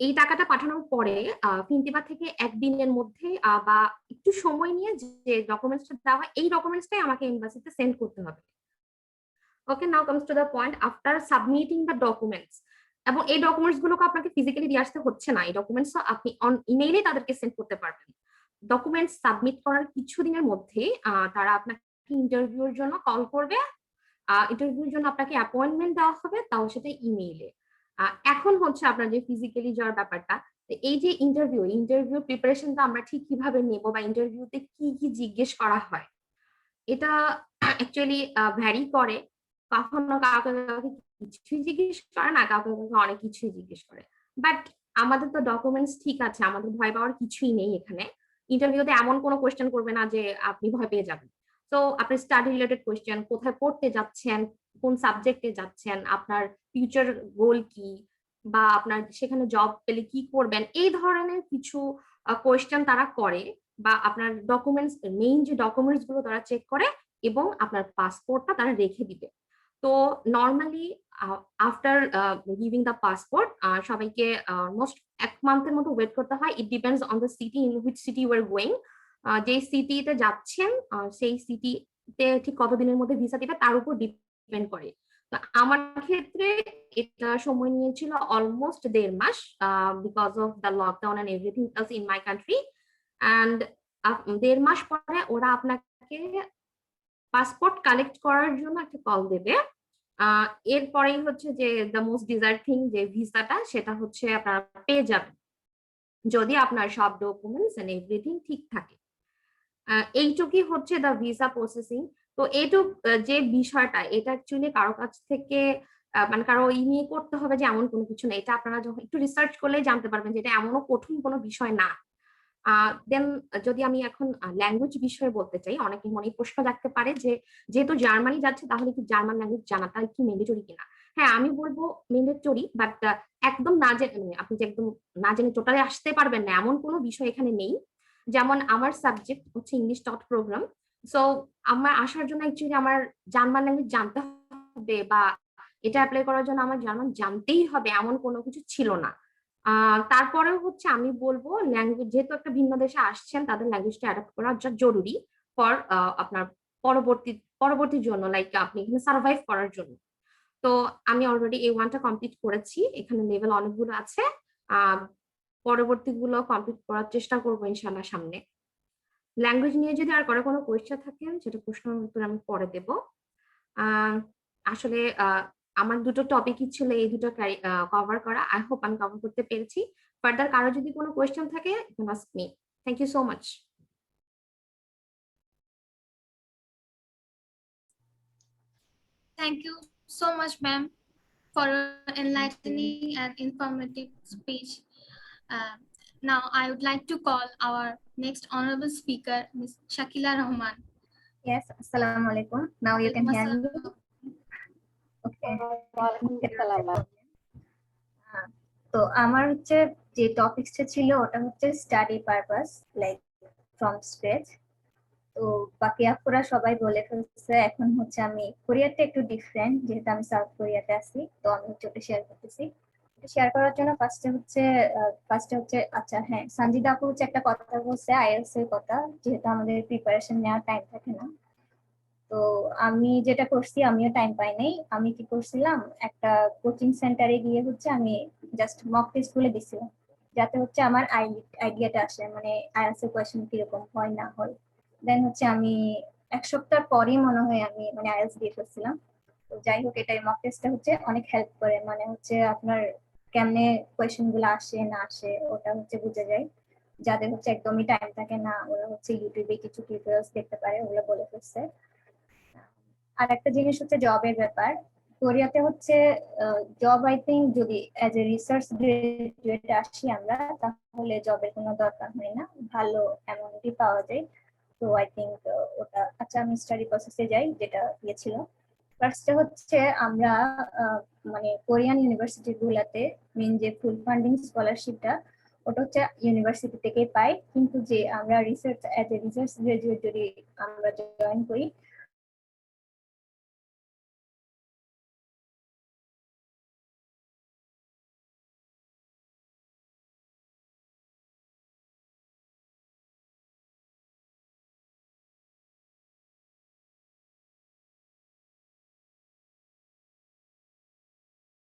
এই টাকাটা পাঠানোর পরে ফিনটিবা থেকে 1 দিনের মধ্যে বা একটু সময় নিয়ে যে ডকুমেন্টসটা দেওয়া হয় এই ডকুমেন্টসটাই আমাকে এমবাসিতে সেন্ড করতে হবে। Okay, now comes to the point after submitting the documents. এবং এই ডকুমেন্টস গুলোকে আপনাকে ফিজিক্যালি দিয়ে আসতে হচ্ছে না, এই ডকুমেন্টস আপনি অন ইমেইলে তাদেরকে সেন্ড করতে পারবেন। ডকুমেন্টস সাবমিট করার কিছুদিনের মধ্যে তারা আপনাকে ইন্টারভিউর জন্য কল করবে, ইন্টারভিউর জন্য আপনাকে অ্যাপয়েন্টমেন্ট দেওয়া হবে, তাও সেটা ইমেইলে। এখন হচ্ছে আপনার যে ফিজিক্যালি যাওয়ার ব্যাপারটা, এই যে ইন্টারভিউ প্রিপারেশনটা আমরা ঠিক কিভাবে নেব, বা ইন্টারভিউতে কি কি জিজ্ঞেস করা হয়, এটা অ্যাকচুয়ালি ভ্যারি করে। কখনো কাউকে কিছুই জিজ্ঞেস করে না, কাউকে অনেক কিছুই জিজ্ঞেস করে। বাট আমাদের তো ডকুমেন্টস ঠিক আছে, আমাদের ভয় পাওয়ার কিছুই নেই এখানে। ইন্টারভিউতে এমন কোনো কোয়েশ্চেন করবে না যে আপনি ভয় পেয়ে যাবেন। তো আপনি স্টাডি রিলেটেড কোয়েশ্চেন, কোথায় পড়তে যাচ্ছেন, কোন সাবজেক্টে যাচ্ছেন, আপনার ফিউচার গোল কি, বা আপনার সেখানে জব পেলে কি করবেন, এই ধরনের কিছু কোয়েশ্চেন তারা করে। বা আপনার ডকুমেন্টস, মেইন যে ডকুমেন্টস গুলো তারা চেক করে, এবং আপনার পাসপোর্টটা তারা রেখে দিবে। তো normally after giving the passport সবাইকে অলমোস্ট 1 মান্থের মতো ওয়েট করতে হয়। It depends on the city, in which city you are going. যে সিটিতে যাচ্ছেন সেই সিটিতে ঠিক কতদিনের মধ্যে ভিসা দিবে তার উপর ডিপেন্ড করে। তো আমার ক্ষেত্রে এটা সময় নিয়েছিল অলমোস্ট 1.5 মাস, because of the lockdown and everything else in my country. And 1.5 মাস পরে ওরা আপনাকে পাসপোর্ট কালেক্ট করার জন্য একটা কল দেবে। এরপরেই হচ্ছে যে দ্য মোস্ট ডিজায়ার্ড থিং, যে ভিসাটা, সেটা হচ্ছে আপনারা পেয়ে যাবেন যদি আপনার সব ডকুমেন্টস এন্ড এভরিথিং ঠিক থাকে। এইটুকুই হচ্ছে দ্য ভিসা প্রসেসিং। তো এইটুক যে বিষয়টা, এটা অ্যাকচুয়ালি কারো কাছ থেকে মানে কারো নিয়ে করতে হবে যে এমন কোনো কিছু নেই। এটা আপনারা যখন একটু রিসার্চ করলেই জানতে পারবেন যে এটা এমনও কঠিন কোনো বিষয় না। দেন যদি আমি এখন ল্যাঙ্গুয়েজ বিষয়ে বলতে চাই, অনেকে মনে প্রশ্ন রাখতে পারে যে যেহেতু জার্মানি যাচ্ছে তাহলে কি জার্মান ল্যাঙ্গুয়েজ জানাটা কি ম্যান্ডেটরি কিনা। হ্যাঁ, আমি বলবো ম্যান্ডেটরি, বাট একদম না জেনে, মানে আপনি যে একদম না জেনে টোটালি আসতে পারবেন না এমন কোনো বিষয় এখানে নেই। যেমন আমার সাবজেক্ট হচ্ছে ইংলিশ টট প্রোগ্রাম, সো আমার আসার জন্য অ্যাকচুয়ালি আমার জার্মান ল্যাঙ্গুয়েজ জানতে হবে, বা এটা অ্যাপ্লাই করার জন্য আমার জার্মান জানতেই হবে এমন কোনো কিছু ছিল না। তারপরেও হচ্ছে আমি বলবো ল্যাঙ্গুয়েজ, যেহেতু একটা ভিন্ন দেশে আসছেন, তাদের ল্যাঙ্গুয়েজটা অ্যাডাপ্ট করা যা জরুরি ফর আপনার পরবর্তীর জন্য, লাইক আপনি এখানে সার্ভাইভ করার জন্য। তো আমি অলরেডি A1টা কমপ্লিট করেছি, এখানে লেভেল অনেকগুলো আছে। পরবর্তীগুলো কমপ্লিট করার চেষ্টা করবো ইনশাল্লাহ সামনে। ল্যাঙ্গুয়েজ নিয়ে যদি আর কোনো কোয়েশ্চেন থাকেন, সেটা প্রশ্নের উত্তর আমি পরে দেব। আসলে আমার দুটো টপিকই ছিল, এই দুটো কভার করা। আই হোপ আমি কভার করতে পেরেছি। ফার্দার কারো যদি কোনো কোয়েশ্চেন থাকে, you can ask me. Thank you so much. Thank you so much, ma'am, for your enlightening and informative speech. Now, I would like to call our next honorable speaker, Ms. Shakila Rahman. Yes, assalamu alaikum. Now you can hear me. Okay. তো আমার হচ্ছে যে টপিকসটা ছিল ওটা হচ্ছে study purpose, like from scratch. তো বাকি আপুরা সবাই বলে ফেলছে। এখন হচ্ছে আমি কোরিয়াতে একটু ডিফারেন্ট, যেহেতু আমি সাউথ কোরিয়াতে আছি, তো আমি হচ্ছে ওটা শেয়ার করতেছি। শেয়ার করার জন্য ফার্স্টে হচ্ছে আচ্ছা হ্যাঁ, সঞ্জিদা আপু হচ্ছে একটা কথা বলছে আইএলটিএস এর কথা, যেহেতু আমাদের প্রিপারেশন নেওয়ার টাইম থাকে না। তো আমি যেটা করছি, আমিও টাইম পাই নাই। আমি কি করছিলাম, একটা কোচিং সেন্টারে গিয়ে হচ্ছে আমি জাস্ট মক টেস্ট গুলো দিছিলাম, যাতে হচ্ছে আমার আইডিয়াটা আসে, মানে আইএলটিএস এর কোয়েশ্চেন কিরকম হয় না হয়। দেন হচ্ছে আমি 1 সপ্তাহ পরেই মনে হয় আমি মানে আইএলটিএস দিয়ে ফেলছিলাম। তো যাই হোক, এটাই মক টেস্টটা হচ্ছে অনেক হেল্প করে, মানে হচ্ছে আপনার কেমনে কোয়েশ্চেন গুলো আসে না আসে ওটা হচ্ছে বুঝে যায়। যাদের হচ্ছে একদমই টাইম থাকে না, ওরা হচ্ছে ইউটিউবে কিছু টিউটোরিয়ালস দেখতে পারে, ওগুলো বলে ফেলছে। আর একটা জিনিস হচ্ছে জবের ব্যাপার। কোরিয়াতে হচ্ছে জব, আই থিঙ্ক যদি অ্যাজ এ রিসার্চ গ্রাজুয়েট আসি আমরা, তাহলে জবের কোনো দরকার হয় না, ভালো অ্যামাউন্টই পাওয়া যায়। তো আই থিঙ্ক ওটা। আচ্ছা, আমি স্টাডি প্রসেসে যাই, যেটা ছিল ফার্স্টে হচ্ছে আমরা মানে কোরিয়ান ইউনিভার্সিটি গুলাতে মেন যে ফুল ফান্ডিং স্কলারশিপটা, ওটা হচ্ছে ইউনিভার্সিটি থেকেই পাই। কিন্তু যে আমরা research as a research graduate যদি আমরা জয়েন করি,